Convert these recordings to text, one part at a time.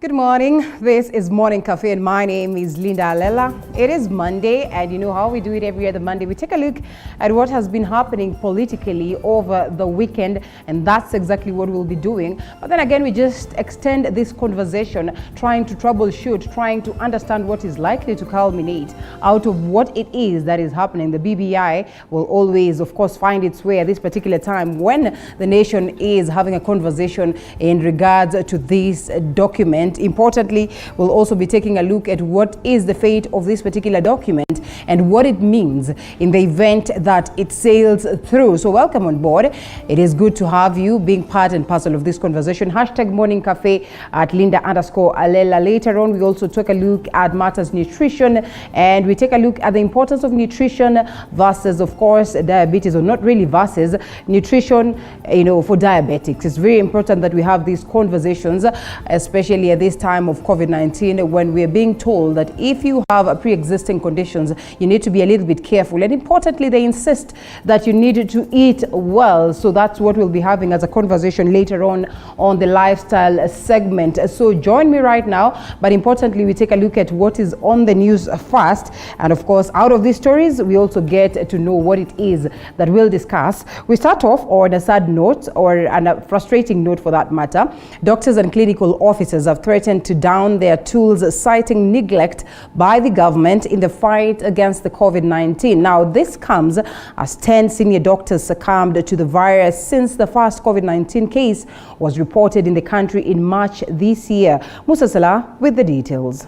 Good morning. This is Morning Cafe and my name is Linda Alela. It is Monday and you know how we do it every other Monday. We take a look at what has been happening politically over the weekend, and that's exactly what we'll be doing. But then again, we just extend this conversation, trying to troubleshoot, trying to understand what is likely to culminate out of what it is that is happening. The BBI will always, of course, find its way at this particular time when the nation is having a conversation in regards to this document. Importantly, we'll also be taking a look at what is the fate of this particular document and what it means in the event that it sails through. So welcome on board. It is good to have you being part and parcel of this conversation. Hashtag Morning Cafe at Linda_Alela. Later on, we also took a look at matters nutrition, and we take a look at the importance of nutrition versus, of course, diabetes, or not really versus nutrition, for diabetics. It's very important that we have these conversations, especially at this time of COVID-19, when we are being told that if you have pre-existing conditions, you need to be a little bit careful. And importantly, they insist that you need to eat well. So that's what we'll be having as a conversation later on the lifestyle segment. So join me right now. But importantly, we take a look at what is on the news first. And of course, out of these stories, we also get to know what it is that we'll discuss. We start off on a sad note, or on a frustrating note for that matter. Doctors and clinical officers have threatened to down their tools, citing neglect by the government in the fight against the COVID-19. Now, this comes as 10 senior doctors succumbed to the virus since the first COVID-19 case was reported in the country in March this year. Musa Salah with the details.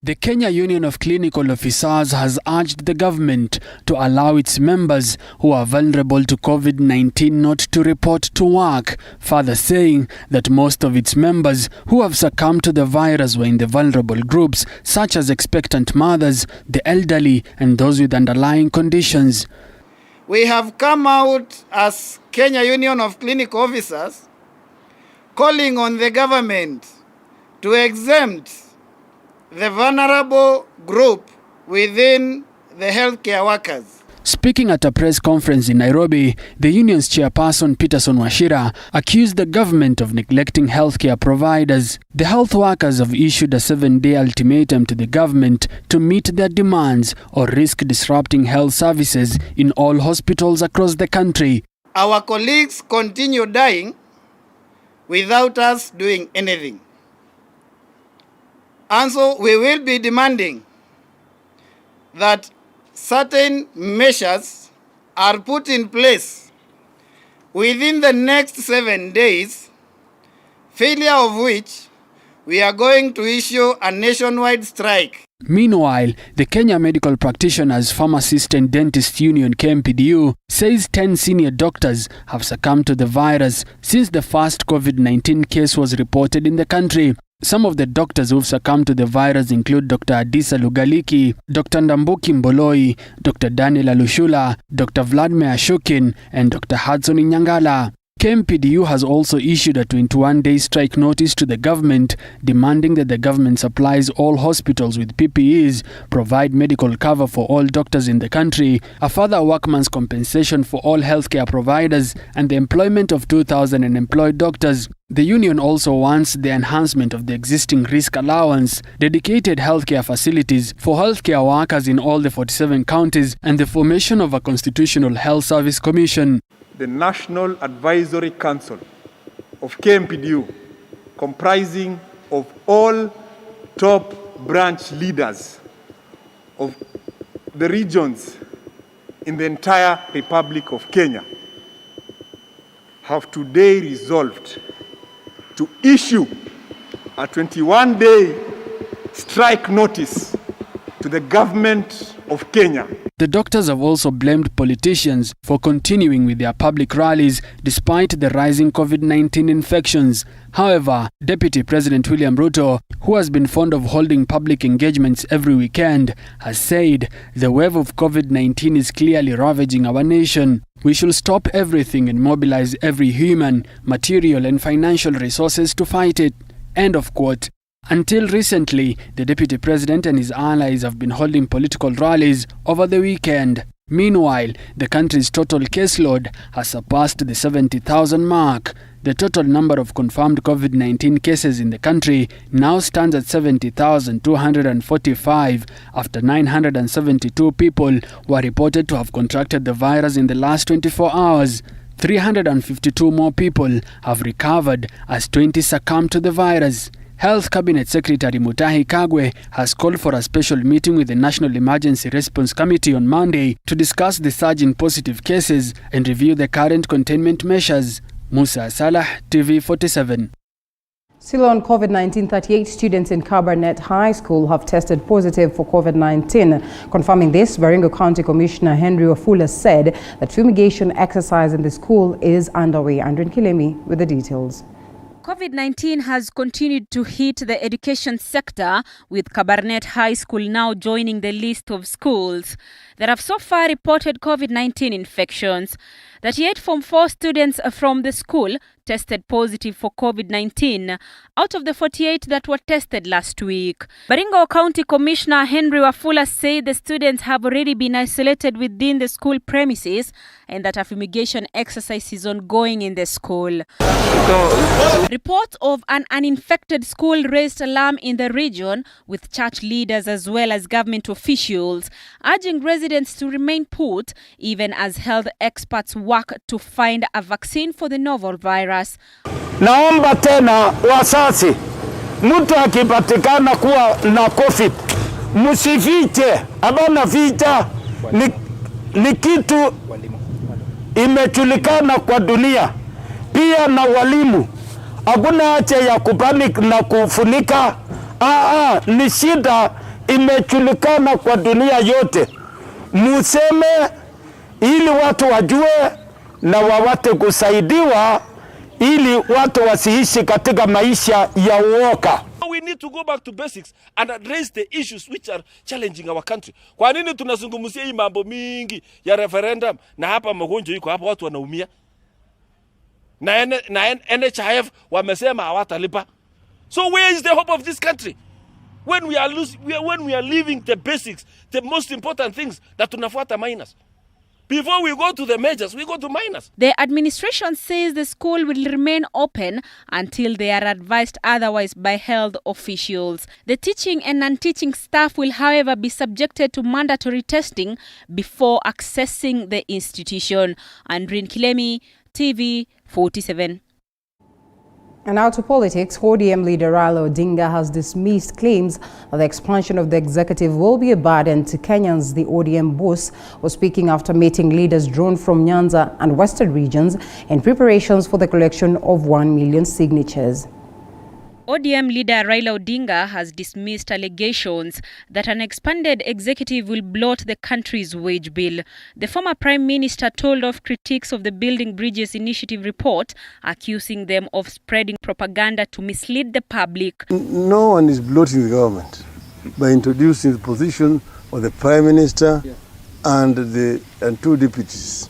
The Kenya Union of Clinical Officers has urged the government to allow its members who are vulnerable to COVID-19 not to report to work, further saying that most of its members who have succumbed to the virus were in the vulnerable groups, such as expectant mothers, the elderly, and those with underlying conditions. We have come out as Kenya Union of Clinical Officers calling on the government to exempt the vulnerable group within the healthcare workers. Speaking at a press conference in Nairobi, the union's chairperson Peterson Wachira accused the government of neglecting healthcare providers. The health workers have issued a 7-day ultimatum to the government to meet their demands or risk disrupting health services in all hospitals across the country. Our colleagues continue dying without us doing anything. And so we will be demanding that certain measures are put in place within the next 7 days, failure of which we are going to issue a nationwide strike. Meanwhile, the Kenya Medical Practitioners Pharmacist and Dentist Union KMPDU says 10 senior doctors have succumbed to the virus since the first COVID-19 case was reported in the country. Some of the doctors who've succumbed to the virus include Dr. Adisa Lugaliki, Dr. Ndambuki Mboloi, Dr. Daniel Alushula, Dr. Vladimir Ashokin, and Dr. Hudson Inyangala. KMPDU has also issued a 21-day strike notice to the government, demanding that the government supplies all hospitals with PPEs, provide medical cover for all doctors in the country, a further workman's compensation for all healthcare providers, and the employment of 2,000 unemployed doctors. The union also wants the enhancement of the existing risk allowance, dedicated healthcare facilities for healthcare workers in all the 47 counties, and the formation of a constitutional health service commission. The National Advisory Council of KMPDU, comprising of all top branch leaders of the regions in the entire Republic of Kenya, have today resolved to issue a 21-day strike notice to the government of Kenya. The doctors have also blamed politicians for continuing with their public rallies despite the rising COVID-19 infections. However, Deputy President William Ruto, who has been fond of holding public engagements every weekend, has said the wave of COVID-19 is clearly ravaging our nation. We should stop everything and mobilize every human, material and financial resources to fight it. End of quote. Until recently, the Deputy President and his allies have been holding political rallies over the weekend. Meanwhile, the country's total caseload has surpassed the 70,000 mark. The total number of confirmed COVID-19 cases in the country now stands at 70,245 after 972 people were reported to have contracted the virus in the last 24 hours. 352 more people have recovered as 20 succumbed to the virus. Health Cabinet Secretary Mutahi Kagwe has called for a special meeting with the National Emergency Response Committee on Monday to discuss the surge in positive cases and review the current containment measures. Musa Salah, TV47. Still on COVID-19, 38 students in Kabarnet High School have tested positive for COVID-19. Confirming this, Baringo County Commissioner Henry Wafula said that fumigation exercise in the school is underway. Andrin Kilemi with the details. COVID-19 has continued to hit the education sector, with Kabarnet High School now joining the list of schools that have so far reported COVID-19 infections. 38 Form 4 students from the school tested positive for COVID-19 out of the 48 that were tested last week. Baringo County Commissioner Henry Wafula said the students have already been isolated within the school premises and that a fumigation exercise is ongoing in the school. Reports of an uninfected school raised alarm in the region, with church leaders as well as government officials urging residents to remain put even as health experts work to find a vaccine for the novel virus. Naomba tena wasasi, mtu akipatikana kuwa na COVID, msifiche. Abana ficha ni kitu imejulikana kwa dunia. Pia na walimu, hakuna haja ya kupanic na kufunika. Ni shida imejulikana kwa dunia yote. Museme ili watu wajue na wawate kusaidiwa ili watu wasiishi katika maisha ya uoga. We need to go back to basics and address the issues which are challenging our country. Kwa nini tunazungumzia hii mambo mingi ya referendum na hapa magonjwa iko hapa watu wanaumia? Na NHIF wamesema hawatalipa. So where is the hope of this country? When we are leaving the basics, the most important things that tunafuata minus. Before we go to the majors, we go to minors. The administration says the school will remain open until they are advised otherwise by health officials. The teaching and non-teaching staff will, however, be subjected to mandatory testing before accessing the institution. Andrin Kilemi, TV47. And now to politics. ODM leader Raila Odinga has dismissed claims that the expansion of the executive will be a burden to Kenyans. The ODM boss was speaking after meeting leaders drawn from Nyanza and Western regions in preparations for the collection of 1 million signatures. ODM leader Raila Odinga has dismissed allegations that an expanded executive will bloat the country's wage bill. The former Prime Minister told off critiques of the Building Bridges Initiative report, accusing them of spreading propaganda to mislead the public. No one is bloating the government by introducing the position of the Prime Minister and two deputies.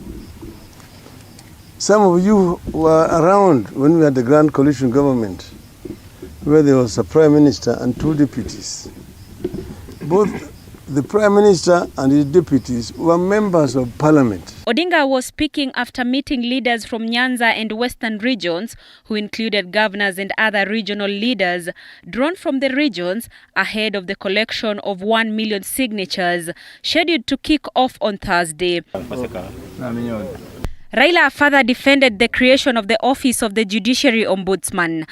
Some of you were around when we had the Grand Coalition government, where there was a Prime Minister and two deputies. Both the Prime Minister and his deputies were members of Parliament. Odinga was speaking after meeting leaders from Nyanza and Western regions, who included governors and other regional leaders drawn from the regions ahead of the collection of 1 million signatures, scheduled to kick off on Thursday. Raila further defended the creation of the Office of the Judiciary Ombudsman.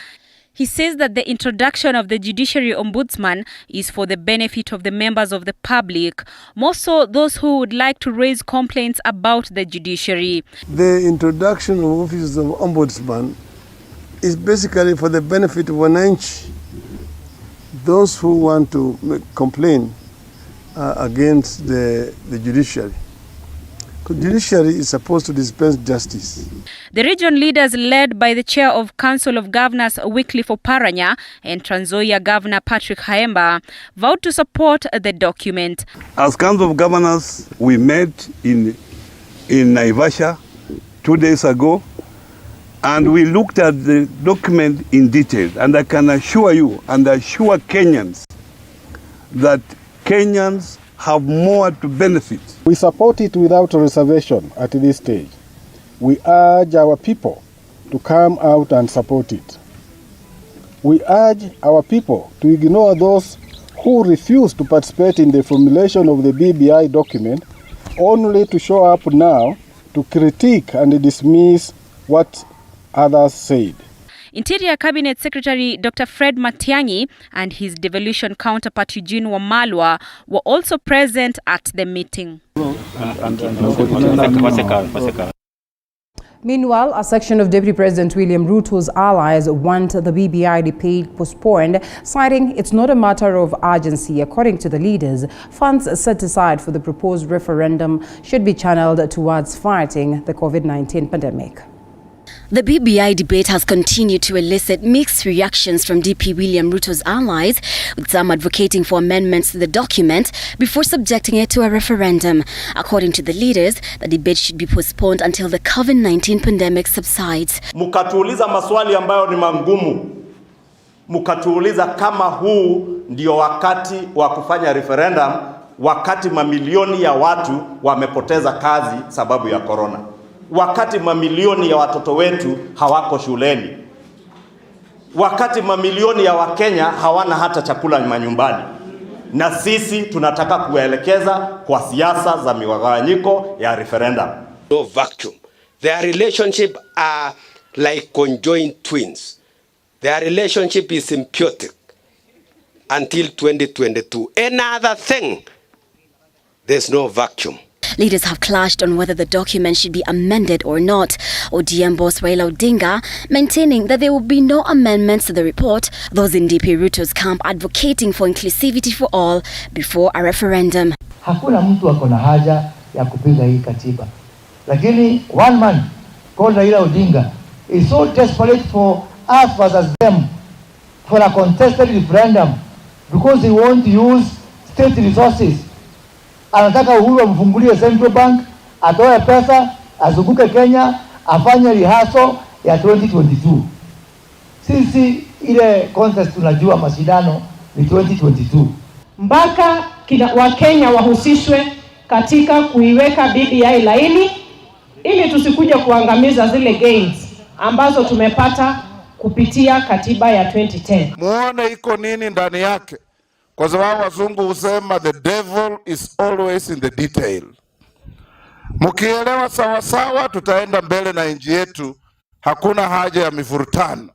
He says that the introduction of the Judiciary Ombudsman is for the benefit of the members of the public, more so those who would like to raise complaints about the judiciary. The introduction of Office of Ombudsman is basically for the benefit of wananchi, those who want to complain against the judiciary. The judiciary is supposed to dispense justice. The region leaders, led by the chair of Council of Governors Wycliffe Oparanya and Trans Nzoia Governor Patrick Khaemba, vowed to support the document. As Council of Governors, we met in Naivasha 2 days ago, and we looked at the document in detail. And I can assure you and assure Kenyans that Kenyans have more to benefit. We support it without reservation at this stage. We urge our people to come out and support it. We urge our people to ignore those who refuse to participate in the formulation of the BBI document only to show up now to critique and dismiss what others said. Interior Cabinet Secretary Dr. Fred Matiang'i and his devolution counterpart Eugene Wamalwa were also present at the meeting. Meanwhile, a section of Deputy President William Ruto's allies want the BBI debate postponed, citing it's not a matter of urgency. According to the leaders, funds set aside for the proposed referendum should be channeled towards fighting the COVID-19 pandemic. The BBI debate has continued to elicit mixed reactions from DP William Ruto's allies, with some advocating for amendments to the document before subjecting it to a referendum. According to the leaders, the debate should be postponed until the COVID-19 pandemic subsides. Mukatuuliza maswali ambayo ni mangumu. Mukatuuliza kama huu ndio wakati wa kufanya referendum, wakati mamilioni ya watu wamepoteza kazi sababu ya corona. Wakati mamilioni ya watoto wetu hawako shuleni. Wakati mamilioni ya Wakenya hawana hata chakula manyumbani. Na sisi tunataka kuelekeza kwa siasa za migawanyiko ya referendum. No vacuum. Their relationship are like conjoined twins. Their relationship is symbiotic until 2022. Another thing, there's no vacuum. Leaders have clashed on whether the document should be amended or not. ODM boss Raila Odinga maintaining that there will be no amendments to the report, those in DP Ruto's camp advocating for inclusivity for all before a referendum. Hakuna mtu akona haja ya kupiga hii katiba. Lakini one man called Raila Odinga is so desperate for us versus them for a contested referendum because he wants to use state resources. Anataka Uhuru amfungulie Central Bank, atoe pesa, azunguke Kenya, afanye rehearsal ya 2022. Sisi ile contest tunajua mashindano ni 2022. Mpaka Wakenya wahusishwe katika kuiweka BBI laini ili tusikuja kuangamiza zile gains ambazo tumepata kupitia katiba ya 2010. Muone iko nini ndani yake. Kwa sababu wazungu husema the devil is always in the detail. Mkielewa sawa sawa tutaenda mbele na nchi yetu. Hakuna haja ya mivurutano.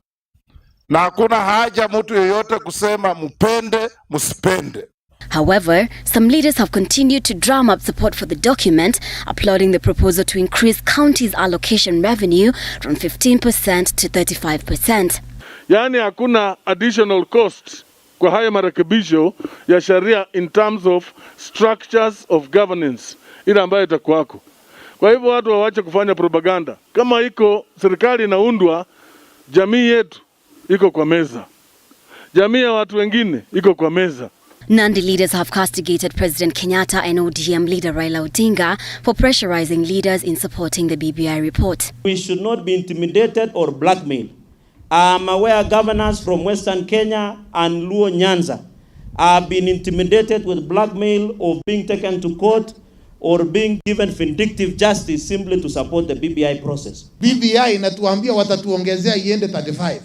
Na hakuna haja mtu yeyote kusema mpende, msipende. However, some leaders have continued to drum up support for the document, applauding the proposal to increase counties' allocation revenue from 15% to 35%. Yani hakuna additional cost kwa haya marekebisho ya sharia in terms of structures of governance ile ambayo itakuwako. Kwa hivyo watu waache kufanya propaganda. Kama iko serikali inaundwa, jamii yetu iko kwa meza. Jamii ya watu wengine iko kwa meza. Nandi leaders have castigated President Kenyatta and ODM leader Raila Odinga for pressurizing leaders in supporting the BBI report. We should not be intimidated or blackmailed. I'm aware governors from Western Kenya and Luo Nyanza have been intimidated with blackmail of being taken to court or being given vindictive justice simply to support the BBI process. BBI inatuambia watatuongezea iende 35.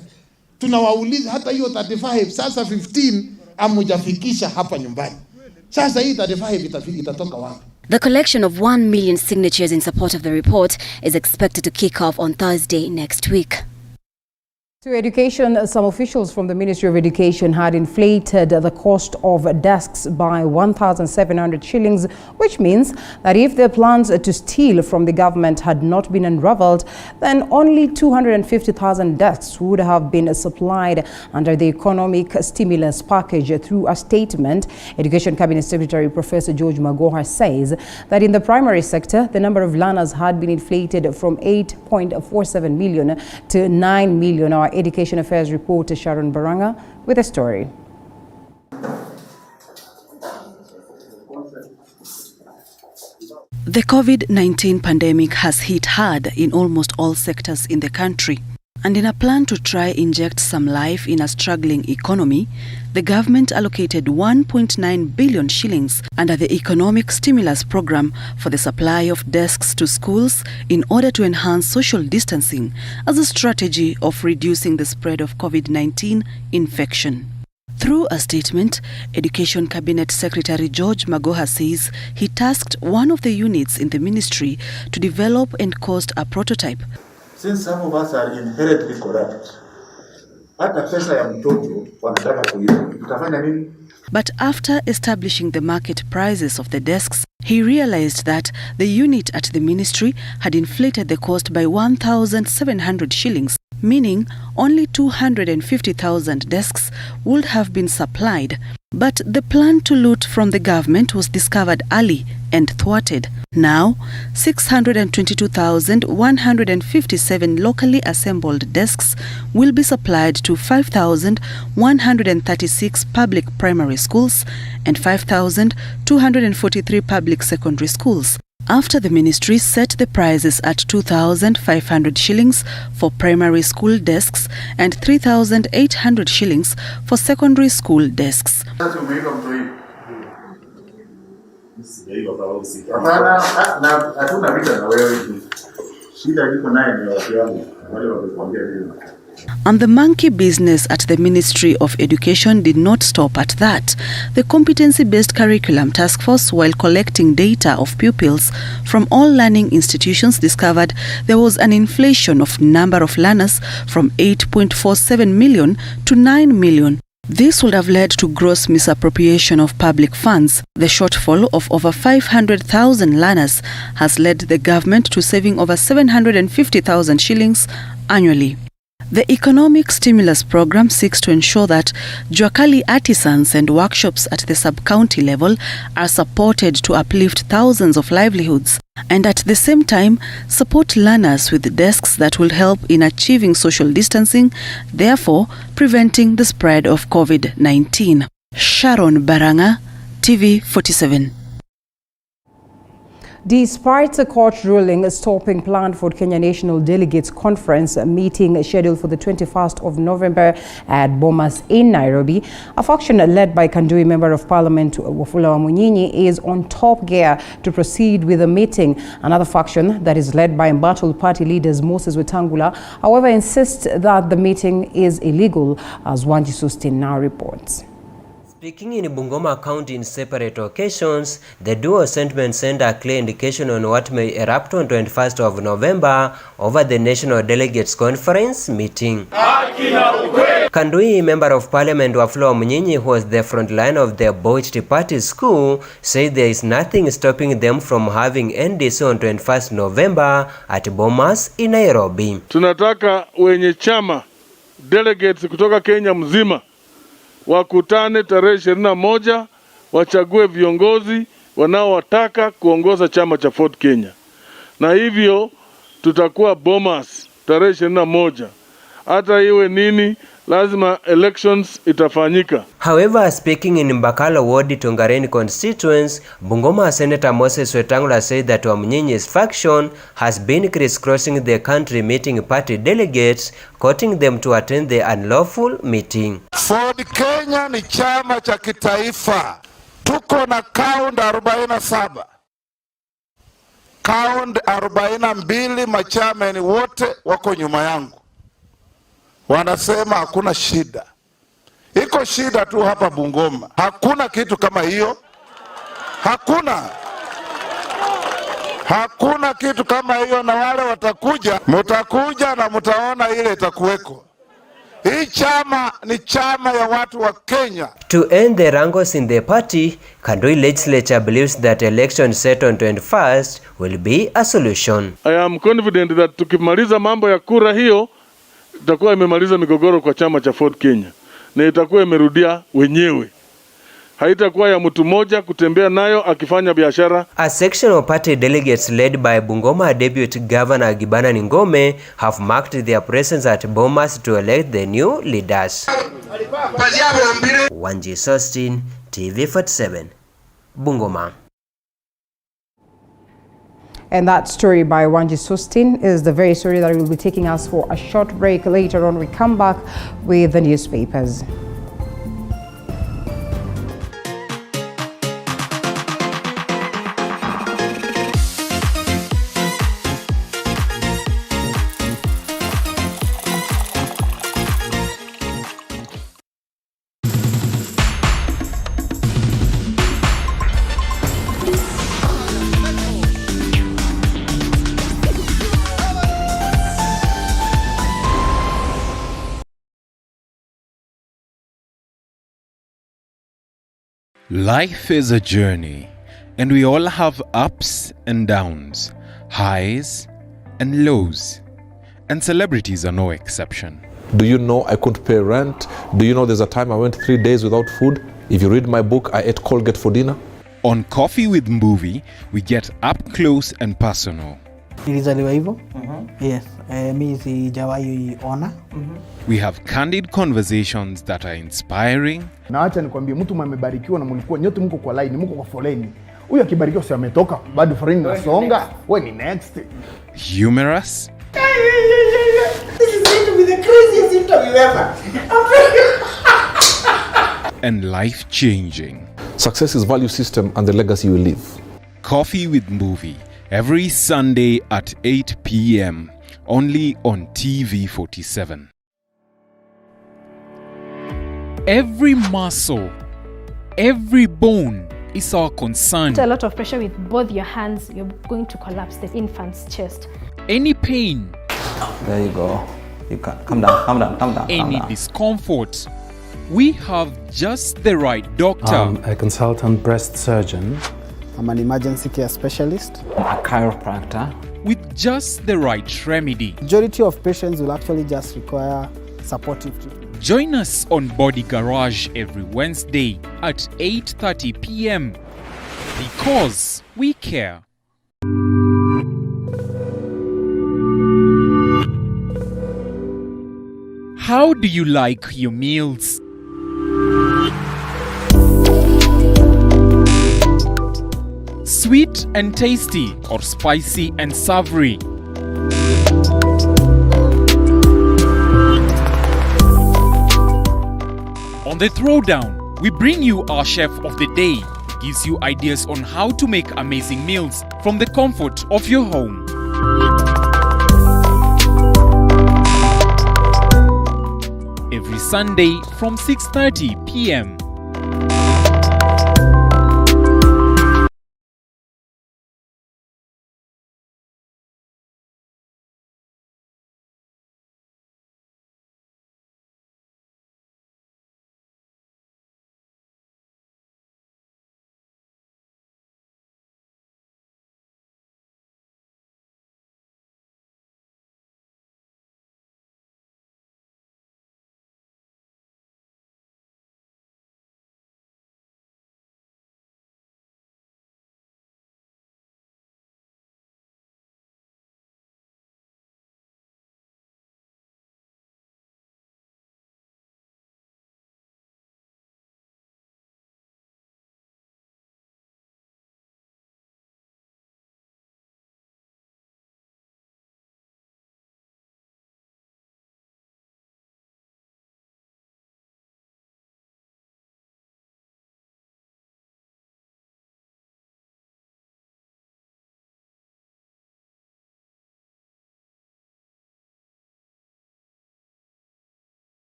Tunawauliza hata hiyo 35 sasa 15 amujafikisha hapa nyumbani. Sasa hii 35 itatoka wapi? The collection of 1 million signatures in support of the report is expected to kick off on Thursday next week. To education, some officials from the Ministry of Education had inflated the cost of desks by 1,700 shillings, which means that if their plans to steal from the government had not been unraveled, then only 250,000 desks would have been supplied under the economic stimulus package. Through a statement, Education Cabinet Secretary Professor George Magoha says that in the primary sector, the number of learners had been inflated from 8.47 million to 9 million. Our Education Affairs reporter Sharon Baranga with a story. The COVID-19 pandemic has hit hard in almost all sectors in the country. And in a plan to try inject some life in a struggling economy, the government allocated 1.9 billion shillings under the Economic Stimulus Program for the supply of desks to schools in order to enhance social distancing as a strategy of reducing the spread of COVID-19 infection. Through a statement, Education Cabinet Secretary George Magoha says he tasked one of the units in the ministry to develop and cost a prototype. Since some of us are inherently corrupt, hata pesa ya mtoto wanataka kuiba. Tutafanya nini? But after establishing the market prices of the desks, he realized that the unit at the ministry had inflated the cost by 1,700 shillings, meaning only 250,000 desks would have been supplied. But the plan to loot from the government was discovered early and thwarted. Now, 622,157 locally assembled desks will be supplied to 5,136 public primary schools and 5,243 public secondary schools, after the ministry set the prices at 2,500 shillings for primary school desks and 3,800 shillings for secondary school desks. And the monkey business at the Ministry of Education did not stop at that. The Competency-Based Curriculum Task Force, while collecting data of pupils from all learning institutions, discovered there was an inflation of number of learners from 8.47 million to 9 million. This would have led to gross misappropriation of public funds. The shortfall of over 500,000 learners has led the government to saving over 750,000 shillings annually. The Economic Stimulus Program seeks to ensure that Juakali artisans and workshops at the sub-county level are supported to uplift thousands of livelihoods, and at the same time support learners with desks that will help in achieving social distancing, therefore preventing the spread of COVID-19. Sharon Baranga, TV47. Despite the court ruling stopping planned for Kenya National Delegates Conference meeting scheduled for the 21st of November at Bomas in Nairobi, a faction led by Kandui Member of Parliament Wafula Wamunyinyi is on top gear to proceed with the meeting. Another faction that is led by embattled party leaders Moses Wetangula, however, insists that the meeting is illegal, as Wanji Sustin now reports. Speaking in Bungoma County in separate occasions, the duo sentiment sent a clear indication on what may erupt on 21st of November over the National Delegates Conference meeting. Kandui Member of Parliament Wafula Wamunyinyi, who was the front line of the Bocht Party school, said there is nothing stopping them from having NDC on 21st November at Bomas in Nairobi. Tunataka wenye chama delegates kutoka Kenya mzima wakutane tarehe 21, wachague viongozi wanaowataka kuongoza chama cha Ford Kenya. Na hivyo tutakuwa Bomas tarehe 21. Hata iwe nini, lazima elections itafanyika. However, speaking in Mbakalo Ward Tongareni constituents, Bungoma Senator Moses Wetangula said that Wamunyinyi's faction has been crisscrossing the country meeting party delegates, courting them to attend the unlawful meeting. Ford Kenya ni chama cha kitaifa. Tuko na kaunti 47. Kaunti 42, machameni wote wako nyuma yangu. Wanasema hakuna shida. Iko shida tu hapa Bungoma. Hakuna kitu kama hiyo. Hakuna kitu kama hiyo, na wale mutakuja na mutaona ile itakuweko. Hii chama ni chama ya watu wa Kenya. To end the wrangles in the party, Kandui legislature believes that election set on 21st will be a solution. I am confident that tukimaliza mambo ya kura hiyo, itakuwa imemaliza migogoro kwa chama cha Ford Kenya, na itakuwa imerudia wenyewe. Haitakuwa ya mtu mmoja kutembea nayo akifanya biashara. A section of party delegates led by Bungoma Deputy Governor Gibana Ngome have marked their presence at Bomas to elect the new leaders. Wanji Sustin, TV47, Bungoma. And that story by Wanji Sustin is the very story that will be taking us for a short break. Later on, we come back with the newspapers. Life is a journey, and we all have ups and downs, highs and lows, and celebrities are no exception. Do you know I couldn't pay rent? Do you know there's a time I went 3 days without food? If you read my book, I ate Colgate for dinner. On Coffee with Movie, we get up close and personal. Nilizaliwa hivyo. Yes, mimi sijawahi ona. We have candid conversations that are inspiring. Na acha nikwambie, mtu amebarikiwa na mlikuwa nyote mko kwa line, mko kwa foleni. Huyu akibarikiwa si ametoka, bado foleni nasonga. Wewe ni next. Humorous. This is going to be the craziest interview ever. And life-changing. Success is value system and the legacy you leave. Coffee with Movie, every Sunday at 8 p.m. only on TV47. Every muscle, every bone is our concern. A lot of pressure with both your hands, you're going to collapse the infant's chest. Any pain. There you go. You can calm down, calm down, calm down. Any discomfort. We have just the right doctor. I'm a consultant breast surgeon. I'm an emergency care specialist. A chiropractor. With just the right remedy. Majority of patients will actually just require supportive treatment. Join us on Body Garage every Wednesday at 8:30 p.m. because we care. How do you like your meals? Sweet and tasty or spicy and savory? On the Throwdown, we bring you our chef of the day, gives you ideas on how to make amazing meals from the comfort of your home. Every Sunday from 6:30 p.m.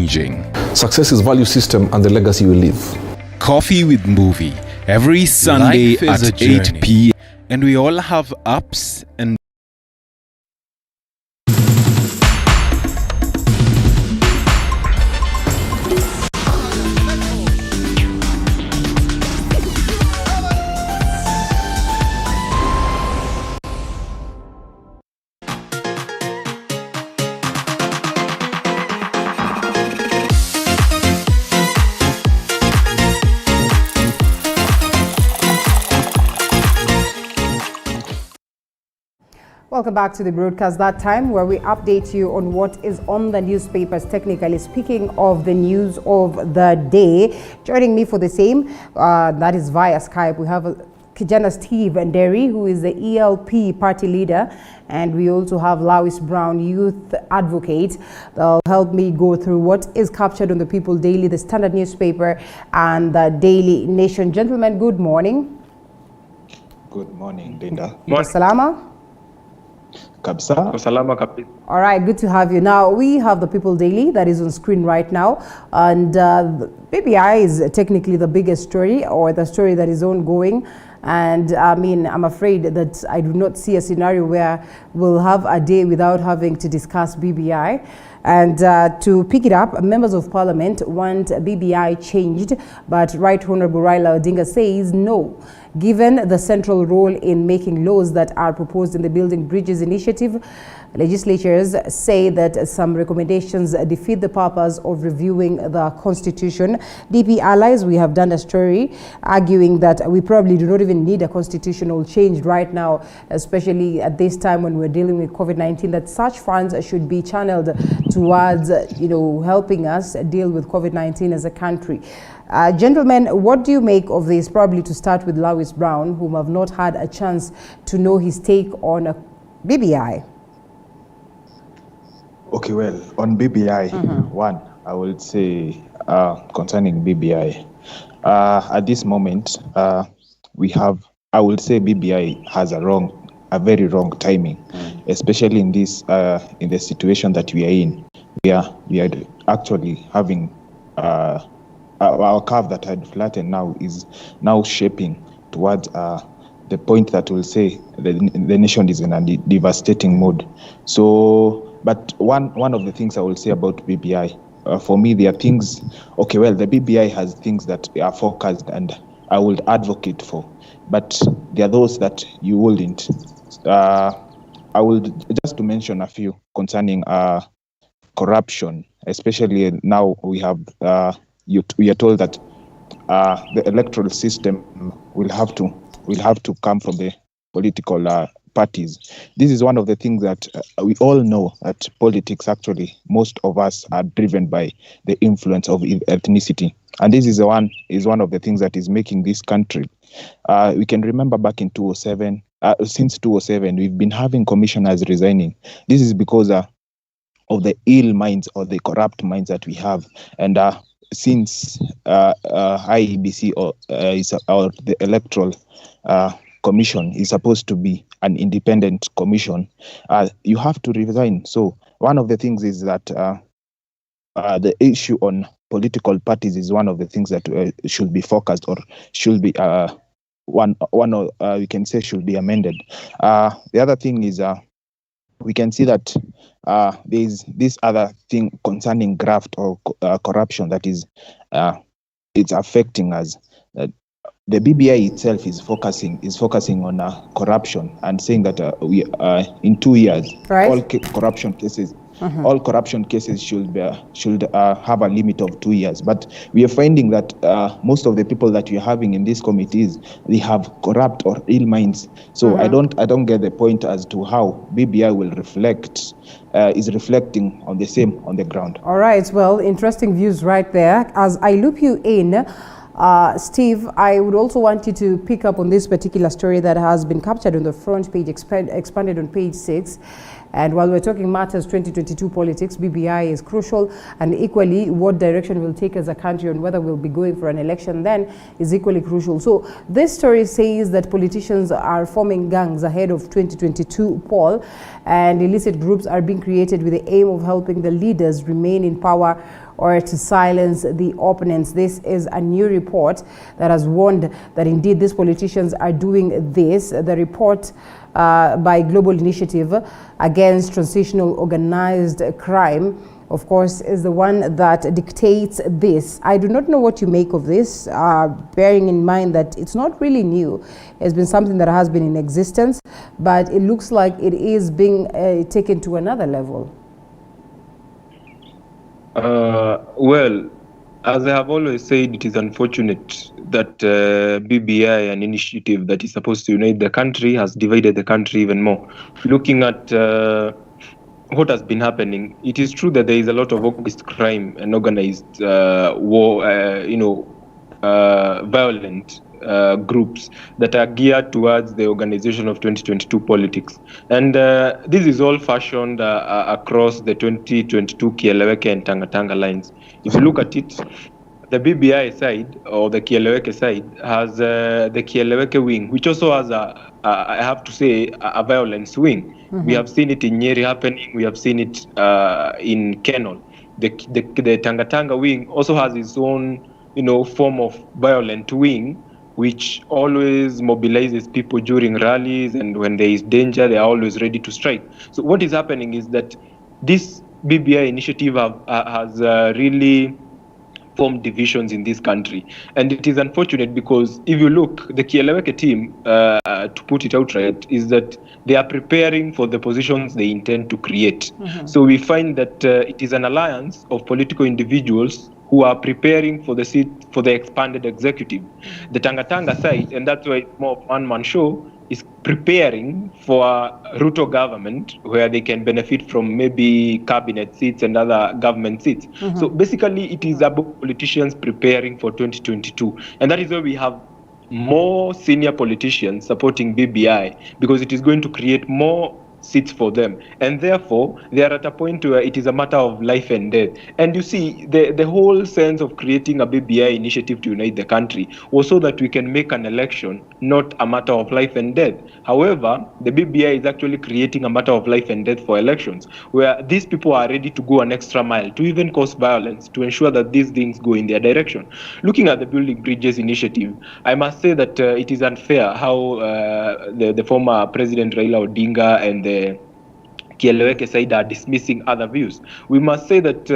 changing. Success is value system and the legacy you leave. Coffee with Movie every Sunday at 8 p.m. And we all have ups and Welcome back to the broadcast, that time where we update you on what is on the newspapers. Technically speaking of the news of the day, joining me for the same, that is via Skype, we have Kijana Steve Nderi, who is the ELP party leader, and we also have Lawis Brown, youth advocate. They'll help me go through what is captured on the People Daily, the Standard newspaper, and the Daily Nation. Gentlemen, good morning. Good morning, Linda. Salama. Kabisa. Salama kabisa. All right, good to have you. Now, we have the People Daily that is on screen right now. And BBI is technically the biggest story, or the story that is ongoing. And I mean, I'm afraid that I do not see a scenario where we'll have a day without having to discuss BBI. And to pick it up, members of parliament want BBI changed, but Right Honorable Raila Odinga says no. Given the central role in making laws that are proposed in the Building Bridges initiative, legislators say that some recommendations defeat the purpose of reviewing the constitution. DP allies, we have done a story arguing that we probably do not even need a constitutional change right now, especially at this time when we're dealing with COVID-19, that such funds should be channeled towards, helping us deal with COVID-19 as a country. Gentlemen, what do you make of this? Probably to start with Lawis Brown, whom have not had a chance to know his take on BBI. Okay, well, on BBI, one, I would say concerning BBI, at this moment, I would say BBI has a very wrong timing, especially in this, in the situation that we are in. We are actually having our curve that had flattened now is now shaping towards the point that will say the nation is in a devastating mode. So, but one of the things I will say about BBI, for me, there are things, okay, well, the BBI has things that are focused and I would advocate for, but there are those that you wouldn't. I will just to mention a few concerning corruption, especially now we have, we are told that the electoral system will have to come from the political parties. This is one of the things that we all know, that politics actually, most of us are driven by the influence of ethnicity. And this is one of the things that is making this country. We can remember back in 2007, since 2007, we've been having commissioners resigning. This is because of the ill minds or the corrupt minds that we have. And since IEBC or the Electoral Commission is supposed to be an independent commission, you have to resign. So one of the things is that the issue on political parties is one of the things that should be focused, or should be we can say should be amended. The other thing is we can see that there is this other thing concerning graft or corruption that is it's affecting us. The BBI itself is focusing on corruption and saying that we in 2 years, all corruption cases. All corruption cases should have a limit of 2 years. But we are finding that most of the people that we are having in these committees, they have corrupt or ill minds. So I don't get the point as to how BBI will is reflecting on the same on the ground. All right, well, interesting views right there. As I loop you in, Steve, I would also want you to pick up on this particular story that has been captured on the front page, expanded on page 6. And while we're talking matters 2022 politics, BBI is crucial, and equally what direction we'll take as a country and whether we'll be going for an election then is equally crucial. So this story says that politicians are forming gangs ahead of 2022 poll, and illicit groups are being created with the aim of helping the leaders remain in power or to silence the opponents. This is a new report that has warned that indeed these politicians are doing this. The report by Global Initiative Against Transitional Organized Crime, of course, is the one that dictates this. I do not know what you make of this, bearing in mind that it's not really new. It's been something that has been in existence, but it looks like it is being taken to another level. Well, as I have always said, it is unfortunate that BBI, an initiative that is supposed to unite the country, has divided the country even more. Looking at what has been happening, it is true that there is a lot of organized crime and organized war, violent groups that are geared towards the organization of 2022 politics. And this is all fashioned across the 2022 Kieleweke and Tanga lines. If you look at it, the BBI side, or the Kieleweke side, has the Kieleweke wing, which also has I have to say, a violence wing. Mm-hmm. We have seen it in Nyeri happening. We have seen it in Kenol. The Tanga wing also has its own, form of violent wing, which always mobilizes people during rallies, and when there is danger, they are always ready to strike. So what is happening is that this BBI initiative has really formed divisions in this country. And it is unfortunate because if you look, the Kieleweke team, to put it outright, is that they are preparing for the positions they intend to create. Mm-hmm. So we find that it is an alliance of political individuals who are preparing for the seat for the expanded executive. The Tanga side, and that's why it's more of one-man show, is preparing for a Ruto government where they can benefit from maybe cabinet seats and other government seats. Mm-hmm. So basically it is about politicians preparing for 2022. And that is why we have more senior politicians supporting BBI, because it is going to create more seats for them, and therefore they are at a point where it is a matter of life and death. And you see, the whole sense of creating a BBI initiative to unite the country was so that we can make an election not a matter of life and death. However, the BBI is actually creating a matter of life and death for elections, where these people are ready to go an extra mile to even cause violence to ensure that these things go in their direction. Looking at the Building Bridges initiative, I must say that it is unfair how the former President Raila Odinga and the Kieleweke side are dismissing other views. We must say that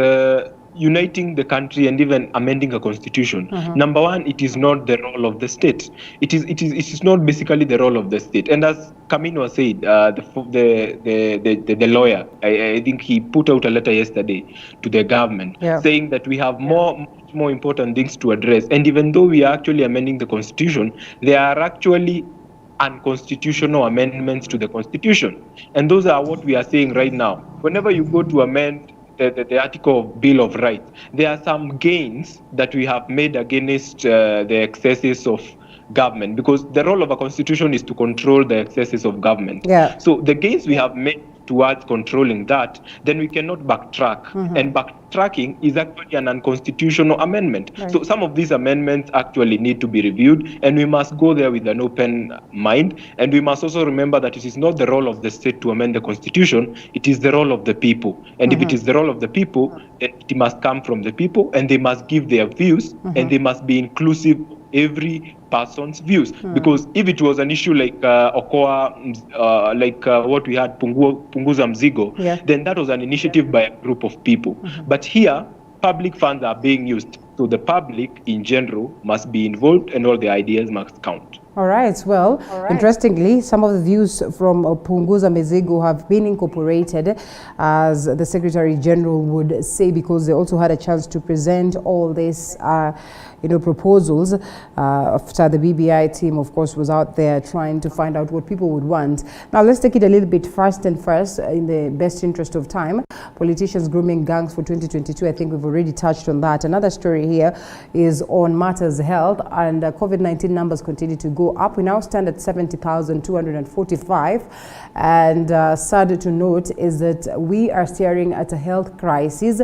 uniting the country and even amending a constitution, number one, it is not the role of the state. It is not basically the role of the state. And as Kamino said, the lawyer, I think he put out a letter yesterday to the government saying that we have more important things to address. And even though we are actually amending the constitution, there are actually unconstitutional amendments to the constitution, and those are what we are saying right now. Whenever you go to amend the article of Bill of Rights, there are some gains that we have made against the excesses of government, because the role of a constitution is to control the excesses of government. So the gains we have made towards controlling that, then we cannot backtrack. And backtracking is actually an unconstitutional amendment. So some of these amendments actually need to be reviewed, and we must go there with an open mind. And we must also remember that it is not the role of the state to amend the constitution, it is the role of the people. And if it is the role of the people, then it must come from the people, and they must give their views, and they must be inclusive of every person's views. Because if it was an issue like Okoa, what we had, Punguza Mzigo, then that was an initiative by a group of people. But here, public funds are being used. So the public in general must be involved, and all the ideas must count. All right. Well, interestingly, some of the views from Punguza Mzigo have been incorporated, as the Secretary General would say, because they also had a chance to present all these proposals after the BBI team, of course, was out there trying to find out what people would want. Now, let's take it a little bit first in the best interest of time. Politicians grooming gangs for 2022. I think we've already touched on that. Another story here is on matters health, and COVID-19 numbers continue to go up. We now stand at 70,245. And sad to note is that we are staring at a health crisis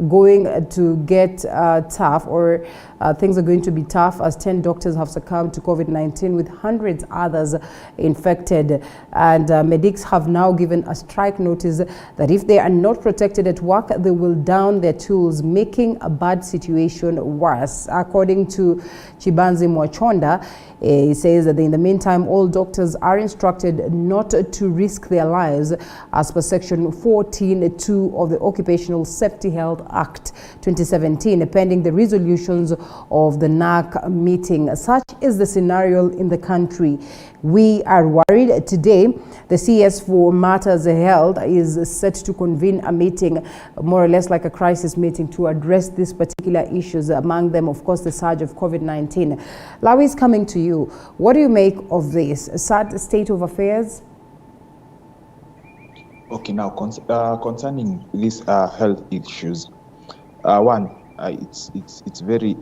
going to get tough, or things are going to be tough as 10 doctors have succumbed to COVID-19 with hundreds others infected. And medics have now given a strike notice that if they are not protected at work, they will down their tools, making a bad situation worse. According to Chibanzi Mwachonda, he says that in the meantime, all doctors are instructed not to risk their lives as per Section 14(2) of the Occupational Safety Health Act 2017, pending the resolutions of the NAC meeting. Such is the scenario in the country. We are worried. Today, the CS for Matters Health is set to convene a meeting, more or less like a crisis meeting, to address these particular issues, among them, of course, the surge of COVID-19. Lawi is coming to you. What do you make of this sad state of affairs? Okay, now concerning these health issues, it's very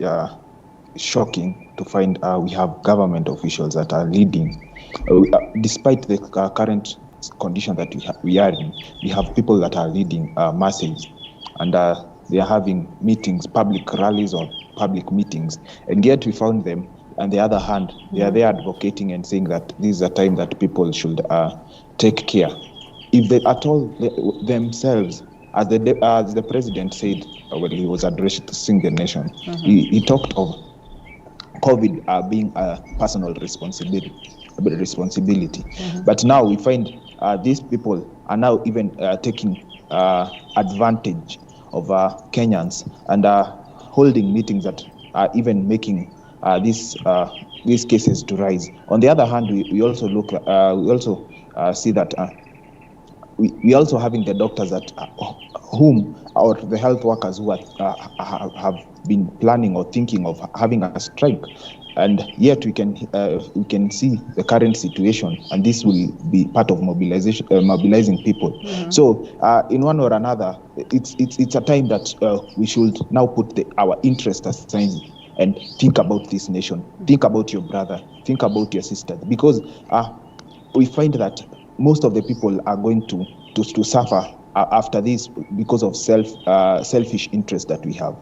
shocking to find we have government officials that are leading, despite the current condition that we are in. We have people that are leading masses, and they are having meetings, public rallies or public meetings, and yet we found them. On the other hand, they are there advocating and saying that this is a time that people should take care. If they at all themselves, as the president said when he was addressing the nation, he talked of COVID being a personal responsibility. But now we find these people are now even taking advantage of Kenyans and holding meetings that are even making these cases to rise. On the other hand, we also look, see that we also having the doctors that whom or the health workers who have been planning or thinking of having a strike, and yet we can see the current situation, and this will be part of mobilizing people. So in one or another, it's a time that we should now put our interest aside and think about this nation, think about your brother, think about your sister, because we find that most of the people are going to suffer after this because of selfish interest that we have.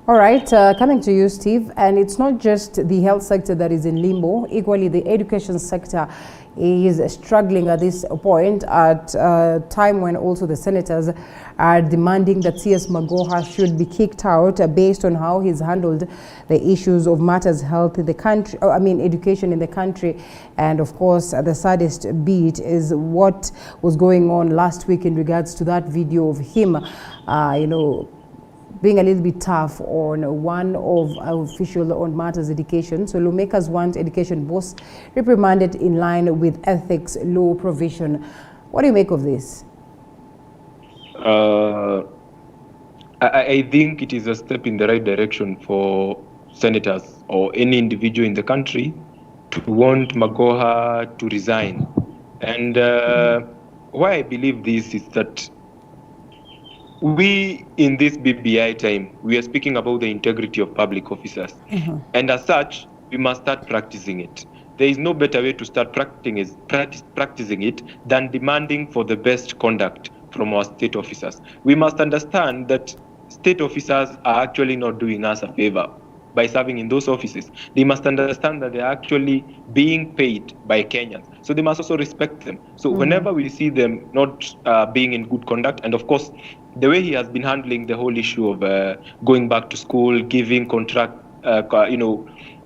All right, coming to you, Steve, and it's not just the health sector that is in limbo. Equally, the education sector is struggling at this point, at a time when also the senators are demanding that CS Magoha should be kicked out based on how he's handled the issues of matters health in the country, education in the country. And of course, the saddest bit is what was going on last week in regards to that video of him, being a little bit tough on one of our officials on matters education. So lawmakers want education boss reprimanded in line with ethics law provision. What do you make of this? I think it is a step in the right direction for senators or any individual in the country to want Magoha to resign. And why I believe this is that we, in this BBI time, we are speaking about the integrity of public officers. And as such, we must start practicing it. There is no better way to start practicing it than demanding for the best conduct from our state officers. We must understand that state officers are actually not doing us a favor by serving in those offices. They must understand that they are actually being paid by Kenyans. So they must also respect them. So whenever we see them not being in good conduct, and of course, the way he has been handling the whole issue of going back to school, giving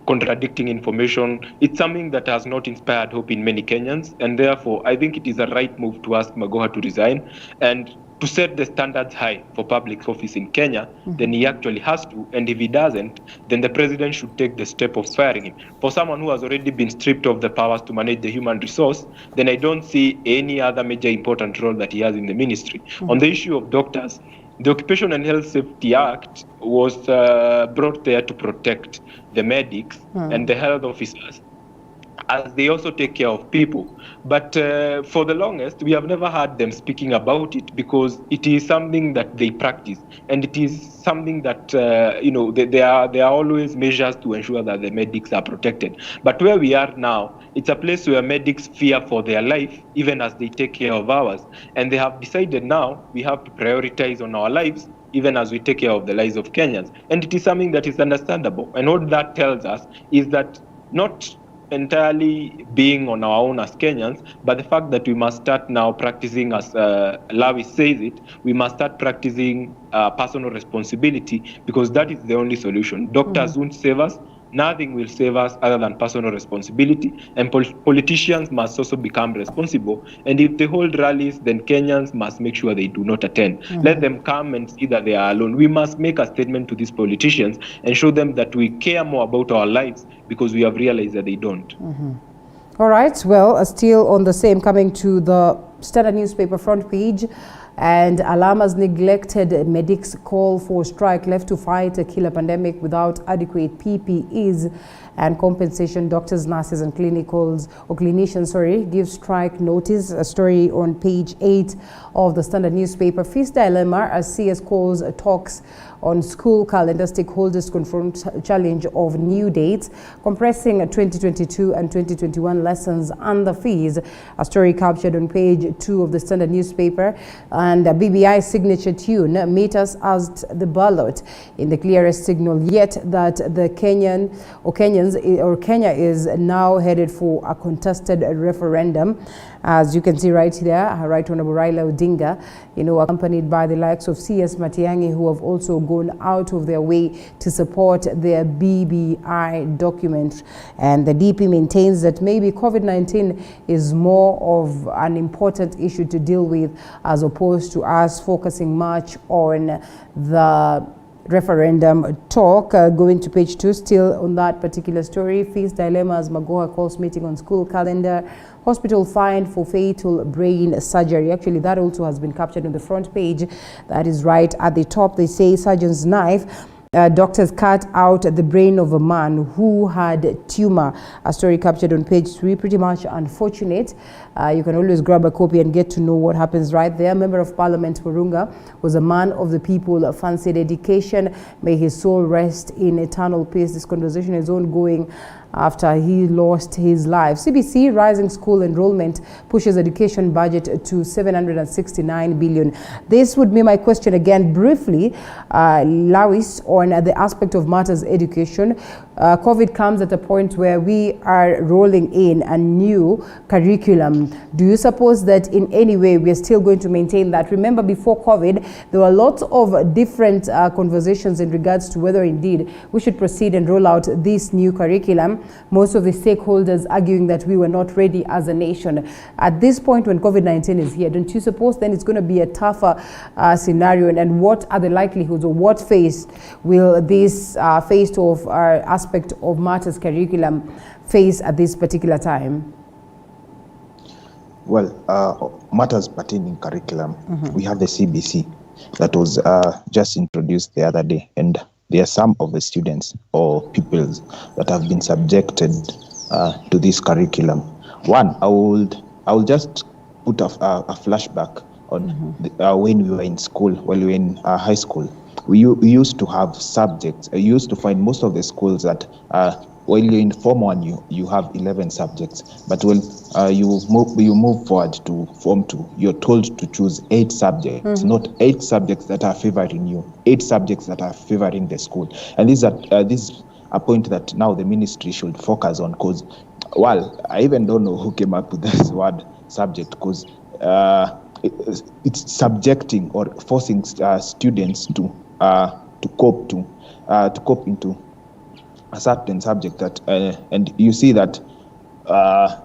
contradicting information, it's something that has not inspired hope in many Kenyans. And therefore, I think it is a right move to ask Magoha to resign and to set the standards high for public office in Kenya. Then he actually has to. And if he doesn't, then the president should take the step of firing him. For someone who has already been stripped of the powers to manage the human resource, then I don't see any other major important role that he has in the ministry. On the issue of doctors, the Occupational and Health Safety Act was brought there to protect the medics and the health officers, as they also take care of people. But for the longest, we have never heard them speaking about it because it is something that they practice. And it is something that, there are always measures to ensure that the medics are protected. But where we are now, it's a place where medics fear for their life, even as they take care of ours. And they have decided now we have to prioritize on our lives even as we take care of the lives of Kenyans. And it is something that is understandable. And what that tells us is that not entirely being on our own as Kenyans, but the fact that we must start now practicing, as Lawi says it, we must start practicing personal responsibility, because that is the only solution. Doctors won't save us. Nothing will save us other than personal responsibility, and politicians must also become responsible. And if they hold rallies, then Kenyans must make sure they do not attend. Let them come and see that they are alone. We must make a statement to these politicians and show them that we care more about our lives, because we have realized that they don't. All right, well, still on the same, coming to the Standard newspaper front page. And Alama's neglected medics call for strike left to fight a killer pandemic without adequate PPEs and compensation. Doctors, nurses and clinicians, give strike notice. A story on page 8 of the Standard newspaper. Feast dilemma as CS calls talks on school calendar. Stakeholders confront challenge of new dates, compressing 2022 and 2021 lessons and the fees. A story captured on page 2 of the Standard newspaper. And BBI signature tune, meters as the ballot in the clearest signal yet that the Kenya is now headed for a contested referendum. As you can see right there, Right Honorable Raila Odinga, accompanied by the likes of CS Matiang'i, who have also gone out of their way to support their BBI document. And the DP maintains that maybe COVID-19 is more of an important issue to deal with, as opposed to us focusing much on the referendum talk. Going to page 2, still on that particular story. Feast dilemmas, Magoha calls meeting on school calendar. Hospital fined for fatal brain surgery. Actually, that also has been captured on the front page. That is right at the top. They say surgeon's knife. Doctors cut out the brain of a man who had tumor. A story captured on page 3. Pretty much unfortunate. You can always grab a copy and get to know what happens right there. Member of Parliament Murunga was a man of the people, fancied education. May his soul rest in eternal peace. This conversation is ongoing after he lost his life. CBC rising school enrollment pushes education budget to 769 billion. This would be my question again briefly, Lawis, on the aspect of matters education. COVID comes at a point where we are rolling in a new curriculum. Do you suppose that in any way we are still going to maintain that? Remember, before COVID, there were lots of different conversations in regards to whether indeed we should proceed and roll out this new curriculum. Most of the stakeholders arguing that we were not ready as a nation. At this point, when COVID-19 is here, don't you suppose then it's going to be a tougher scenario? And what are the likelihoods, or what phase will this phase of aspect of matters curriculum face at this particular time? Well, matters pertaining curriculum, we have the CBC that was just introduced the other day, and there are some of the students or pupils that have been subjected to this curriculum. One, I will just put a flashback on when we were in school, while we were in high school. We used to have subjects. I used to find most of the schools that while you're in Form 1, you have 11 subjects. But when you move forward to Form 2, you're told to choose 8 subjects, not 8 subjects that are favoring you, 8 subjects that are favoring the school. And this is a point that now the ministry should focus on, because, well, I even don't know who came up with this word subject, because it's subjecting or forcing students to cope into a certain subject that and you see that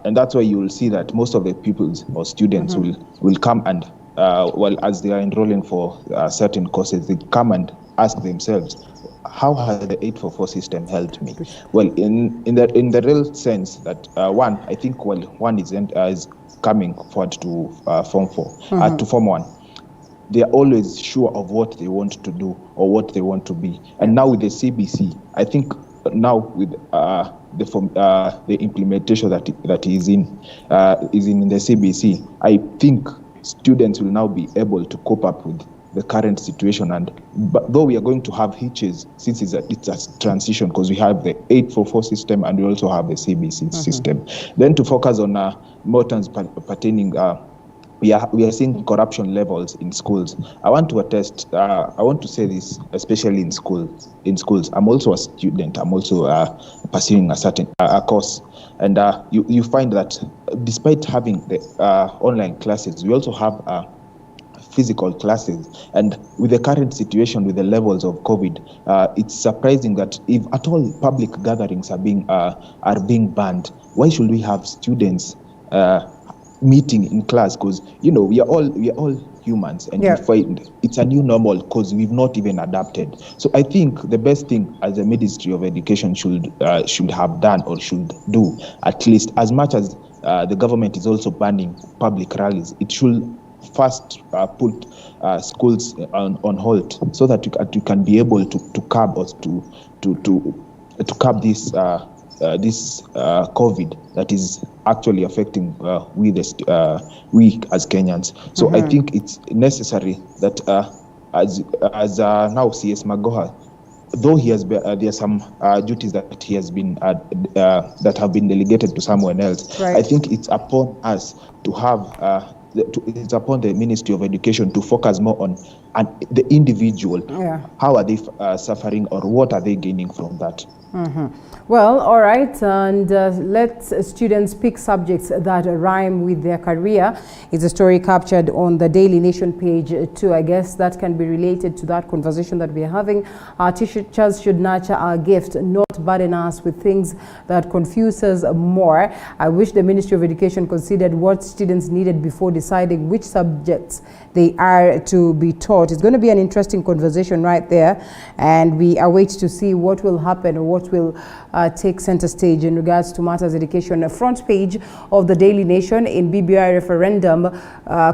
and that's why you will see that most of the pupils or students will come and as they are enrolling for certain courses, they come and ask themselves, how has the 844 system helped me? Well, in the real sense that one, I think, well, one is coming forward to Form 4 to Form 1. They are always sure of what they want to do or what they want to be. And now with the CBC, I think now with the implementation that is in the CBC, I think students will now be able to cope up with the current situation. But though we are going to have hitches, since it's a transition, because we have the 844 system and we also have the CBC system. Then to focus on matters pertaining we are seeing corruption levels in schools. I want to attest. I want to say this, especially in schools. I'm also a student. I'm also pursuing a certain course, and you find that despite having the online classes, we also have physical classes. And with the current situation, with the levels of COVID, it's surprising that if at all public gatherings are being banned, why should we have students meeting in class? Because we are all humans, and you find it's a new normal because we've not even adapted. So I think the best thing as the Ministry of Education should have done, or should do, at least as much as the government is also banning public rallies, it should first put schools on hold, so that you can be able to curb us to curb this COVID that is actually affecting we as Kenyans. So I think it's necessary that as now CS Magoha, though he has there are some duties that he has been that have been delegated to someone else. Right. I think it's upon us to have. It's upon the Ministry of Education to focus more on the individual. How are they suffering, or what are they gaining from that? Well, all right, and let students pick subjects that rhyme with their career. It's a story captured on the Daily Nation page 2. I guess that can be related to that conversation that we're having. Our teachers should nurture our gift, not burden us with things that confuse us more. I wish the Ministry of Education considered what students needed before deciding which subjects they are to be taught. It's going to be an interesting conversation right there, and we await to see what will happen, or what will take center stage in regards to matters education. The front page of the Daily Nation: in BBI referendum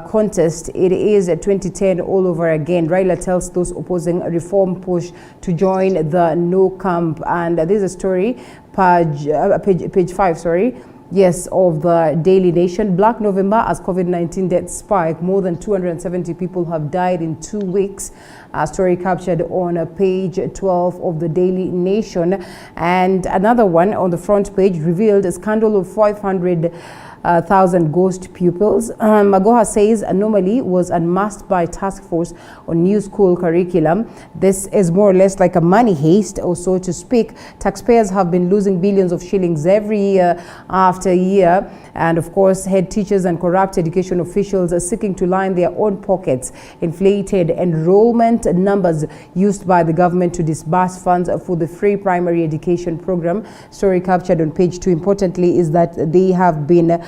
contest, it is 2010 all over again. Raila tells those opposing reform push to join the no camp. And there's a story, page 5, yes, of the Daily Nation. Black November as COVID-19 deaths spike. More than 270 people have died in 2 weeks. A story captured on page 12 of the Daily Nation. And another one on the front page revealed a scandal of 500,000 ghost pupils. Magoha says anomaly was unmasked by task force on new school curriculum. This is more or less like a money heist, or so to speak. Taxpayers have been losing billions of shillings every year after year. And of course, head teachers and corrupt education officials are seeking to line their own pockets. Inflated enrollment numbers used by the government to disburse funds for the free primary education program. Story captured on page 2, importantly, is that they have been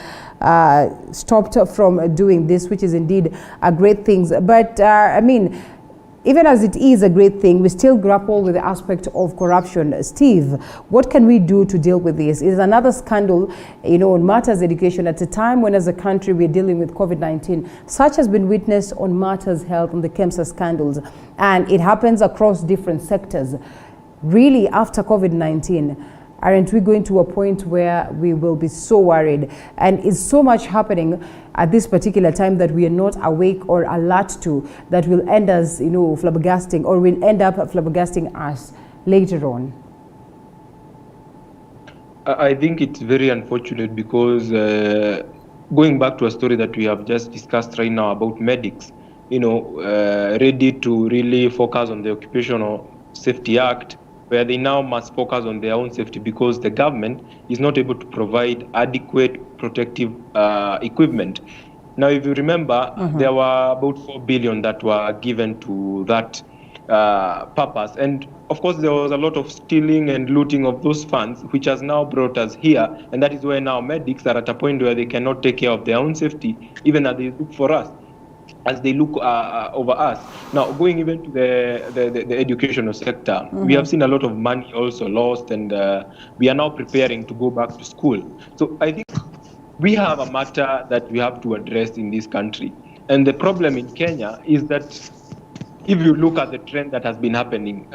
stopped from doing this, which is indeed a great thing. But I mean, even as it is a great thing, we still grapple with the aspect of corruption. Steve, what can we do to deal with this? It's another scandal, on matters education at a time when as a country we're dealing with COVID-19. Such has been witnessed on matters health and the KEMSA scandals. And it happens across different sectors. Really, after COVID-19, aren't we going to a point where we will be so worried? And is so much happening at this particular time that we are not awake or alert to, that will end us, flabbergasting, or will end up flabbergasting us later on? I think it's very unfortunate because going back to a story that we have just discussed right now about medics, ready to really focus on the Occupational Safety Act, where they now must focus on their own safety because the government is not able to provide adequate protective equipment. Now, if you remember, there were about 4 billion that were given to that purpose. And of course, there was a lot of stealing and looting of those funds, which has now brought us here. And that is where now medics are at a point where they cannot take care of their own safety, even as they look for us, as they look over us. Now, going even to the educational sector, we have seen a lot of money also lost, and we are now preparing to go back to school. So I think we have a matter that we have to address in this country. And the problem in Kenya is that if you look at the trend that has been happening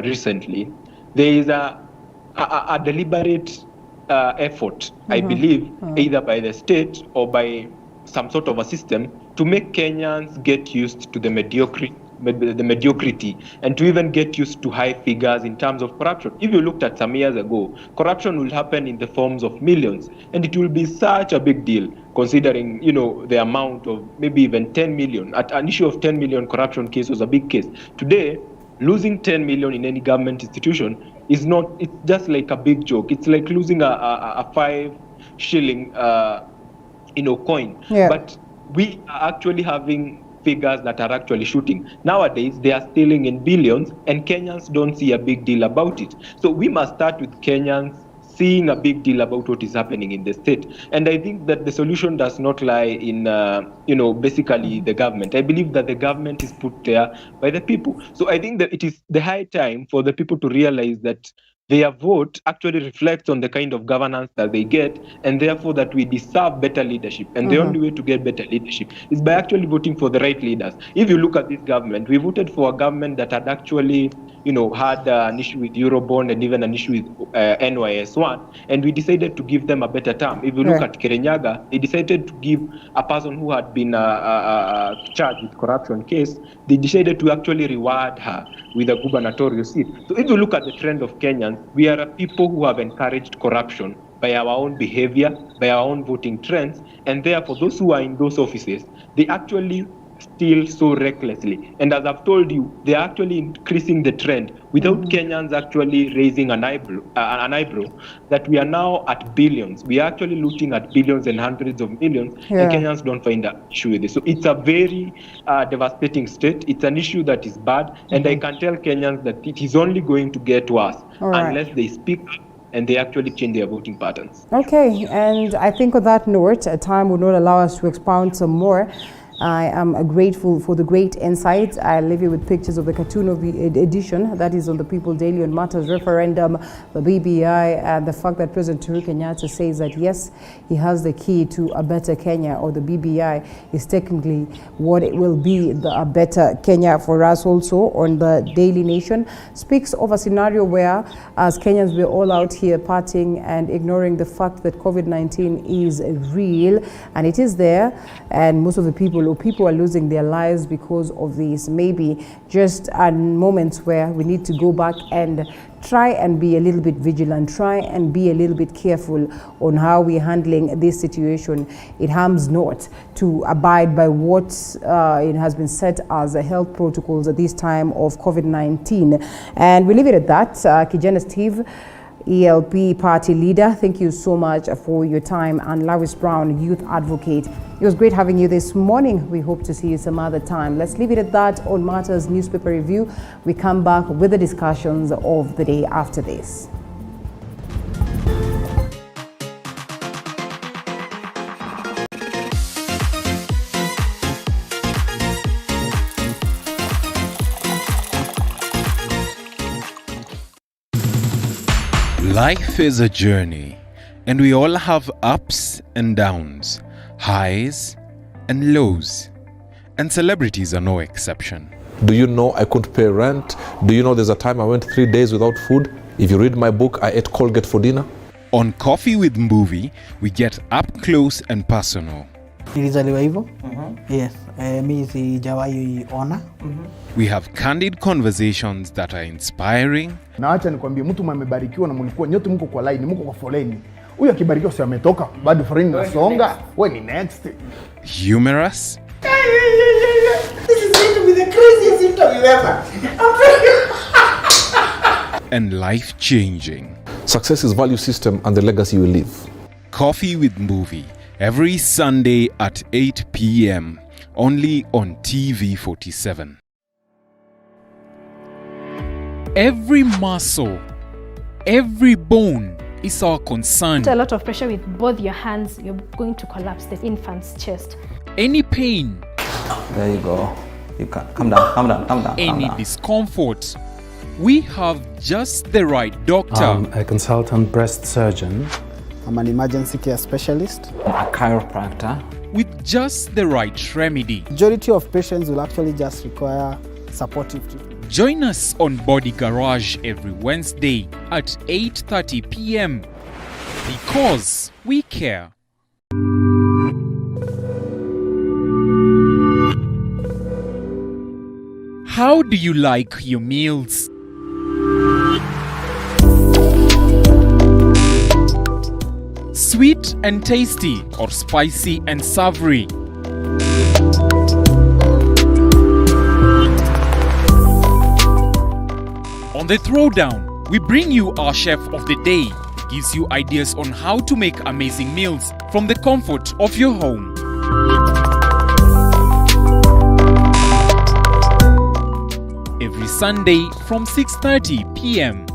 recently, there is a deliberate effort, I believe, either by the state or by some sort of a system to make Kenyans get used to the mediocrity the mediocrity and to even get used to high figures in terms of corruption. If you looked at some years ago, corruption will happen in the forms of millions, and it will be such a big deal considering, the amount of maybe even 10 million. At an issue of 10 million corruption case was a big case. Today, losing 10 million in any government institution it's just like a big joke. It's like losing a 5 shilling coin. Yeah. But we are actually having figures that are actually shooting. Nowadays, they are stealing in billions, and Kenyans don't see a big deal about it. So we must start with Kenyans seeing a big deal about what is happening in the state. And I think that the solution does not lie in, basically the government. I believe that the government is put there by the people. So I think that it is the high time for the people to realize that their vote actually reflects on the kind of governance that they get, and therefore that we deserve better leadership. And the only way to get better leadership is by actually voting for the right leaders. If you look at this government, we voted for a government that had actually, had an issue with Eurobond and even an issue with NYS1, and we decided to give them a better term. If you look at Kirinyaga, they decided to give a person who had been charged with corruption case, they decided to actually reward her with a gubernatorial seat. So if you look at the trend of Kenyans, we are a people who have encouraged corruption by our own behavior, by our own voting trends, and therefore those who are in those offices, they actually steal so recklessly. And as I've told you, they are actually increasing the trend without Kenyans actually raising an eyebrow that we are now at billions. We are actually looking at billions and hundreds of millions, and Kenyans don't find an issue with this. So it's a very devastating state. It's an issue that is bad, and I can tell Kenyans that it is only going to get worse unless they speak up and they actually change their voting patterns. Okay, and I think on that note, time will not allow us to expound some more. I am grateful for the great insights. I'll leave you with pictures of the cartoon of the edition that is on the People Daily on Matters referendum, the BBI, and the fact that President Uhuru Kenyatta says that yes, he has the key to a better Kenya, or the BBI is technically what it will be, a better Kenya for us. Also on the Daily Nation speaks of a scenario where as Kenyans we're all out here partying and ignoring the fact that COVID-19 is real and it is there, and most of the people are losing their lives because of this. Maybe just moments where we need to go back and try and be a little bit vigilant, try and be a little bit careful on how we're handling this situation. It harms not to abide by what it has been set as health protocols at this time of COVID-19. And we leave it at that. Kijana Steve, ELP party leader, thank you so much for your time, and Lawis Brown, youth advocate. It was great having you this morning. We hope to see you some other time. Let's leave it at that on Matters Newspaper Review. We come back with the discussions of the day after this. Life is a journey, and we all have ups and downs, highs and lows, and celebrities are no exception. Do you know I couldn't pay rent? Do you know there's a time I went 3 days without food? If you read my book, I ate Colgate for dinner. On Coffee with Mbuvi, we get up close and personal. Nilizaliwa hivyo. Yes. Mi sijawahi ona. We have candid conversations that are inspiring. Na acha nikwambie, mtu mmebarikiwa na mlikuwa nyote mko kwa line, mko kwa foleni. Huyu akibarikiwa si ametoka, bado foleni nasonga. Wewe ni next. Humorous. This is going to be the craziest interview ever. And life-changing. Success is value system and the legacy you leave. Coffee with Mbuvi, every Sunday at 8 p.m. only on TV47. Every muscle, every bone is our concern. A lot of pressure with both your hands, you're going to collapse the infant's chest. Any pain. There you go. You can calm down. Any discomfort. We have just the right doctor. I'm a consultant breast surgeon. I'm an emergency care specialist. A chiropractor. With just the right remedy. Majority of patients will actually just require supportive treatment. Join us on Body Garage every Wednesday at 8:30 p.m. because we care. How do you like your meals? Sweet and tasty or spicy and savory? On the Throwdown, we bring you our chef of the day. Gives you ideas on how to make amazing meals from the comfort of your home. Every Sunday from 6:30 p.m.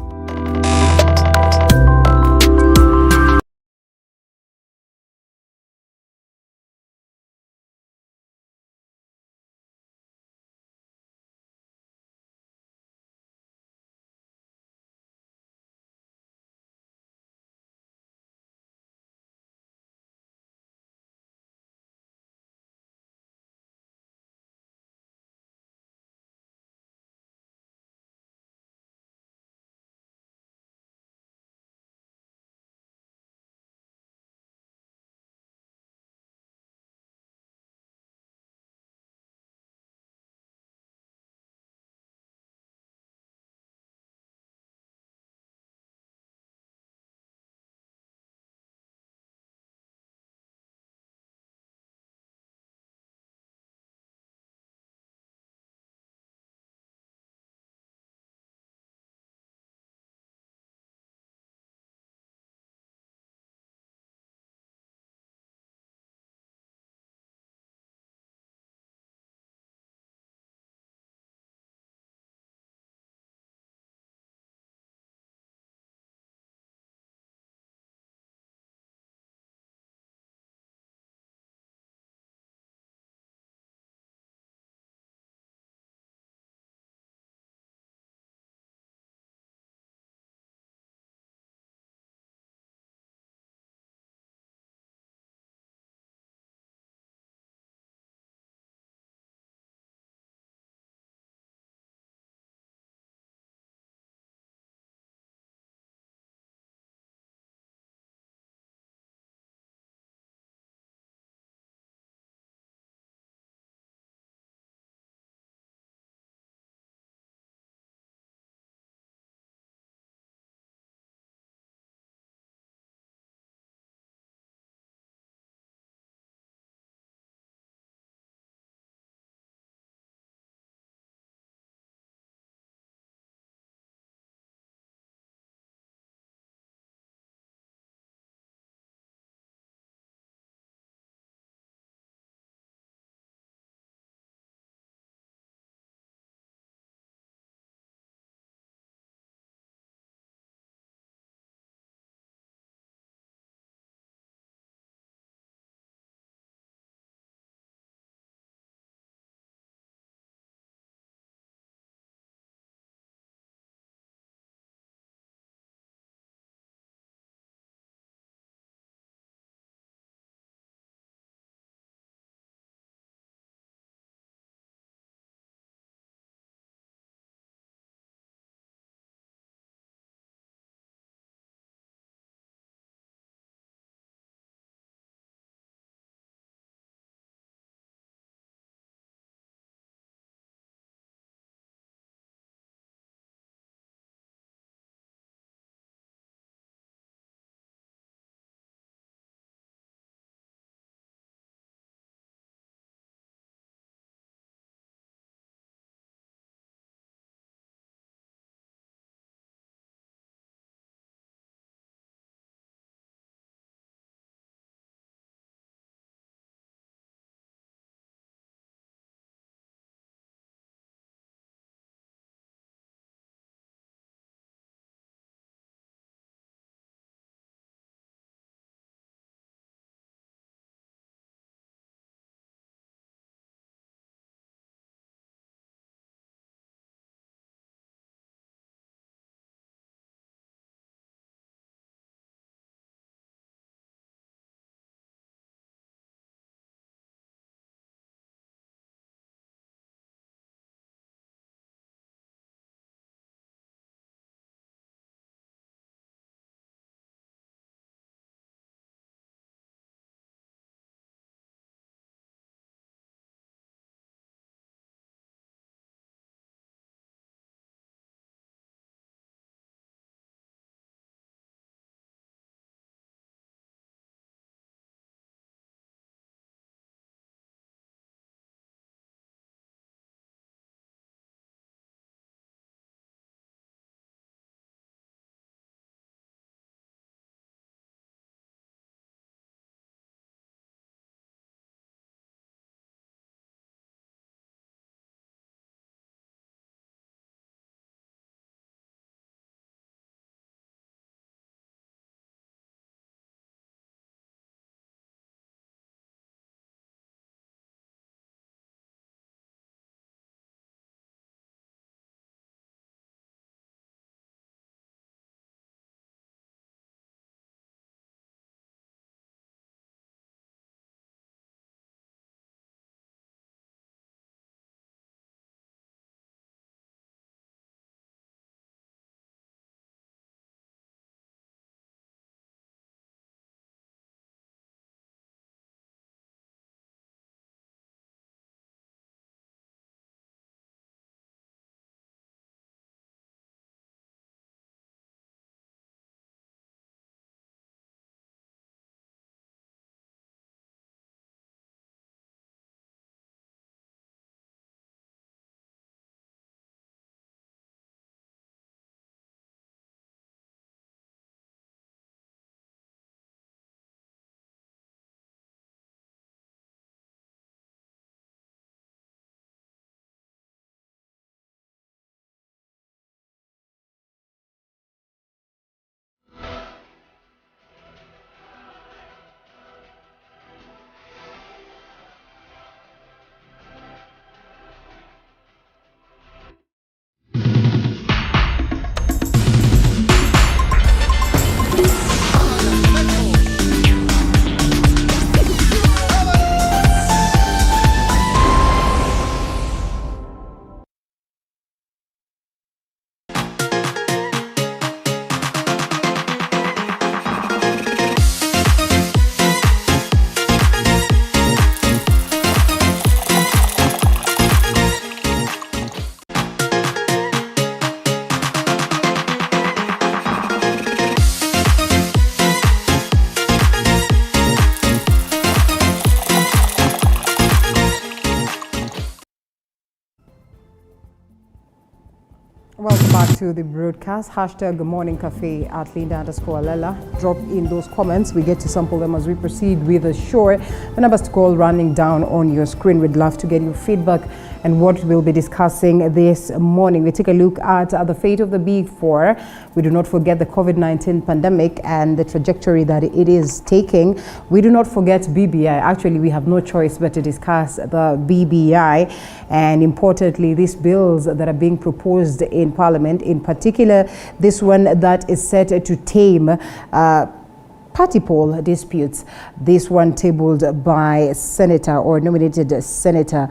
to the broadcast. Hashtag Good Morning Cafe at Linda_Alela. Drop in those comments. We get to sample them as we proceed with the show. The numbers to call running down on your screen. We'd love to get your feedback and what we'll be discussing this morning. We take a look at the fate of the Big Four. We do not forget the COVID-19 pandemic and the trajectory that it is taking. We do not forget BBI. Actually, we have no choice but to discuss the BBI and, importantly, these bills that are being proposed in Parliament, in particular this one that is set to tame party poll disputes. This one tabled by Senator or nominated Senator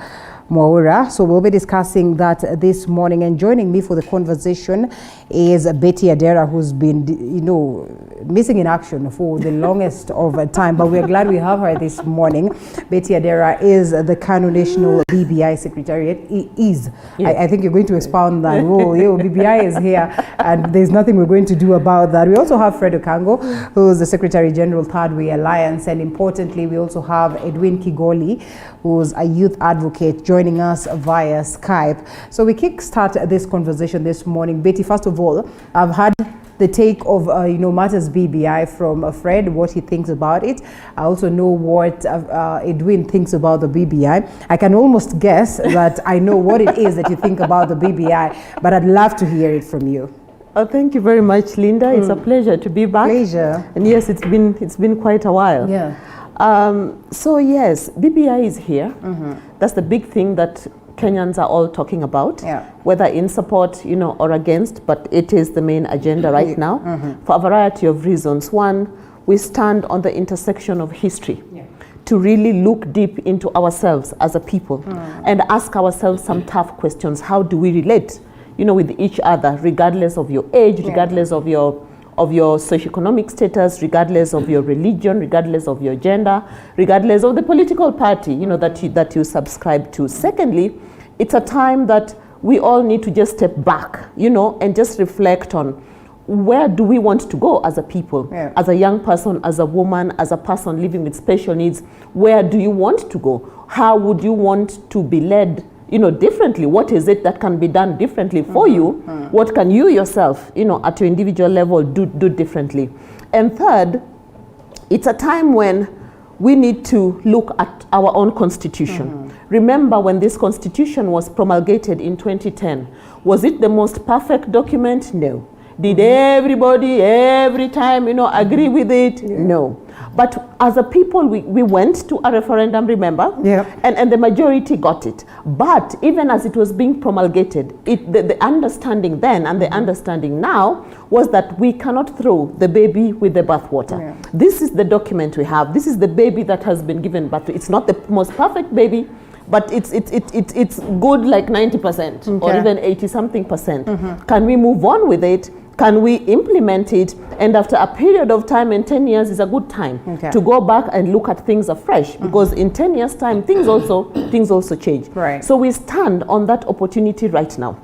Mwaura. So we'll be discussing that this morning, and joining me for the conversation is Betty Adera, who's been, missing in action for the longest of time, but we're glad we have her this morning. Betty Adera is the Kano National BBI Secretariat. Yes. I think you're going to expound that role. BBI is here, and there's nothing we're going to do about that. We also have Fred Okango, who's the Secretary General, Third Way Alliance, and importantly, we also have Edwin Kigoli, who's a youth advocate, joining us via Skype. So we kickstart this conversation this morning. Betty, first of all, I've had the take of matters BBI from Fred, what he thinks about it. I also know what Edwin thinks about the BBI. I can almost guess that I know what it is that you think about the BBI, but I'd love to hear it from you. Oh, thank you very much, Linda. It's a pleasure to be back. Pleasure. And yes, it's been quite a while. Yeah. So yes, BBI is here. That's the big thing that Kenyans are all talking about, whether in support, or against, but it is the main agenda right now for a variety of reasons. One, we stand on the intersection of history to really look deep into ourselves as a people and ask ourselves some tough questions. How do we relate, with each other, regardless of your age, regardless of your socioeconomic status, regardless of your religion, regardless of your gender, regardless of the political party, that you subscribe to. Secondly, it's a time that we all need to just step back, and just reflect on where do we want to go as a people, as a young person, as a woman, as a person living with special needs. Where do you want to go? How would you want to be led differently? What is it that can be done differently for you? What can you yourself, at your individual level do differently? And third, it's a time when we need to look at our own constitution. Remember when this constitution was promulgated in 2010, was it the most perfect document? No. Did everybody every time, agree with it? No. But as a people, we went to a referendum, remember? And the majority got it. But even as it was being promulgated, the understanding then and the understanding now was that we cannot throw the baby with the bathwater. This is the document we have. This is the baby that has been given birth to. It's not the most perfect baby, but it's good like 90% or even 80-something%. Can we move on with it? Can we implement it? And after a period of time, and 10 years is a good time to go back and look at things afresh, because in 10 years' time, things also change. Right. So we stand on that opportunity right now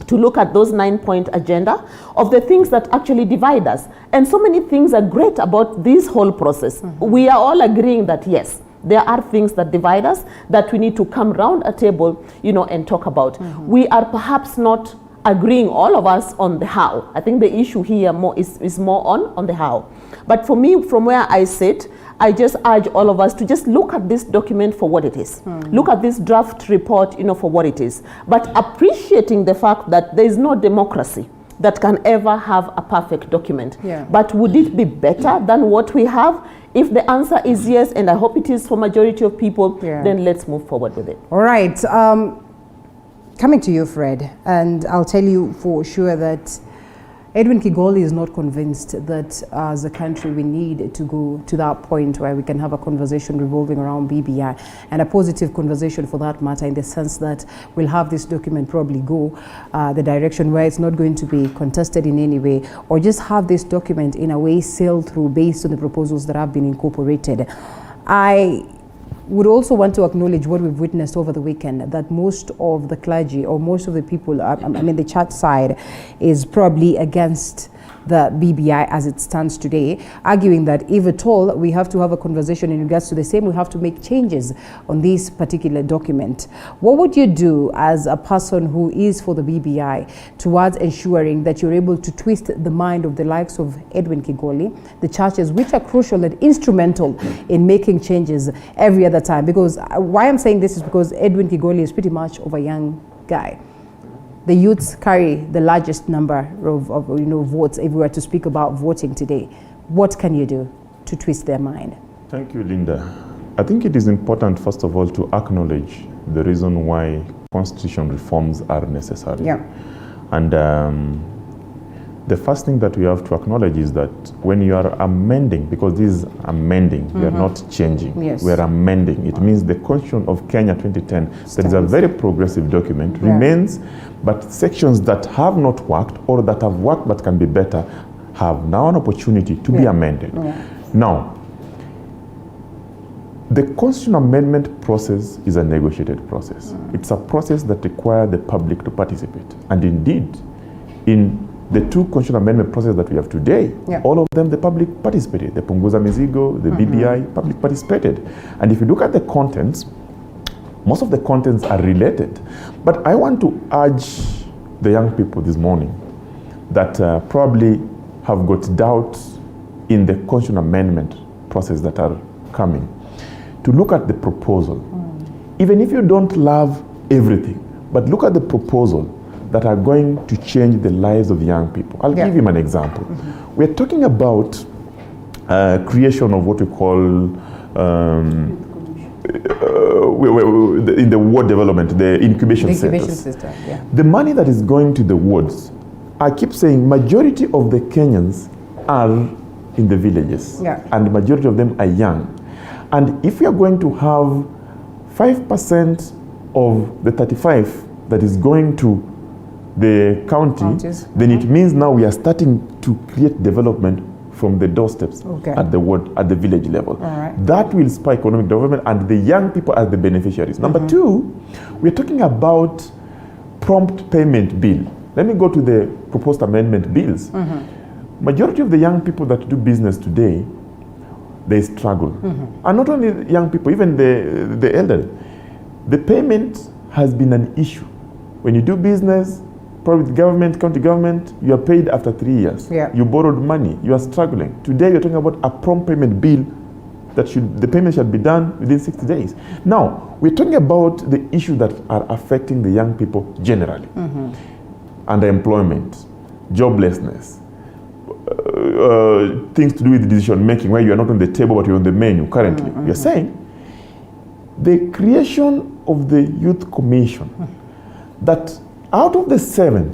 to look at those 9-point agenda of the things that actually divide us. And so many things are great about this whole process. We are all agreeing that yes, there are things that divide us that we need to come round a table, and talk about. We are perhaps not agreeing, all of us, on the how. I think the issue here is more on the how. But for me, from where I sit, I just urge all of us to just look at this document for what it is. Look at this draft report, for what it is. But appreciating the fact that there is no democracy that can ever have a perfect document. But would it be better than what we have? If the answer is yes, and I hope it is for majority of people, then let's move forward with it. All right. Coming to you, Fred, and I'll tell you for sure that Edwin Kigoli is not convinced that as a country we need to go to that point where we can have a conversation revolving around BBI, and a positive conversation for that matter, in the sense that we'll have this document probably go the direction where it's not going to be contested in any way, or just have this document in a way sailed through based on the proposals that have been incorporated. I would also want to acknowledge what we've witnessed over the weekend, that most of the clergy or most of the people, the church side, is probably against the BBI as it stands today, arguing that if at all we have to have a conversation in regards to the same, we have to make changes on this particular document. What would you do as a person who is for the BBI towards ensuring that you're able to twist the mind of the likes of Edwin Kigoli, the churches, which are crucial and instrumental in making changes every other time? Because why I'm saying this is because Edwin Kigoli is pretty much of a young guy. The youths carry the largest number of votes if we were to speak about voting today. What can you do to twist their mind? Thank you, Linda. I think it is important, first of all, to acknowledge the reason why constitution reforms are necessary. Yeah. And the first thing that we have to acknowledge is that when you are amending, because this is amending, we are not changing, Yes. we are amending. It means the Constitution of Kenya 2010, that is a very progressive document, remains, but sections that have not worked or that have worked but can be better have now an opportunity to be amended. Now, the constitutional amendment process is a negotiated process. It's a process that requires the public to participate. And indeed, in the two constitutional amendment processes that we have today, all of them, the public participated. The Punguza Mizigo, the BBI, public participated. And if you look at the contents, most of the contents are related. But I want to urge the young people this morning that probably have got doubts in the constitutional amendment process that are coming, to look at the proposal. Even if you don't love everything, but look at the proposal that are going to change the lives of young people. I'll give you an example. We're talking about creation of what we call in the ward development, the incubation centers. The money that is going to the wards, I keep saying majority of the Kenyans are in the villages, and the majority of them are young. And if we are going to have 5% of the 35 that is going to the county, then it means now we are starting to create development from the doorsteps at the ward, at the village level. That will spur economic development, and the young people are the beneficiaries. Number two, we're talking about prompt payment bill. Let me go to the proposed amendment bills. Majority of the young people that do business today, they struggle. And not only young people, even the elderly. The payment has been an issue. When you do business, private government, county government, you are paid after 3 years. You borrowed money, you are struggling. Today you're talking about a prompt payment bill that the payment should be done within 60 days. Now, we're talking about the issues that are affecting the young people generally. Underemployment, joblessness, things to do with decision making, where you are not on the table but you're on the menu currently. You're saying the creation of the Youth Commission, that out of the 7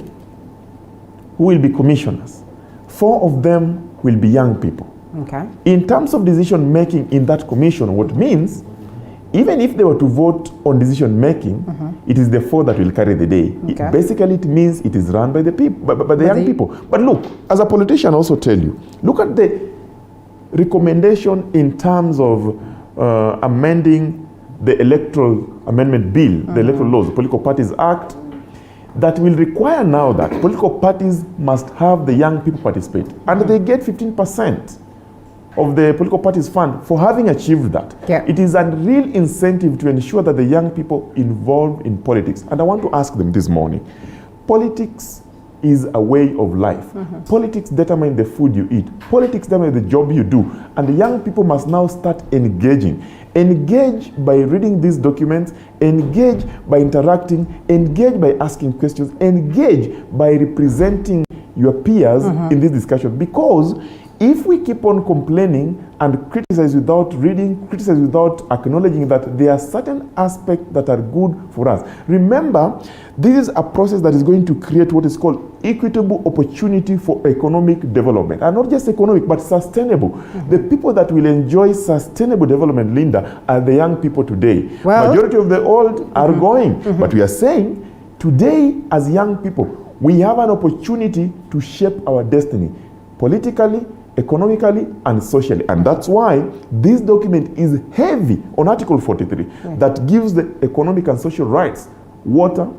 who will be commissioners, 4 of them will be young people. In terms of decision making in that commission, what means, even if they were to vote on decision making, it is the 4 that will carry the day. Basically, it means it is run by the people, by the young people. But look, as a politician, I also tell you, look at the recommendation in terms of amending the electoral amendment bill, the electoral laws, the Political Parties Act, that will require now that political parties must have the young people participate. And they get 15% of the political parties fund for having achieved that. It is a real incentive to ensure that the young people involved in politics. And I want to ask them this morning, politics is a way of life. Politics determine the food you eat. Politics determine the job you do. And the young people must now start engaging. Engage by reading these documents, engage by interacting, engage by asking questions, engage by representing your peers in this discussion. Because if we keep on complaining and criticize without reading, criticize without acknowledging that there are certain aspects that are good for us. Remember, this is a process that is going to create what is called equitable opportunity for economic development. And not just economic, but sustainable. The people that will enjoy sustainable development, Linda, are the young people today. Majority of the old are going. But we are saying, today, as young people, we have an opportunity to shape our destiny, politically, economically, and socially. And that's why this document is heavy on Article 43 that gives the economic and social rights, water,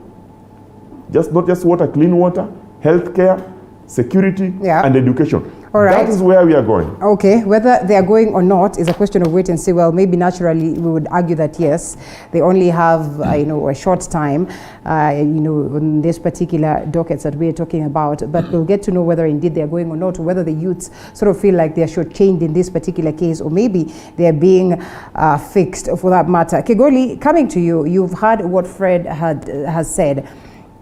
not just water, clean water, healthcare, security, Yeah. and education. All right. That is where we are going. Okay, whether they are going or not is a question of wait and see. Well, maybe naturally we would argue that yes, they only have a short time, on this particular dockets that we are talking about. But we'll get to know whether indeed they are going or not, or whether the youths sort of feel like they are shortchanged in this particular case, or maybe they are being fixed for that matter. Kegoli, coming to you, you've heard what Fred has said.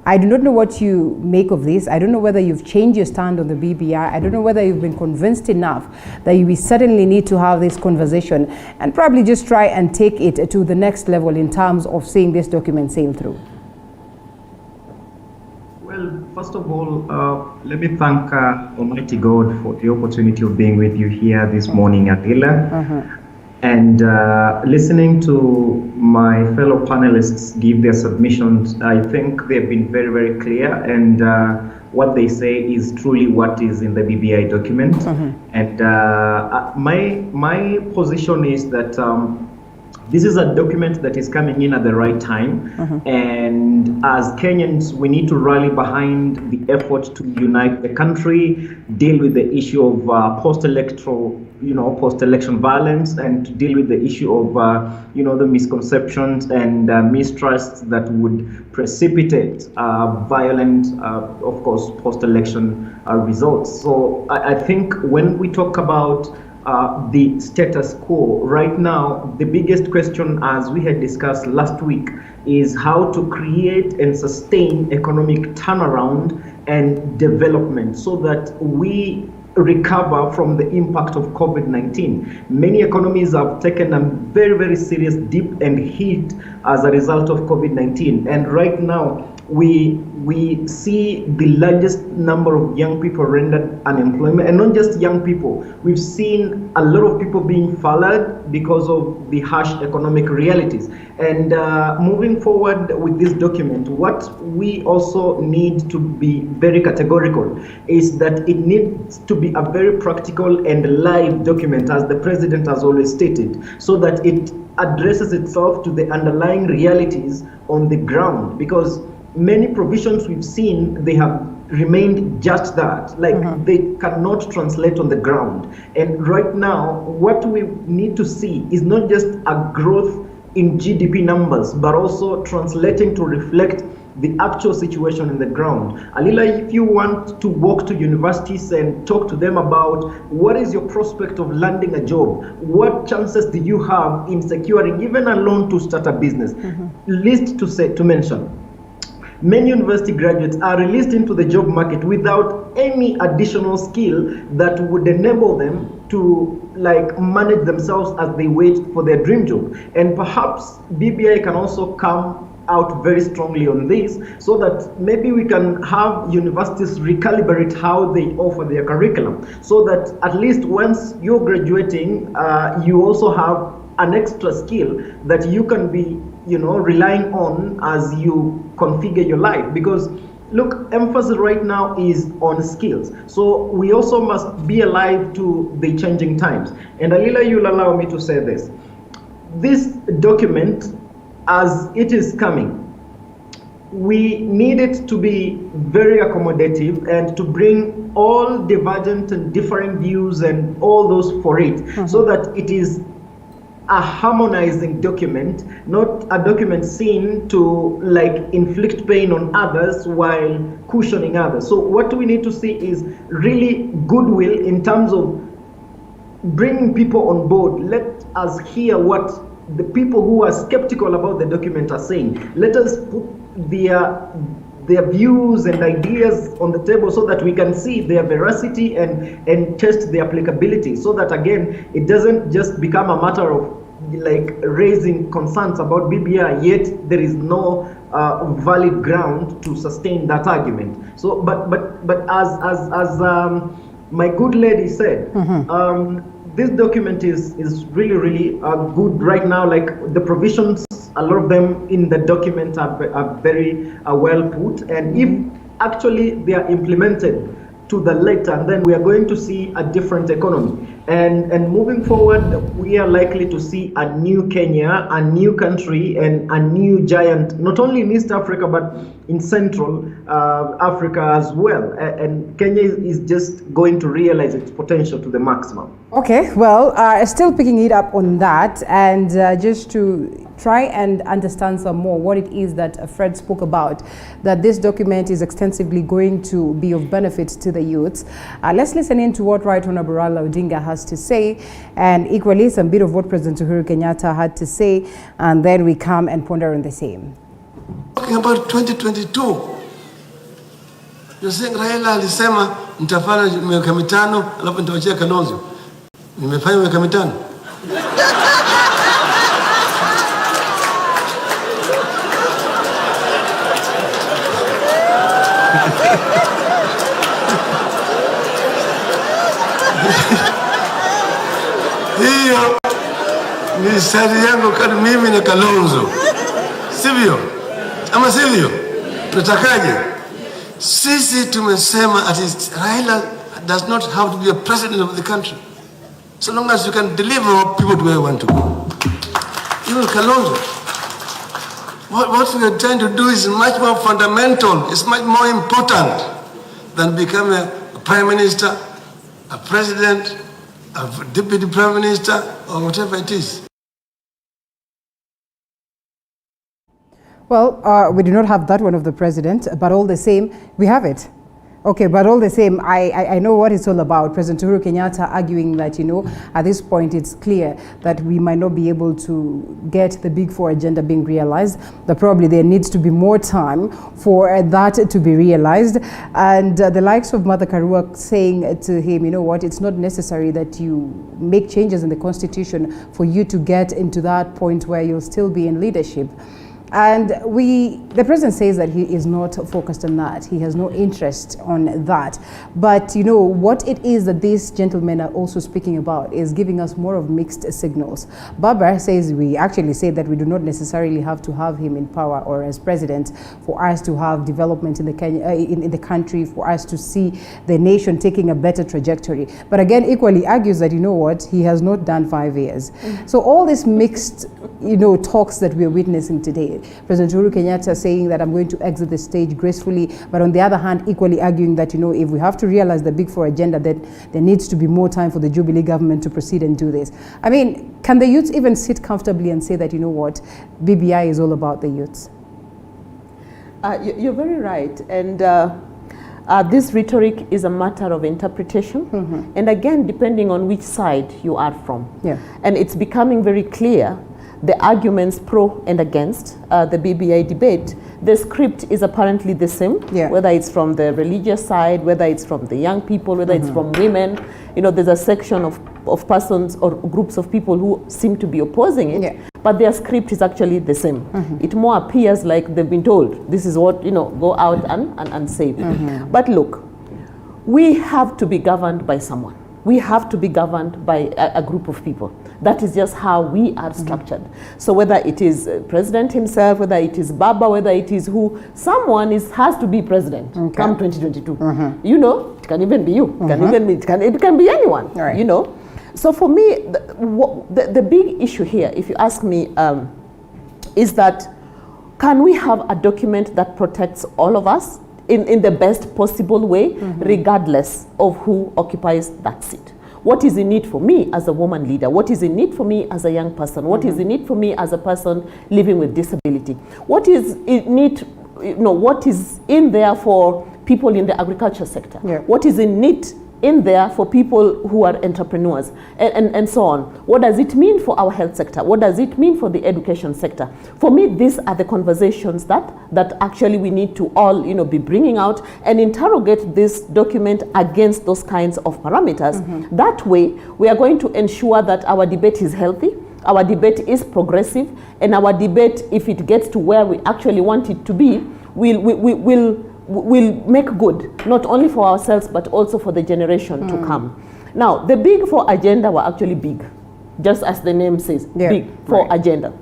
I do not know what you make of this. I don't know whether you've changed your stand on the BBI. I don't know whether you've been convinced enough that we certainly need to have this conversation and probably just try and take it to the next level in terms of seeing this document sail through. Well, first of all, let me thank Almighty God for the opportunity of being with you here this morning, Adila. And listening to my fellow panelists give their submissions, I think they've been very, very clear. And what they say is truly what is in the BBI document. And my position is that this is a document that is coming in at the right time. And as Kenyans, we need to rally behind the effort to unite the country, deal with the issue of post-election violence, and to deal with the issue of, the misconceptions and mistrusts that would precipitate violent, of course, post-election results. So I think when we talk about the status quo right now, the biggest question, as we had discussed last week, is how to create and sustain economic turnaround and development so that we recover from the impact of COVID-19. Many economies have taken a very, very serious dip and hit as a result of COVID-19. And right now, we see the largest number of young people rendered unemployment, and not just young people. We've seen a lot of people being furloughed because of the harsh economic realities. And moving forward with this document, what we also need to be very categorical is that it needs to be a very practical and live document, as the president has always stated, so that it addresses itself to the underlying realities on the ground. Because many provisions we've seen, they have remained just that, like they cannot translate on the ground. And right now, what we need to see is not just a growth in GDP numbers, but also translating to reflect the actual situation in the ground. Alila, if you want to walk to universities and talk to them about what is your prospect of landing a job, what chances do you have in securing even a loan to start a business, least to mention, many university graduates are released into the job market without any additional skill that would enable them to manage themselves as they wait for their dream job. And perhaps BBI can also come out very strongly on this, so that maybe we can have universities recalibrate how they offer their curriculum, so that at least once you're graduating, you also have an extra skill that you can be relying on as you configure your life. Because look, emphasis right now is on skills. So we also must be alive to the changing times. And Alila, you'll allow me to say this. This document, as it is coming, we need it to be very accommodative and to bring all divergent and differing views and all those for it, so that it is a harmonizing document, not a document seen to inflict pain on others while cushioning others. So what we need to see is really goodwill in terms of bringing people on board. Let us hear what the people who are skeptical about the document are saying. Let us put their views and ideas on the table so that we can see their veracity and test the applicability, so that again it doesn't just become a matter of raising concerns about BBI, yet there is no valid ground to sustain that argument. So but as my good lady said, this document is really good right now. The provisions, a lot of them in the document are very well put, and if actually they are implemented to the letter, then we are going to see a different economy. And moving forward, we are likely to see a new Kenya, a new country, and a new giant, not only in East Africa, but in Central Africa as well. And Kenya is just going to realize its potential to the maximum. Okay, well, still picking it up on that, and just to try and understand some more what it is that Fred spoke about, that this document is extensively going to be of benefit to the youths. Let's listen in to what Right Honorable Raila Odinga has to say, and equally some bit of what President Uhuru Kenyatta had to say, and then we come and ponder on the same. Talking about 2022, you're saying Raila alisema nitafanya miaka mitano alafu nitawachia Kalonzo. Nimefanya miaka mitano. Hiyo ni sari yangu kati mimi na Kalonzo. Sivyo? Ama sivyo? Tutakaje? Sisi tumesema at least Raila does not have to be a president of the country. So long as you can deliver people to where you want to go. Even Kalonzo. What we are trying to do is much more fundamental. It's much more important than becoming a prime minister, a president, a deputy prime minister, or whatever it is. Well, we do not have that one of the president, but all the same, we have it. Okay, but all the same, I know what it's all about. President Uhuru Kenyatta arguing that, you know, at this point it's clear that we might not be able to get the Big Four agenda being realized, that probably there needs to be more time for that to be realized. And the likes of Martha Karua saying to him, you know what, it's not necessary that you make changes in the constitution for you to get into that point where you'll still be in leadership. And the president says that he is not focused on that. He has no interest on that. But, you know, what it is that these gentlemen are also speaking about is giving us more of mixed signals. Baba says we actually say that we do not necessarily have to have him in power or as president for us to have development in the country, for us to see the nation taking a better trajectory. But again, equally argues that, you know what, he has not done 5 years. So all this mixed, you know, talks that we are witnessing today, President Uhuru Kenyatta saying that I'm going to exit the stage gracefully, but on the other hand, equally arguing that, you know, if we have to realize the Big Four agenda, then there needs to be more time for the Jubilee government to proceed and do this. I mean, can the youths even sit comfortably and say that, you know what, BBI is all about the youths? You're very right. And this rhetoric is a matter of interpretation. And again, depending on which side you are from. And it's becoming very clear the arguments pro and against the BBI debate. The script is apparently the same, whether it's from the religious side, whether it's from the young people, whether it's from women. You know, there's a section of persons or groups of people who seem to be opposing it, but their script is actually the same. It more appears like they've been told, this is what, you know, go out and say. But look, we have to be governed by someone. We have to be governed by a group of people. That is just how we are structured. So whether it is President himself, whether it is Baba, whether it is who, someone has to be president come 2022. You know, it can even be you. It can be anyone, you know. So for me, the big issue here, if you ask me, is that can we have a document that protects all of us in the best possible way, regardless of who occupies that seat? What is in it for me as a woman leader? What is in it for me as a young person? What is in it for me as a person living with disability? What is in it, you know, what is in there for people in the agriculture sector? What is in it in there for people who are entrepreneurs, and so on? What does it mean for our health sector? What does it mean for the education sector? For me, these are the conversations that actually we need to all, you know, be bringing out and interrogate this document against those kinds of parameters. That way, we are going to ensure that our debate is healthy, our debate is progressive, and our debate, if it gets to where we actually want it to be, will make good, not only for ourselves, but also for the generation to come. Now, the Big Four agenda were actually big, just as the name says, Big Four agenda.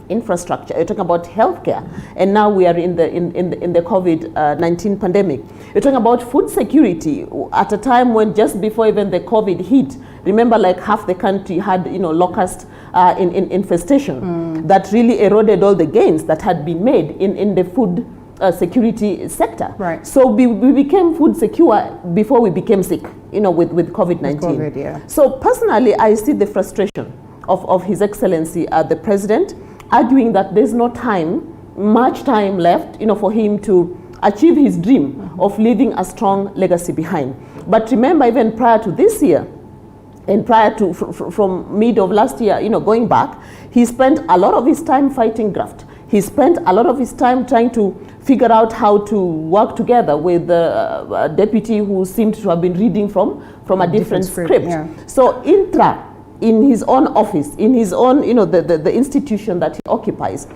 Infrastructure, you're talking about healthcare, and now we are in the COVID-19 pandemic. You're talking about food security at a time when just before even the COVID hit, Remember, like half the country had, locust infestation that really eroded all the gains that had been made in the food security sector. Right. So we became food secure before we became sick, with COVID-19. COVID, yeah. So personally, I see the frustration of His Excellency the President, arguing that there's no much time left, for him to achieve his dream of leaving a strong legacy behind. But remember, even prior to this year, and prior to from mid of last year, going back, he spent a lot of his time fighting graft. He spent a lot of his time trying to figure out how to work together with the deputy who seemed to have been reading from a different script. Yeah. So in his own office, in his own, the institution that he occupies,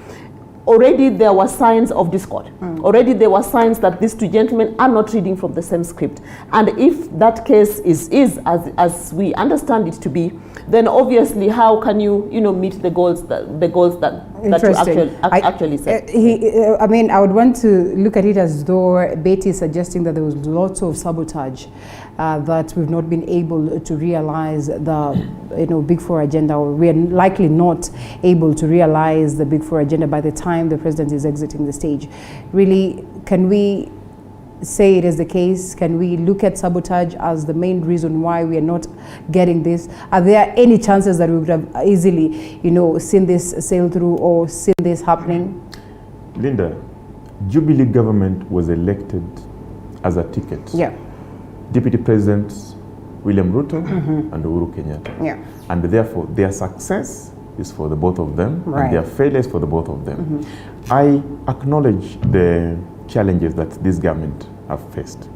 already there were signs of discord. Already there were signs that these two gentlemen are not reading from the same script. And if that case is as we understand it to be, then obviously how can you meet the goals that you actually set? I would want to look at it as though Betty is suggesting that there was lots of sabotage that we've not been able to realize the Big Four agenda, or we are likely not able to realize the Big Four agenda by the time the president is exiting the stage. Really, can we say it is the case? Can we look at sabotage as the main reason why we are not getting this? Are there any chances that we would have easily, seen this sail through or seen this happening? Linda, Jubilee government was elected as a ticket. Yeah. Deputy President William Ruto and Uhuru Kenyatta. Yeah. And therefore, their success is for the both of them, right, and their failure is for the both of them. I acknowledge the challenges that this government have faced,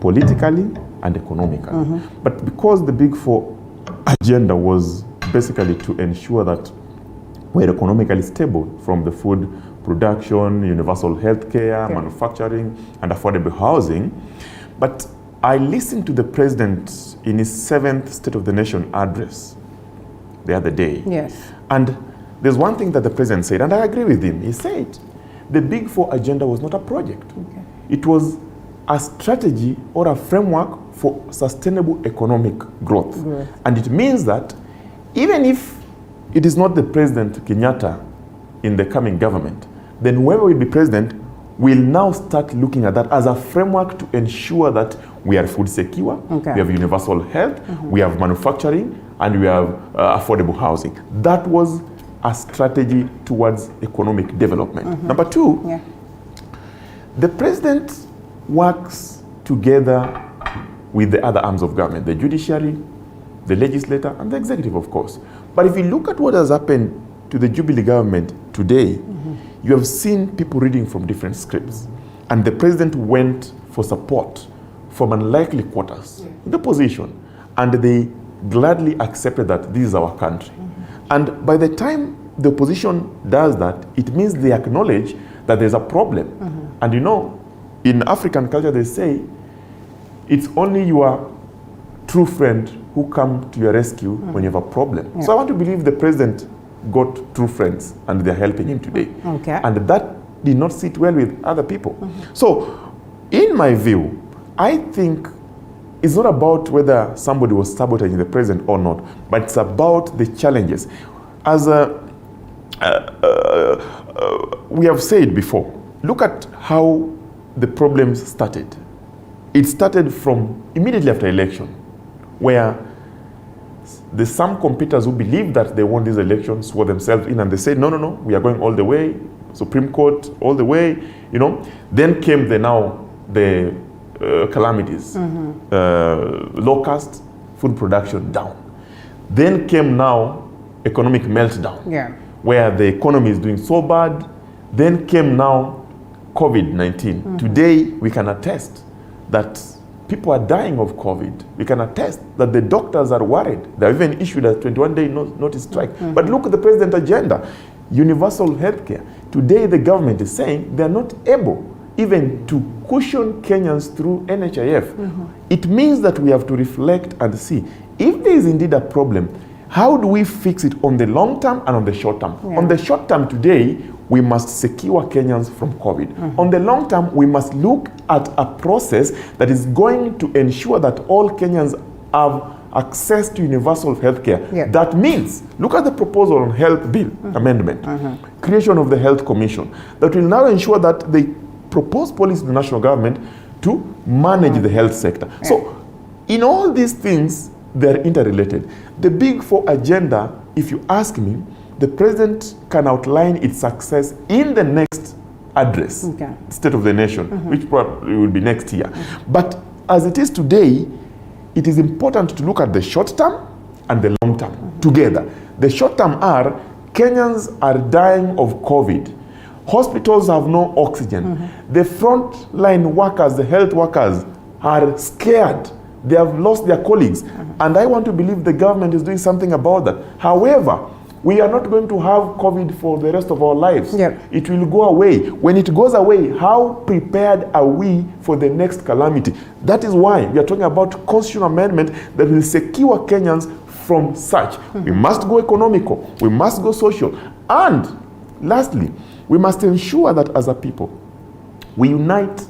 politically and economically. But because the Big Four agenda was basically to ensure that we're economically stable, from the food production, universal health care, manufacturing, and affordable housing. But I listened to the president in his 7th State of the Nation address the other day. Yes. And there's one thing that the president said, and I agree with him. He said the Big Four agenda was not a project. Okay. It was a strategy or a framework for sustainable economic growth. And it means that even if it is not the President Kenyatta in the coming government, then whoever will be president will now start looking at that as a framework to ensure that we are food secure, we have universal health, we have manufacturing, and we have affordable housing. That was a strategy towards economic development. Number two, the president works together with the other arms of government, the judiciary, the legislature, and the executive, of course. But if you look at what has happened to the Jubilee government today, you have seen people reading from different scripts. And the president went for support from unlikely quarters, the opposition, and they gladly accepted that this is our country. And by the time the opposition does that, it means they acknowledge that there's a problem. And in African culture, they say, it's only your true friend who come to your rescue when you have a problem. So I want to believe the president got true friends and they're helping him today. And that did not sit well with other people. So in my view, I think it's not about whether somebody was sabotaging the president or not, but it's about the challenges. As we have said before, look at how the problems started. It started from immediately after election, where there's some competitors who believe that they won these elections, swore themselves in, and they said, no, we are going all the way, Supreme Court, all the way, Then came the calamities, locust, food production down. Then came now economic meltdown, where the economy is doing so bad. Then came now COVID-19. Today, we can attest that people are dying of COVID. We can attest that the doctors are worried. They have even issued a 21-day notice strike. But look at the president's agenda, universal health care. Today, the government is saying they're not able even to cushion Kenyans through NHIF. It means that we have to reflect and see, if there is indeed a problem, how do we fix it on the long term and on the short term? On the short term today, we must secure Kenyans from COVID. On the long term, we must look at a process that is going to ensure that all Kenyans have access to universal health care. That means, look at the proposal on health bill amendment, creation of the health commission, that will now ensure that they propose policy to the national government to manage the health sector. So in all these things, they're interrelated. The Big Four agenda, if you ask me, the president can outline its success in the next address, State of the Nation, which probably will be next year. But as it is today, it is important to look at the short term and the long term together. The short term are Kenyans are dying of COVID. Hospitals have no oxygen. The frontline workers, the health workers, are scared. They have lost their colleagues. And I want to believe the government is doing something about that. However, we are not going to have COVID for the rest of our lives. It will go away. When it goes away, how prepared are we for the next calamity? That is why we are talking about constitutional amendment that will secure Kenyans from such. We must go economical. We must go social. And lastly, we must ensure that as a people, we unite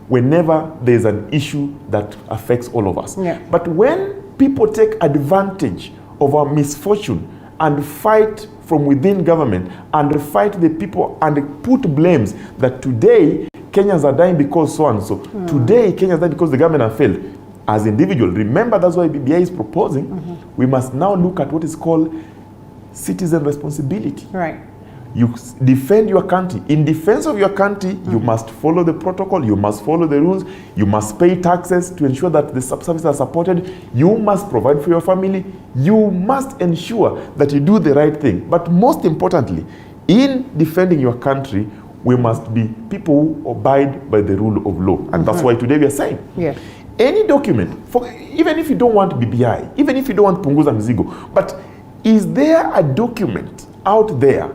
whenever there's an issue that affects all of us. But when people take advantage of our misfortune and fight from within government and fight the people and put blames that today Kenyans are dying because so and so, today Kenyans are dying because the government has failed. As individuals, remember that's why BBI is proposing, we must now look at what is called citizen responsibility. You defend your country. In defense of your country, you must follow the protocol, you must follow the rules, you must pay taxes to ensure that the services are supported, you must provide for your family, you must ensure that you do the right thing. But most importantly, in defending your country, we must be people who abide by the rule of law. And that's why today we are saying, any document, even if you don't want BBI, even if you don't want Punguza Mzigo, but is there a document out there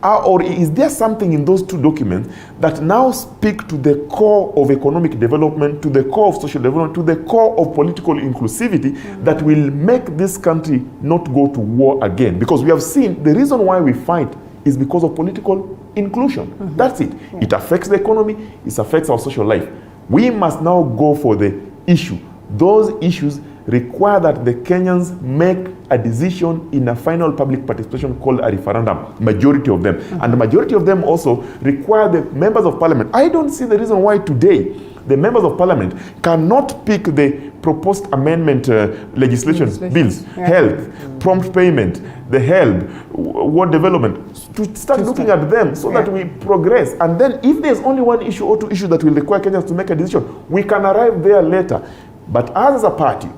or is there something in those two documents that now speak to the core of economic development, to the core of social development, to the core of political inclusivity that will make this country not go to war again? Because we have seen the reason why we fight is because of political inclusion. That's it. It affects the economy, it affects our social life. We must now go for the issue. Those issues require that the Kenyans make a decision in a final public participation called a referendum, majority of them. And the majority of them also require the members of parliament. I don't see the reason why today the members of parliament cannot pick the proposed amendment bills, health, prompt payment, the HELB, ward development, to start looking at them so that we progress. And then if there's only one issue or two issues that will require Kenyans to make a decision, we can arrive there later. But as a party,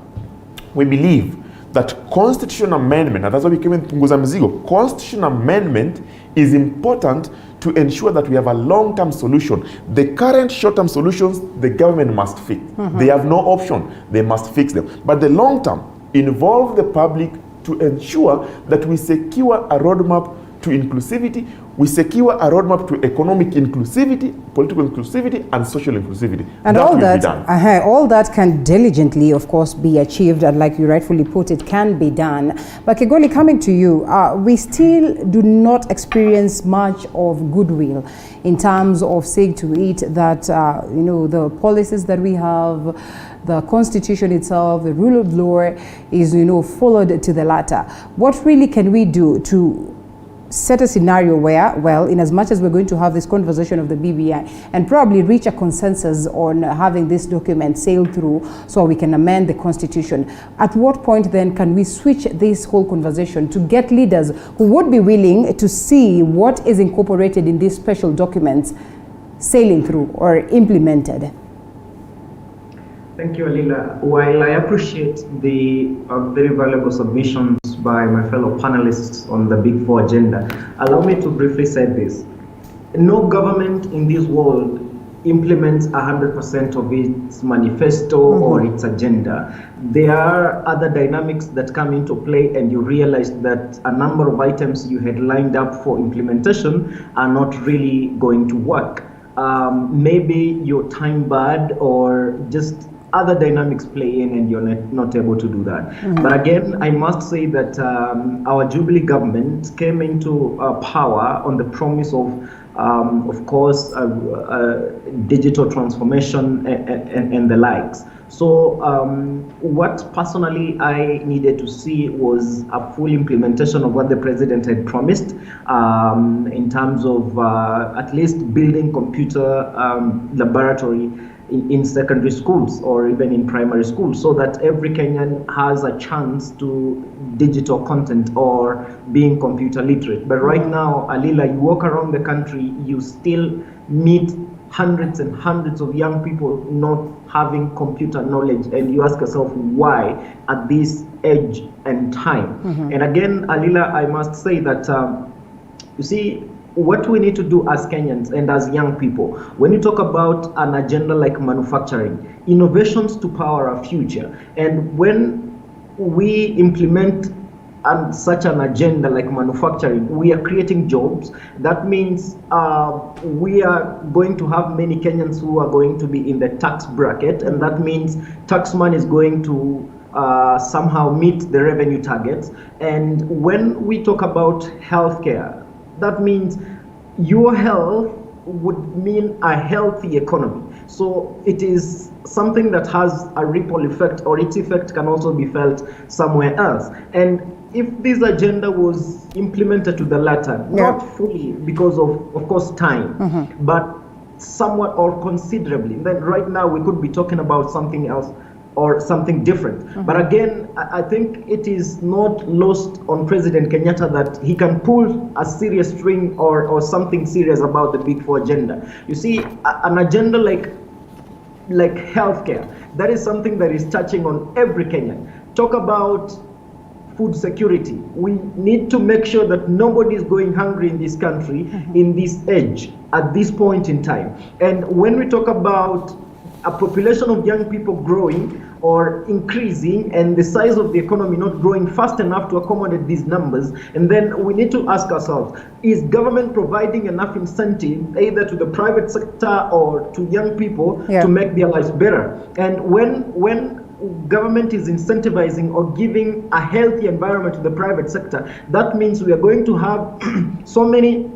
we believe that constitutional amendment, and that's why we came in Punguza Mzigo, constitutional amendment is important to ensure that we have a long-term solution. The current short-term solutions, the government must fix. They have no option. They must fix them. But the long-term involve the public to ensure that we secure a roadmap to inclusivity, we secure a roadmap to economic inclusivity, political inclusivity, and social inclusivity. And all that can diligently, of course, be achieved, and like you rightfully put, it can be done. But Kigoli, coming to you, we still do not experience much of goodwill in terms of saying to it that, the policies that we have, the constitution itself, the rule of law is, followed to the latter. What really can we do to set a scenario where, well, in as much as we're going to have this conversation of the BBI and probably reach a consensus on having this document sail through so we can amend the constitution, at what point then can we switch this whole conversation to get leaders who would be willing to see what is incorporated in these special documents sailing through or implemented? Thank you, Alila. While I appreciate the very valuable submissions by my fellow panelists on the Big Four agenda, allow me to briefly say this. No government in this world implements 100% of its manifesto or its agenda. There are other dynamics that come into play, and you realize that a number of items you had lined up for implementation are not really going to work. Maybe you're time barred or just other dynamics play in and you're not able to do that. But again, I must say that our Jubilee government came into power on the promise of course, digital transformation and the likes. So what personally I needed to see was a full implementation of what the president had promised in terms of at least building computer laboratory in secondary schools or even in primary schools, so that every Kenyan has a chance to digital content or being computer literate. But right now, Alila, you walk around the country, you still meet hundreds and hundreds of young people not having computer knowledge, and you ask yourself why at this age and time. And again, Alila, I must say that you see, what we need to do as Kenyans and as young people, when you talk about an agenda like manufacturing, innovations to power our future, and when we implement such an agenda like manufacturing, we are creating jobs. That means we are going to have many Kenyans who are going to be in the tax bracket, and that means tax money is going to somehow meet the revenue targets. And when we talk about healthcare, that means your health would mean a healthy economy. So it is something that has a ripple effect, or its effect can also be felt somewhere else. And if this agenda was implemented to the latter, not fully because of course, time, but somewhat or considerably, then right now we could be talking about something else or something different. But again, I think it is not lost on President Kenyatta that he can pull a serious string or something serious about the Big Four agenda. You see, an agenda like healthcare, that is something that is touching on every Kenyan. Talk about food security. We need to make sure that nobody is going hungry in this country in this age, at this point in time. And when we talk about a population of young people growing or increasing, and the size of the economy not growing fast enough to accommodate these numbers, and then we need to ask ourselves, is government providing enough incentive either to the private sector or to young people to make their lives better? And when government is incentivizing or giving a healthy environment to the private sector, that means we are going to have so many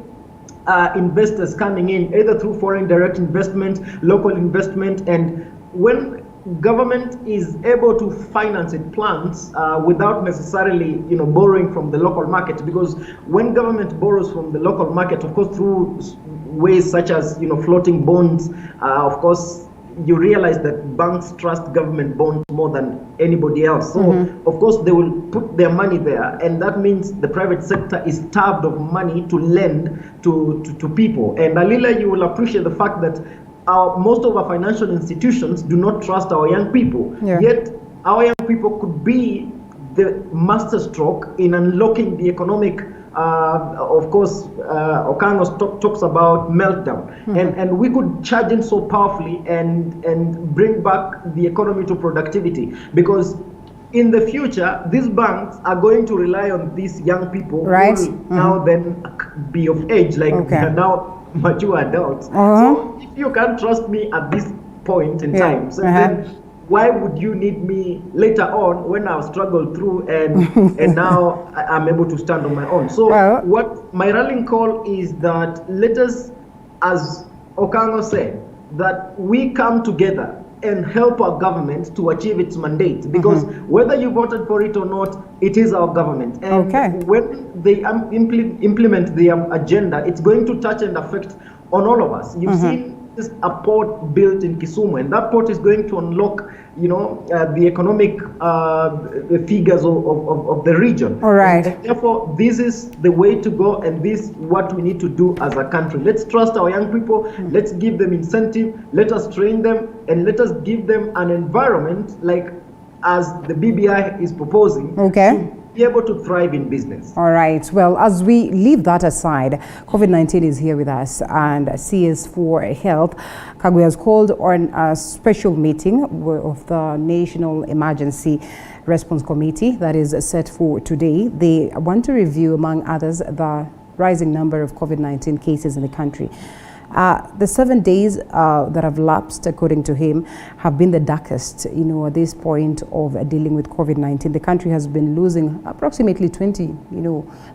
investors coming in, either through foreign direct investment, local investment. And when government is able to finance its plans without necessarily, borrowing from the local market, because when government borrows from the local market, of course, through ways such as, floating bonds, of course, you realize that banks trust government bonds more than anybody else. So, of course, they will put their money there. And that means the private sector is starved of money to lend to people. And Alila, you will appreciate the fact that most of our financial institutions do not trust our young people. Yet, our young people could be the masterstroke in unlocking the economic of course, Okango talks about meltdown, and we could charge in so powerfully and bring back the economy to productivity, because in the future these banks are going to rely on these young people who will now then be of age, like they are now mature adults. So if you can't trust me at this point in time, so then why would you need me later on when I've struggled through and now I'm able to stand on my own? So what my rallying call is that let us, as Okango said, that we come together and help our government to achieve its mandate, because whether you voted for it or not, it is our government. And when they implement the agenda, it's going to touch and affect on all of us. You've seen a port built in Kisumu, and that port is going to unlock, the economic figures of the region. All right. And therefore, this is the way to go, and this is what we need to do as a country. Let's trust our young people. Let's give them incentive. Let us train them, and let us give them an environment like as the BBI is proposing. To be able to thrive in business. All right. Well, as we leave that aside, COVID-19 is here with us, and CS4 Health, Kagwe has called on a special meeting of the National Emergency Response Committee that is set for today. They want to review, among others, the rising number of COVID-19 cases in the country. The 7 days that have lapsed, according to him, have been the darkest, at this point of dealing with COVID-19. The country has been losing approximately 20,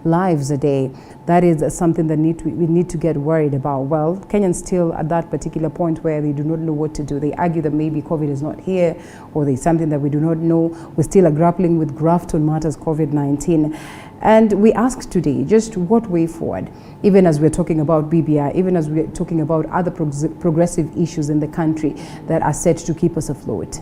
lives a day. That is something that we need to get worried about. Well, Kenyans still at that particular point where they do not know what to do. They argue that maybe COVID is not here, or there's something that we do not know. We still are grappling with graft on matters COVID-19. And we ask today, just what way forward, even as we're talking about BBI, even as we're talking about other progressive issues in the country that are set to keep us afloat?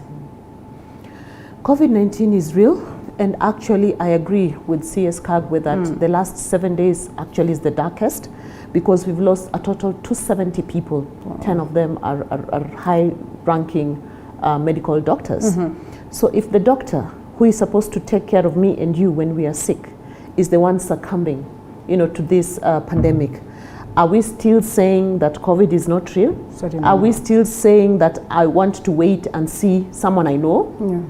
COVID-19 is real, and actually I agree with CS Kagwe that the last 7 days actually is the darkest, because we've lost a total 270 people. Wow. 10 of them are high-ranking medical doctors. So if the doctor who is supposed to take care of me and you when we are sick is the one succumbing, to this pandemic, are we still saying that COVID is not real? Certainly are we still saying that I want to wait and see someone I know,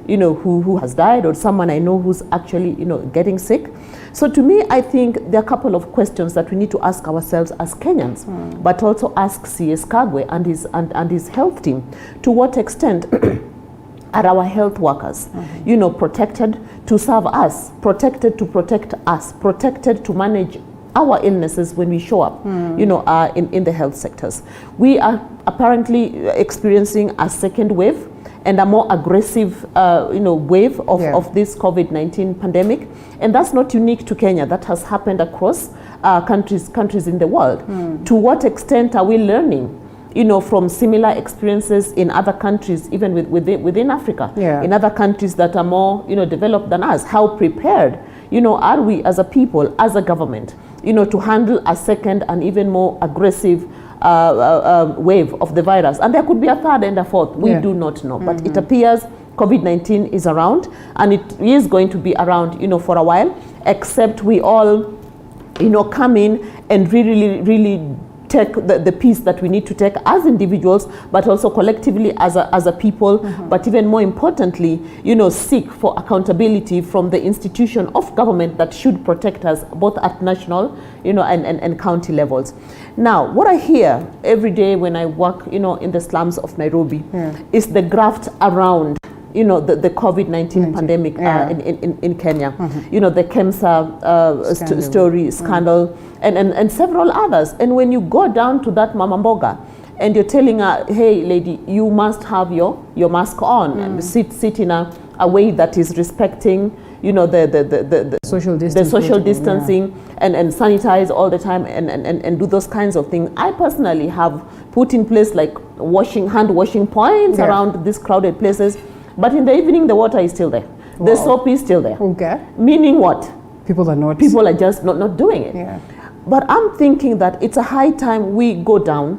who has died, or someone I know who's actually, getting sick? So to me, I think there are a couple of questions that we need to ask ourselves as Kenyans, but also ask CS Kagwe and his health team. To what extent are our health workers, protected to serve us, protected to protect us, protected to manage our illnesses when we show up, in the health sectors? We are apparently experiencing a second wave and a more aggressive, wave of this COVID-19 pandemic, and that's not unique to Kenya. That has happened across countries in the world. To what extent are we learning, from similar experiences in other countries, even within Africa, in other countries that are more, developed than us? How prepared, are we as a people, as a government, to handle a second and even more aggressive wave of the virus? And there could be a third and a fourth. We do not know, but it appears COVID-19 is around, and it is going to be around, for a while, except we all, come in and really take the piece that we need to take as individuals, but also collectively as a people, but even more importantly, seek for accountability from the institution of government that should protect us both at national, and county levels. Now, what I hear every day when I work, in the slums of Nairobi, is the graft around the COVID-19 pandemic in Kenya. The KEMSA story, scandal, and several others. And when you go down to that Mama Mboga and you're telling her, hey, lady, you must have your mask on and sit in a way that is respecting, the social distancing and sanitize all the time and do those kinds of things. I personally have put in place like hand washing points around these crowded places. But in the evening, the water is still there. Wow. The soap is still there. Okay. Meaning what? People are just not doing it. Yeah. But I'm thinking that it's a high time we go down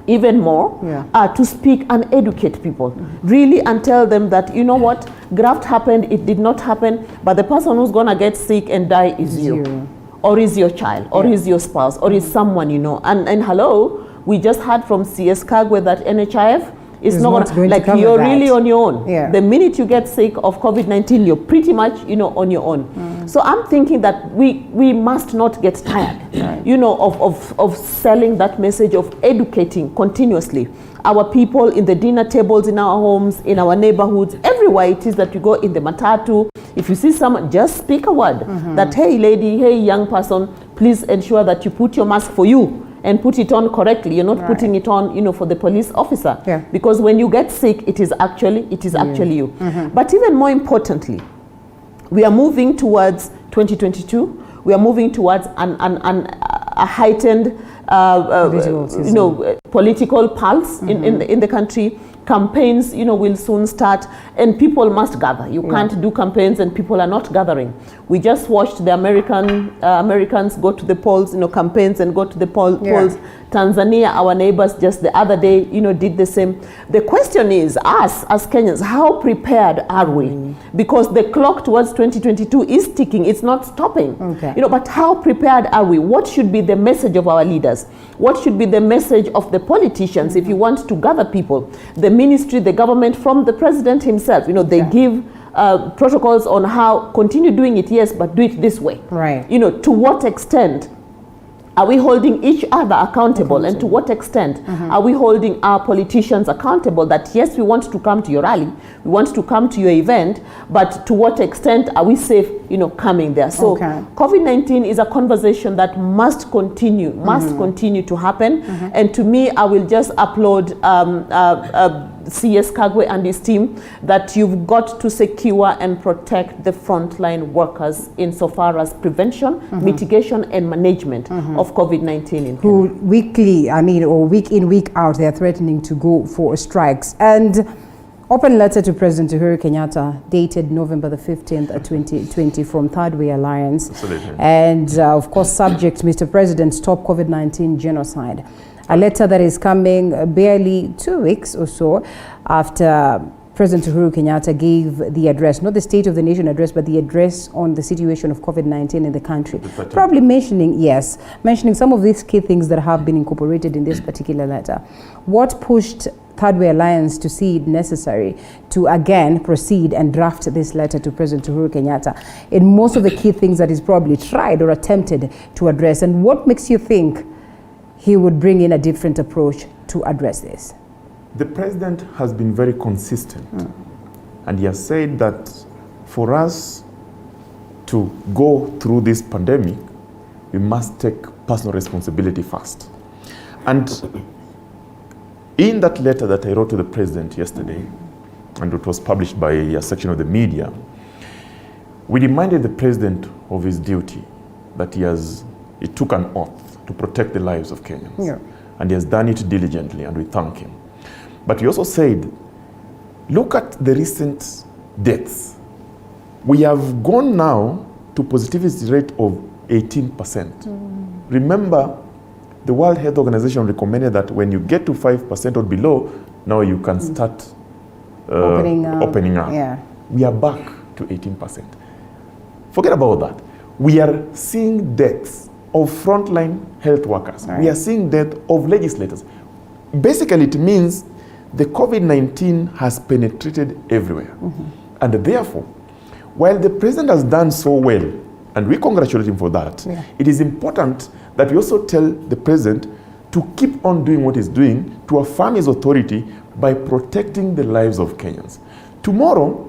even more to speak and educate people, really, and tell them that, what, graft happened, it did not happen, but the person who's going to get sick and die is you. Or is your child, or is your spouse, or is someone, And hello, we just heard from CS Kagwe that NHIF, it's not going to you're that. Really on your own. Yeah. The minute you get sick of COVID-19, you're pretty much, on your own. So I'm thinking that we must not get tired, of selling that message, of educating continuously our people in the dinner tables, in our homes, in our neighborhoods, everywhere it is that you go, in the matatu. If you see someone, just speak a word that, hey lady, hey young person, please ensure that you put your mask for you. And put it on correctly. You're not putting it on, for the police officer. Yeah. Because when you get sick, it is actually you. But even more importantly, we are moving towards 2022. We are moving towards a heightened, political pulse in the country. Campaigns, will soon start, and people must gather. You can't do campaigns and people are not gathering. We just watched the Americans go to the polls, campaigns and go to the polls. Tanzania, our neighbors, just the other day, did the same. The question is, us as Kenyans, how prepared are we? Because the clock towards 2022 is ticking; it's not stopping. Okay. But how prepared are we? What should be the message of our leaders? What should be the message of the politicians if you want to gather people? The ministry, the government, from the president himself, they give protocols on how continue doing it, yes, but do it this way. Right. To what extent Are we holding each other accountable? And to what extent are we holding our politicians accountable that, yes, we want to come to your rally, we want to come to your event, but to what extent are we safe, coming there? So COVID-19 is a conversation that must continue to happen. And to me, I will just applaud CS Kagwe and his team that you've got to secure and protect the frontline workers insofar as prevention, mitigation and management of COVID-19 in Kenya. Who weekly, or week in, week out, they are threatening to go for strikes. And open letter to President Uhuru Kenyatta dated November the 15th, 2020 from Third Way Alliance. Absolutely. And of course, subject, Mr. President, stop COVID-19 genocide. A letter that is coming barely 2 weeks or so after President Uhuru Kenyatta gave the address, not the State of the Nation address, but the address on the situation of COVID-19 in the country. Probably mentioning some of these key things that have been incorporated in this particular letter. What pushed Third Way Alliance to see it necessary to again proceed and draft this letter to President Uhuru Kenyatta in most of the key things that he's probably tried or attempted to address? And what makes you think he would bring in a different approach to address this? The president has been very consistent, and he has said that for us to go through this pandemic, we must take personal responsibility first. And in that letter that I wrote to the president yesterday, and it was published by a section of the media, we reminded the president of his duty, that he took an oath to protect the lives of Kenyans. Yeah. And he has done it diligently, and we thank him. But he also said, look at the recent deaths. We have gone now to positivity rate of 18%. Remember, the World Health Organization recommended that when you get to 5% or below, now you can start opening up. Yeah. We are back to 18%. Forget about that. We are seeing deaths of frontline health workers. Right. We are seeing death of legislators. Basically, it means the COVID-19 has penetrated everywhere. And therefore, while the president has done so well, and we congratulate him for that, it is important that we also tell the president to keep on doing what he's doing to affirm his authority by protecting the lives of Kenyans. Tomorrow,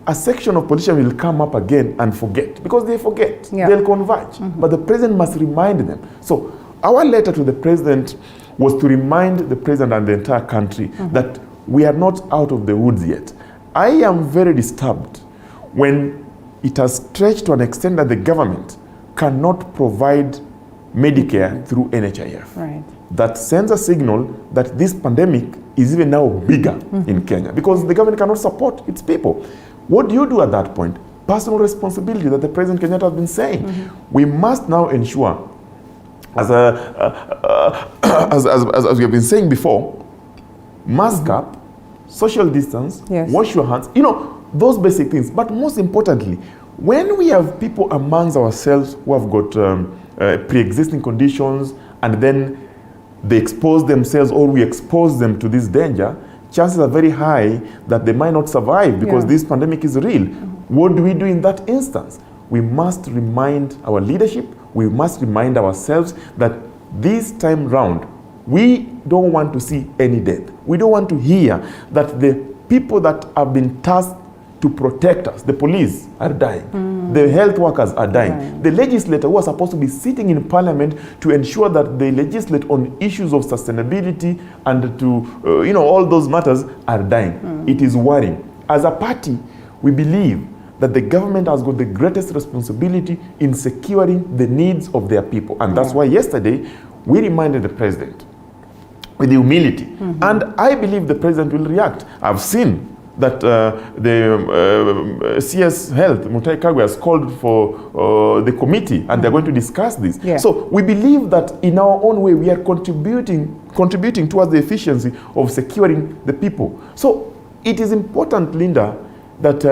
a section of politicians will come up again and forget, because they forget, they'll converge. But the president must remind them. So our letter to the president was to remind the president and the entire country that we are not out of the woods yet. I am very disturbed when it has stretched to an extent that the government cannot provide Medicare through NHIF. Right. That sends a signal that this pandemic is even now bigger in Kenya, because the government cannot support its people. What do you do at that point? Personal responsibility that the President Kenyatta has been saying. We must now ensure, as we have been saying before, mask up, social distance, wash your hands, those basic things. But most importantly, when we have people amongst ourselves who have got pre-existing conditions, and then they expose themselves, or we expose them to this danger, chances are very high that they might not survive, because this pandemic is real. What do we do in that instance? We must remind our leadership, we must remind ourselves that this time round, we don't want to see any death. We don't want to hear that the people that have been tasked to protect us, the police, are dying. The health workers are dying. The legislators who are supposed to be sitting in parliament to ensure that they legislate on issues of sustainability and to, all those matters, are dying. It is worrying. As a party, we believe that the government has got the greatest responsibility in securing the needs of their people. And that's why yesterday, we reminded the president with humility. And I believe the president will react. I've seen that the CS Health, Mutahi Kagwe, has called for the committee, and they're going to discuss this. So we believe that in our own way, we are contributing towards the efficiency of securing the people. So it is important, Linda, that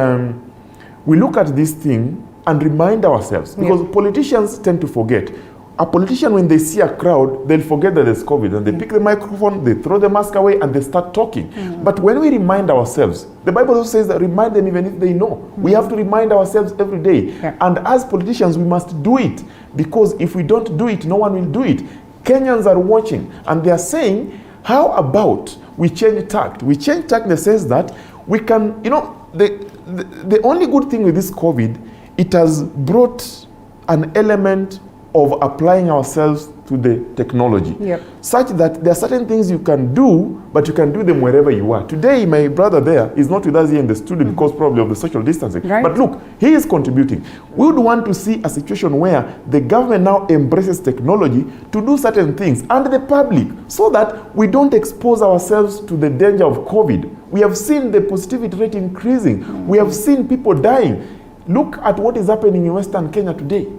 we look at this thing and remind ourselves, because politicians tend to forget. A politician, when they see a crowd, they'll forget that there's COVID, and they pick the microphone, they throw the mask away, and they start talking. But when we remind ourselves, the Bible also says that remind them even if they know. We have to remind ourselves every day. And as politicians, we must do it, Because if we don't do it, no one will do it. Kenyans are watching, and they are saying, how about we change tact? We change tact in the sense that we can, the only good thing with this COVID, it has brought an element of applying ourselves to the technology, such that there are certain things you can do, but you can do them wherever you are. Today, my brother there is not with us here in the studio because probably of the social distancing. Right. But look, he is contributing. We would want to see a situation where the government now embraces technology to do certain things, and the public, so that we don't expose ourselves to the danger of COVID. We have seen the positivity rate increasing. We have seen people dying. Look at what is happening in Western Kenya today.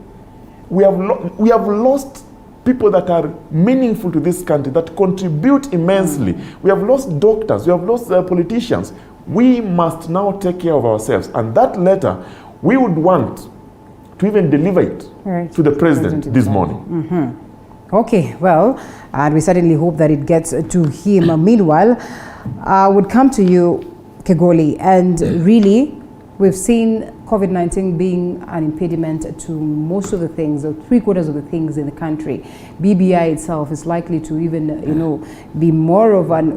We have lost people that are meaningful to this country, that contribute immensely. We have lost doctors, we have lost politicians. We must now take care of ourselves. And that letter, we would want to even deliver it to the president this morning. Okay, well, and we certainly hope that it gets to him. Meanwhile, I would come to you, Kegoli, and really, we've seen COVID-19 being an impediment to most of the things, or 3/4 of the things in the country. BBI itself is likely to even, be more of an,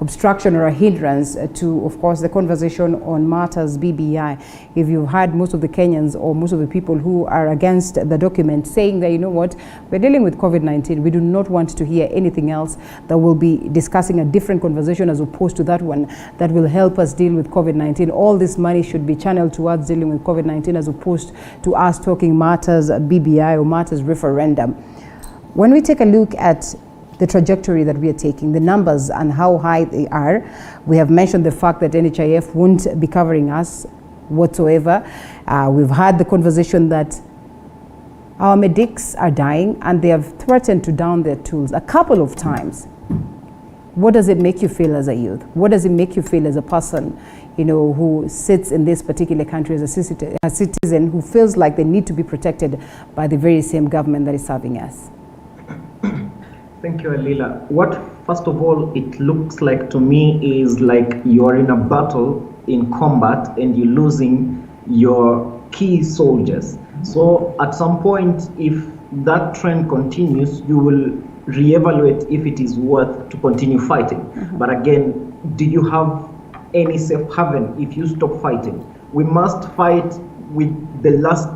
obstruction or a hindrance to, of course, the conversation on matters BBI. If you've heard most of the Kenyans or most of the people who are against the document saying that, we're dealing with COVID-19, we do not want to hear anything else, that will be discussing a different conversation as opposed to that one that will help us deal with COVID-19. All this money should be channeled towards dealing with COVID-19 as opposed to us talking matters BBI or matters referendum. When we take a look at the trajectory that we are taking, the numbers and how high they are, we have mentioned the fact that NHIF won't be covering us whatsoever. We've had the conversation that our medics are dying and they have threatened to down their tools a couple of times. What does it make you feel as a youth? What does it make you feel as a person, who sits in this particular country as a citizen who feels like they need to be protected by the very same government that is serving us? Thank you, Alila. What, first of all, it looks like to me is like you're in a battle in combat and you're losing your key soldiers. So at some point, if that trend continues, you will reevaluate if it is worth to continue fighting. But again, do you have any safe haven if you stop fighting? We must fight with the last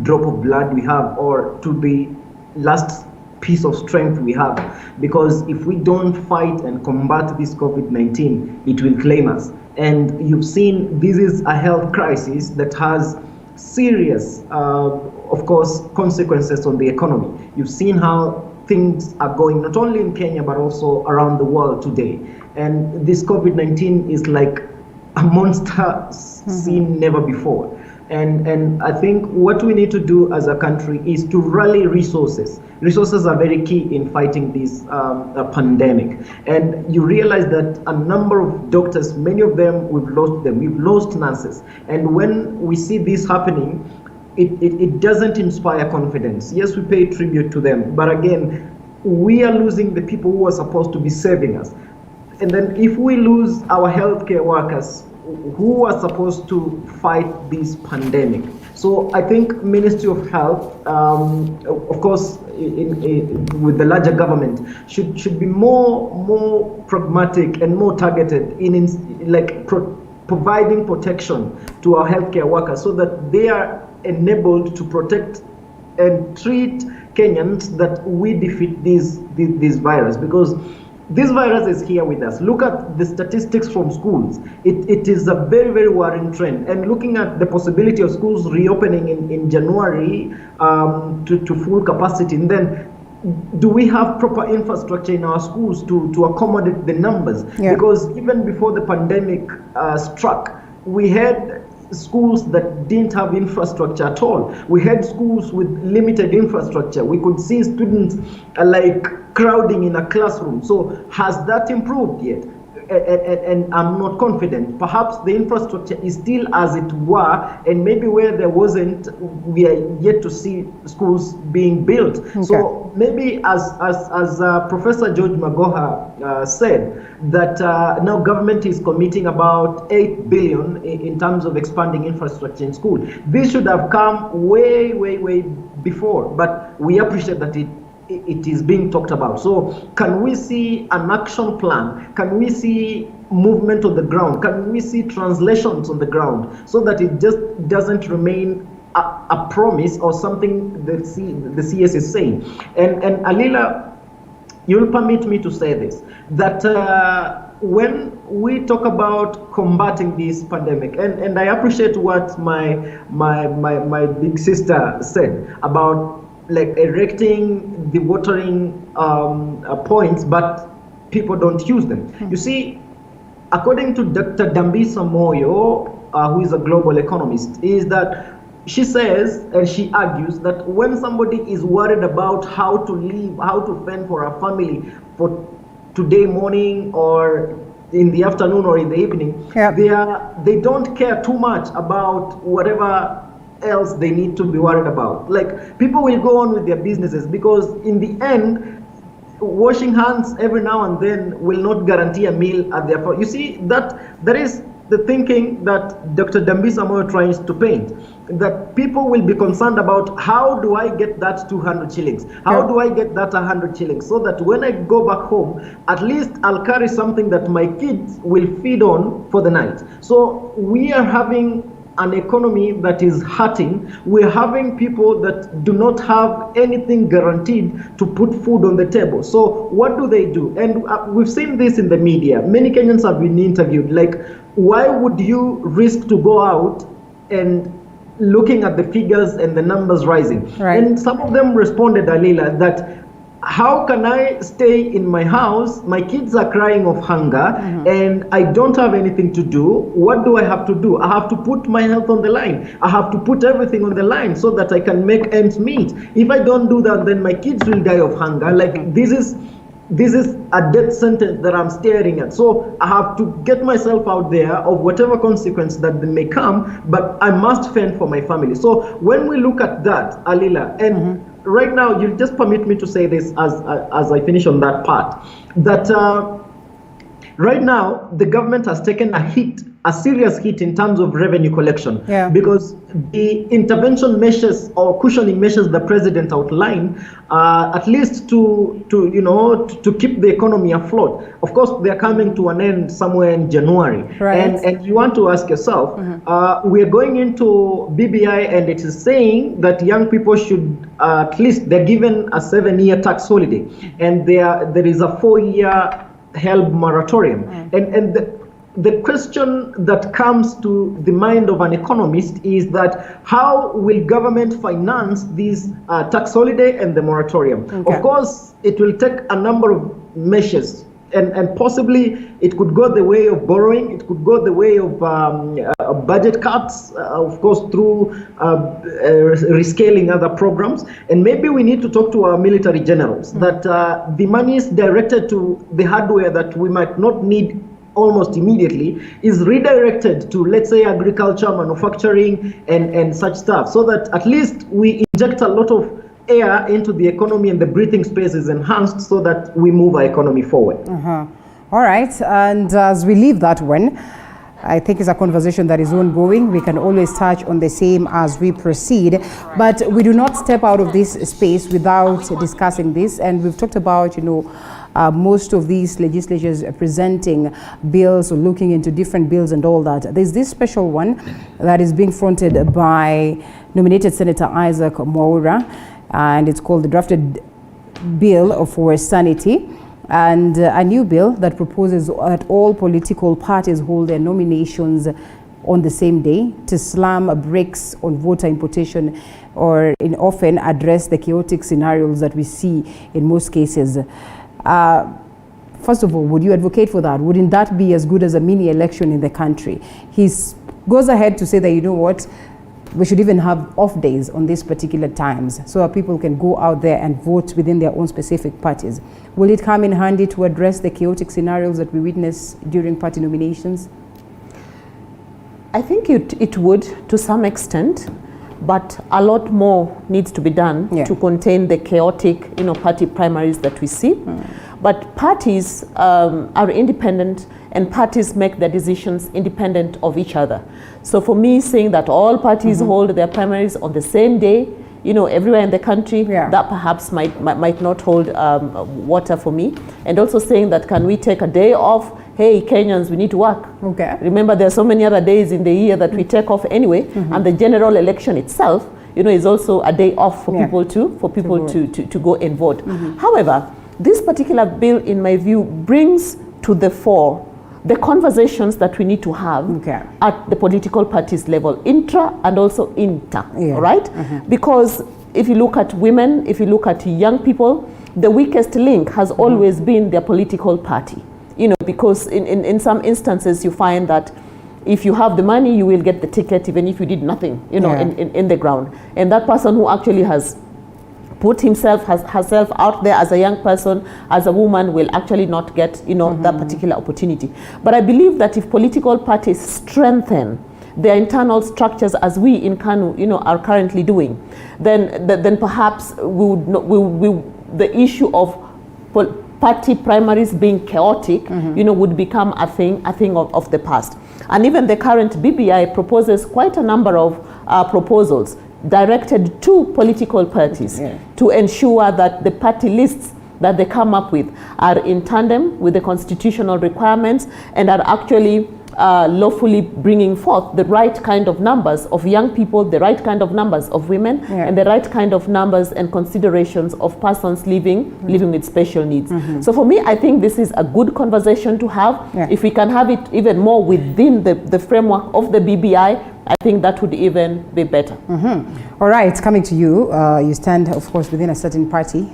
drop of blood we have, or to the last piece of strength we have, because if we don't fight and combat this COVID-19, it will claim us. And you've seen this is a health crisis that has serious, of course, consequences on the economy. You've seen how things are going, not only in Kenya, but also around the world today. And this COVID-19 is like a monster seen never before. And I think what we need to do as a country is to rally resources. Resources are very key in fighting this pandemic. And you realize that a number of doctors, many of them, we've lost them. We've lost nurses. And when we see this happening, it doesn't inspire confidence. Yes, we pay tribute to them. But again, we are losing the people who are supposed to be saving us. And then if we lose our healthcare workers who are supposed to fight this pandemic. So I think Ministry of Health, of course, with the larger government, should be more pragmatic and more targeted in providing protection to our healthcare workers so that they are enabled to protect and treat Kenyans, that we defeat this virus, because this virus is here with us. Look at the statistics from schools. It is a very, very worrying trend. And looking at the possibility of schools reopening in January to full capacity, and then do we have proper infrastructure in our schools to accommodate the numbers? Yeah. Because even before the pandemic struck, we had schools that didn't have infrastructure at all. We had schools with limited infrastructure. We could see students crowding in a classroom. So has that improved yet? and I'm not confident. Perhaps the infrastructure is still as it were, and maybe where there wasn't, we are yet to see schools being built. Okay. So maybe as Professor George Magoha said, that now government is committing about 8 billion in terms of expanding infrastructure in school. This should have come way before, but we appreciate that it is being talked about. So can we see an action plan? Can we see movement on the ground? Can we see translations on the ground so that it just doesn't remain a promise or something the CS is saying? And Alila, you'll permit me to say this, that when we talk about combating this pandemic, and I appreciate what my big sister said about like erecting the watering points, but people don't use them. You see, according to Dr. Dambisa Moyo, who is a global economist, is that she says and she argues that when somebody is worried about how to live, how to fend for a family for today morning or in the afternoon or in the evening, they don't care too much about whatever else they need to be worried about. Like, people will go on with their businesses because in the end, washing hands every now and then will not guarantee a meal at their phone. You see, that is the thinking that Dr. Dambisa Moyo tries to paint, that people will be concerned about how do I get that 200 shillings? How do I get that 100 shillings? So that when I go back home, at least I'll carry something that my kids will feed on for the night. So we are having an economy that is hurting. We're having people that do not have anything guaranteed to put food on the table. So what do they do? And we've seen this in the media. Many Kenyans have been interviewed. Like, why would you risk to go out and looking at the figures and the numbers rising? Right. And some of them responded, Alila, that how can I stay in my house? My kids are crying of hunger and I don't have anything to do. What do I have to do? I have to put my health on the line. I have to put everything on the line so that I can make ends meet. If I don't do that, then my kids will die of hunger. Like, this is a death sentence that I'm staring at. So I have to get myself out there of whatever consequence that may come, but I must fend for my family. So when we look at that, Alila, and right now, you'll just permit me to say this as I finish on that part, that right now, the government has taken a serious hit in terms of revenue collection, because the intervention measures or cushioning measures the president outlined, at least to keep the economy afloat. Of course, they're coming to an end somewhere in January, and you want to ask yourself, we are going into BBI, and it is saying that young people should at least they're given a 7-year tax holiday, and there is a 4-year HELB moratorium, and the question that comes to the mind of an economist is that how will government finance this tax holiday and the moratorium? Of course, it will take a number of measures, and possibly it could go the way of borrowing, it could go the way of budget cuts, of course, through rescaling other programs. And maybe we need to talk to our military generals that the money is directed to the hardware that we might not need almost immediately, is redirected to, let's say, agriculture, manufacturing, and such stuff, so that at least we inject a lot of air into the economy and the breathing space is enhanced so that we move our economy forward. All right, and as we leave that one, I think it's a conversation that is ongoing. We can always touch on the same as we proceed, but we do not step out of this space without discussing this. And we've talked about, most of these legislatures presenting bills or looking into different bills and all that. There's this special one that is being fronted by nominated Senator Isaac Mwaura, and it's called the Drafted Bill for Sanity, and a new bill that proposes that all political parties hold their nominations on the same day to slam brakes on voter imputation, or often address the chaotic scenarios that we see in most cases. First of all, would you advocate for that? Wouldn't that be as good as a mini election in the country? He goes ahead to say that, we should even have off days on these particular times so that people can go out there and vote within their own specific parties. Will it come in handy to address the chaotic scenarios that we witness during party nominations? I think it would to some extent, but a lot more needs to be done to contain the chaotic, party primaries that we see. But parties are independent, and parties make their decisions independent of each other. So for me, saying that all parties hold their primaries on the same day, everywhere in the country, that perhaps might not hold water for me. And also saying that, can we take a day off? Hey, Kenyans, we need to work. Okay. Remember, there are so many other days in the year that we take off anyway, and the general election itself, is also a day off for people to go and vote. However, this particular bill, in my view, brings to the fore the conversations that we need to have at the political parties level, intra and also inter, all right? Because if you look at women, if you look at young people, the weakest link has always been their political party. Because in some instances you find that if you have the money, you will get the ticket even if you did nothing, in the ground. And that person who actually has put herself out there as a young person, as a woman, will actually not get, that particular opportunity. But I believe that if political parties strengthen their internal structures as we in KANU, are currently doing, then perhaps the issue of party primaries being chaotic, would become a thing of the past. And even the current BBI proposes quite a number of proposals directed to political parties to ensure that the party lists that they come up with are in tandem with the constitutional requirements and are actually lawfully bringing forth the right kind of numbers of young people, the right kind of numbers of women, and the right kind of numbers and considerations of persons living with special needs. So for me, I think this is a good conversation to have. If we can have it even more within the framework of the BBI, I think that would even be better. All right, coming to you, you stand, of course, within a certain party.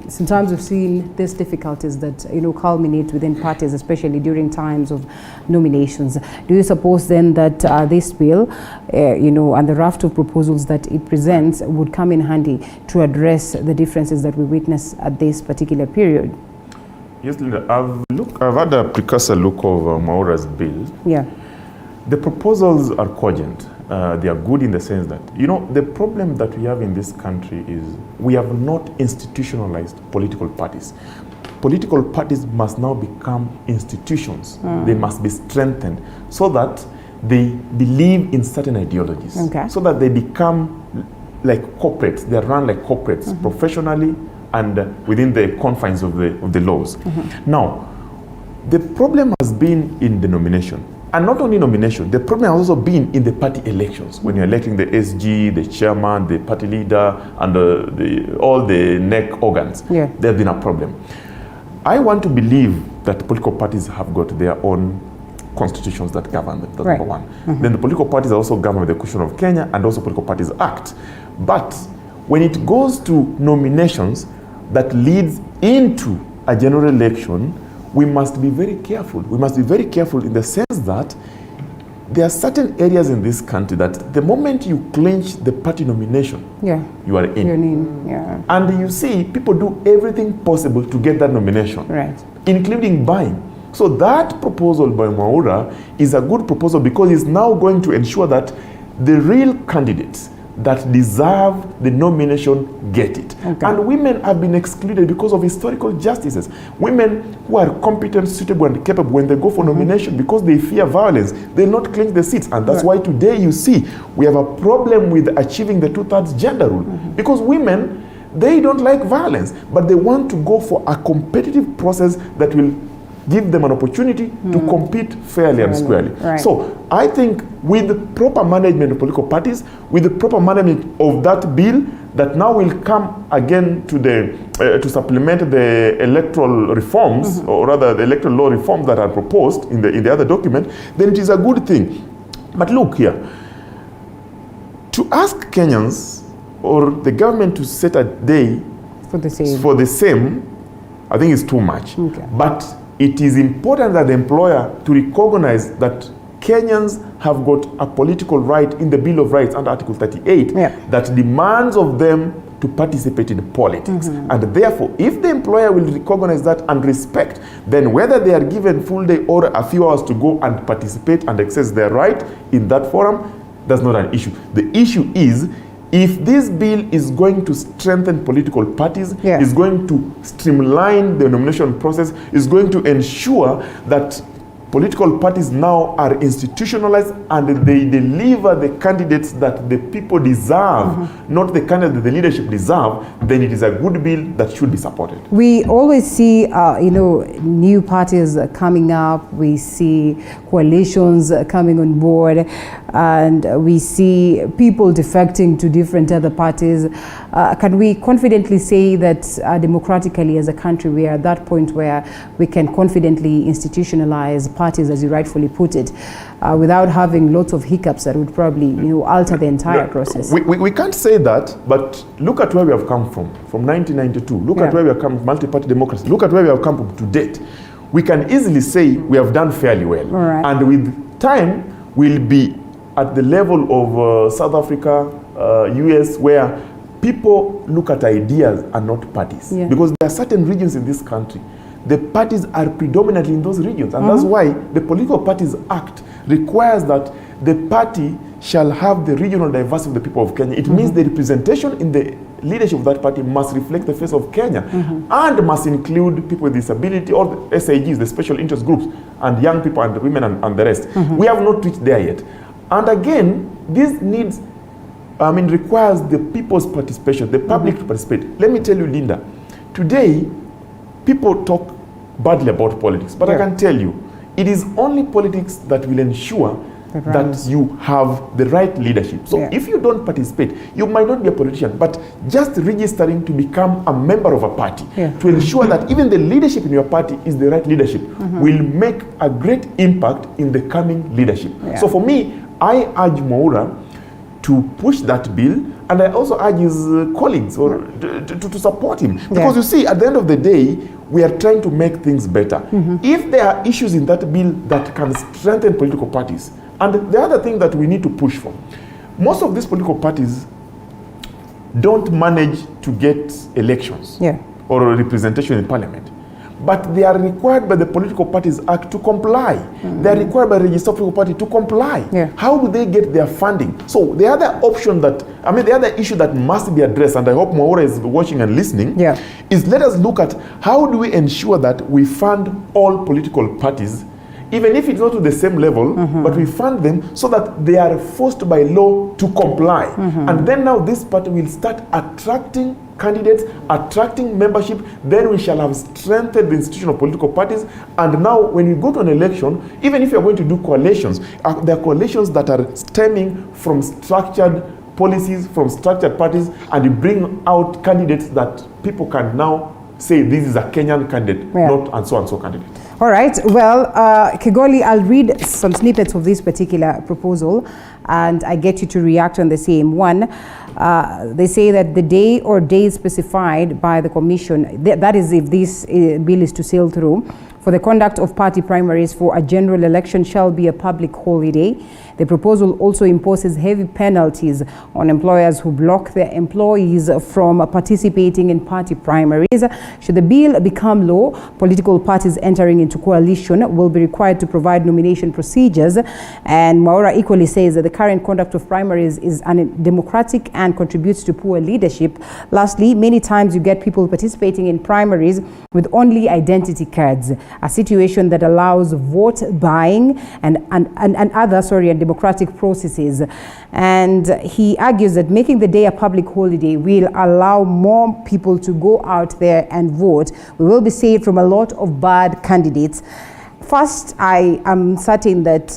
Sometimes we've seen these difficulties that, culminate within parties, especially during times of nominations. Do you suppose then that this bill, and the raft of proposals that it presents would come in handy to address the differences that we witness at this particular period? Yes, Linda, I've had a precursor look of Mwaura's bill. The proposals are cogent. They are good in the sense that, the problem that we have in this country is we have not institutionalized political parties. Political parties must now become institutions. They must be strengthened so that they believe in certain ideologies, so that they become like corporates. They are run like corporates professionally and within the confines of the laws. Now, the problem has been in the nomination. And not only nomination, the problem has also been in the party elections. When you're electing the SG, the chairman, the party leader, and all the neck organs, there's been a problem. I want to believe that political parties have got their own constitutions that govern them, that's number one. Then the political parties are also governed by the Constitution of Kenya and also Political Parties Act. But when it goes to nominations that leads into a general election, we must be very careful. We must be very careful in the sense that there are certain areas in this country that the moment you clinch the party nomination, you are in. You're in. And you see, people do everything possible to get that nomination, including buying. So that proposal by Mwaura is a good proposal because it's now going to ensure that the real candidates that deserve the nomination get it. And women have been excluded because of historical justices. Women who are competent, suitable, and capable, when they go for nomination, because they fear violence, they not clinch the seats. And that's why today you see we have a problem with achieving the 2/3 gender rule. Because women, they don't like violence, but they want to go for a competitive process that will give them an opportunity to compete fairly and squarely. So I think with the proper management of political parties, with the proper management of that bill that now will come again to to supplement the electoral reforms, or rather the electoral law reforms that are proposed in the other document, then it is a good thing. But look here, to ask Kenyans or the government to set a day for the same, I think is too much. But it is important that the employer to recognize that Kenyans have got a political right in the Bill of Rights under Article 38 that demands of them to participate in politics. And therefore, if the employer will recognize that and respect, then whether they are given full day or a few hours to go and participate and exercise their right in that forum, that's not an issue. The issue is, if this bill is going to strengthen political parties, is going to streamline the nomination process, is going to ensure that political parties now are institutionalized and they deliver the candidates that the people deserve, not the candidates that the leadership deserve, then it is a good bill that should be supported. We always see, new parties coming up. We see coalitions coming on board, and we see people defecting to different other parties. Can we confidently say that democratically as a country we are at that point where we can confidently institutionalize parties, as you rightfully put it, without having lots of hiccups that would probably alter the entire process? We can't say that, but look at where we have come from 1992. Look at where we have come from, multi-party democracy. Look at where we have come from to date. We can easily say we have done fairly well. And with time, we'll be at the level of South Africa, US, where people look at ideas and not parties. Because there are certain regions in this country, the parties are predominantly in those regions. And that's why the Political Parties Act requires that the party shall have the regional diversity of the people of Kenya. It means the representation in the leadership of that party must reflect the face of Kenya and must include people with disability or the SIGs, the special interest groups, and young people and women and the rest. We have not reached there yet. And again, this needs, requires the people's participation, the public to participate. Let me tell you, Linda, today, people talk badly about politics, but I can tell you, it is only politics that will ensure that you have the right leadership. So if you don't participate, you might not be a politician, but just registering to become a member of a party to ensure that even the leadership in your party is the right leadership will make a great impact in the coming leadership. So for me, I urge Mwaura to push that bill, and I also urge his colleagues to support him. Because you see, at the end of the day, we are trying to make things better. If there are issues in that bill that can strengthen political parties, and the other thing that we need to push for, most of these political parties don't manage to get elections or representation in parliament. But they are required by the Political Parties Act to comply. They are required by the Register of Political Party to comply. How do they get their funding? So the other option that, the other issue that must be addressed, and I hope Mwaura is watching and listening, is let us look at how do we ensure that we fund all political parties, even if it's not to the same level, but we fund them so that they are forced by law to comply. And then now this party will start attracting candidates, attracting membership. Then we shall have strengthened the institution of political parties. And now when we go to an election, even if you're going to do coalitions, there are coalitions that are stemming from structured policies, from structured parties, and you bring out candidates that people can now say this is a Kenyan candidate, not and so candidate. All right. Well, Kigoli, I'll read some snippets of this particular proposal, and I get you to react on the same one. They say that the day or days specified by the commission, that is if this bill is to sail through, for the conduct of party primaries for a general election shall be a public holiday. The proposal also imposes heavy penalties on employers who block their employees from participating in party primaries. Should the bill become law, political parties entering into coalition will be required to provide nomination procedures. And Mwaura equally says that the current conduct of primaries is undemocratic and contributes to poor leadership. Lastly, many times you get people participating in primaries with only identity cards, a situation that allows vote buying and other democratic processes. And he argues that making the day a public holiday will allow more people to go out there and vote. We will be saved from a lot of bad candidates. First, I am certain that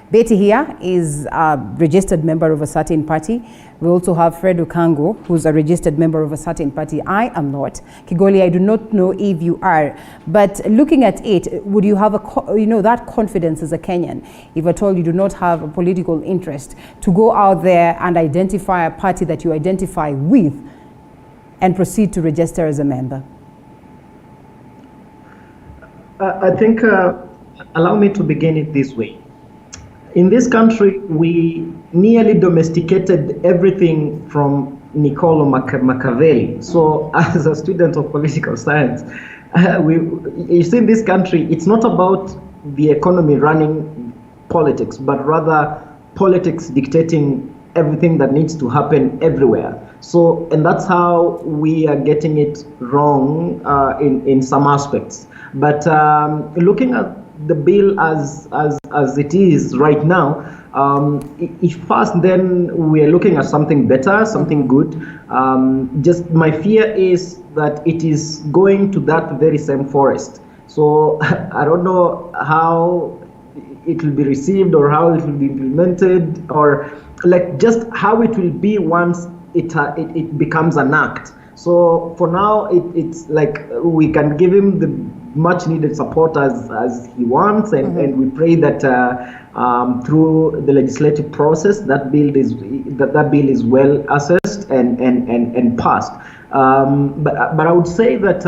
Betty here is a registered member of a certain party. We also have Fred Okango, who's a registered member of a certain party. I am not. Kigoli, I do not know if you are. But looking at it, would you have that confidence as a Kenyan, if at all you do not have a political interest, to go out there and identify a party that you identify with and proceed to register as a member? I think allow me to begin it this way. In this country, we nearly domesticated everything from Niccolo Machiavelli. So as a student of political science, you see in this country, it's not about the economy running politics, but rather politics dictating everything that needs to happen everywhere. So, and that's how we are getting it wrong in some aspects. But looking at the bill as it is right now, if first then we're looking at something better, something good. Just my fear is that it is going to that very same forest. So I don't know how it will be received or how it will be implemented, or like just how it will be once it becomes an act. So for now, it's like we can give him the much needed support as he wants, and we pray that through the legislative process that bill is well assessed and passed. But I would say that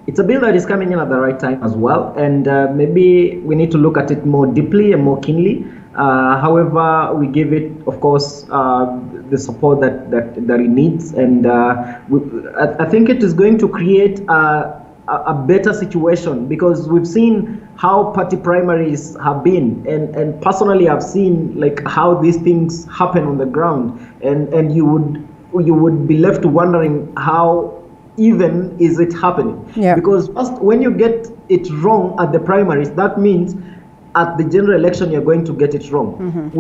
it's a bill that is coming in at the right time as well, and maybe we need to look at it more deeply and more keenly. However, we give it, of course, the support that it needs, and I think it is going to create a better situation, because we've seen how party primaries have been, and personally I've seen like how these things happen on the ground, and you would be left wondering how even is it happening. Yeah. Because first, when you get it wrong at the primaries, that means at the general election you're going to get it wrong.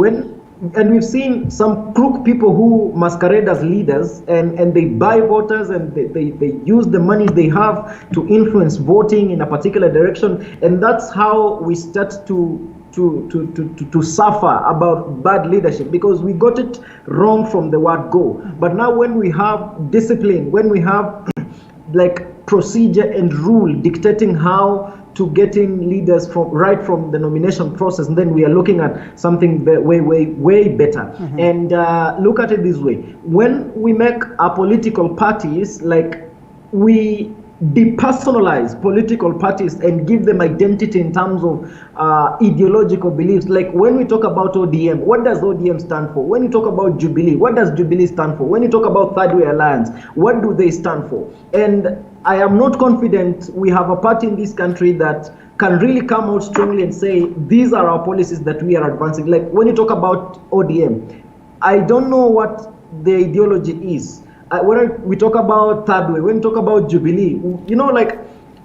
And we've seen some crook people who masquerade as leaders, and they buy voters, and they use the money they have to influence voting in a particular direction, and that's how we start to suffer about bad leadership, because we got it wrong from the word go. But now when we have discipline, when we have like procedure and rule dictating how to get in leaders right from the nomination process, and then we are looking at something way better. And look at it this way: when we make our political parties, like we depersonalize political parties and give them identity in terms of ideological beliefs. Like when we talk about ODM, what does ODM stand for? When you talk about Jubilee, what does Jubilee stand for? When you talk about Third Way Alliance, what do they stand for? And I am not confident we have a party in this country that can really come out strongly and say, these are our policies that we are advancing. Like when you talk about ODM, I don't know what the ideology is. When we talk about Third Way, when we talk about Jubilee, you know, like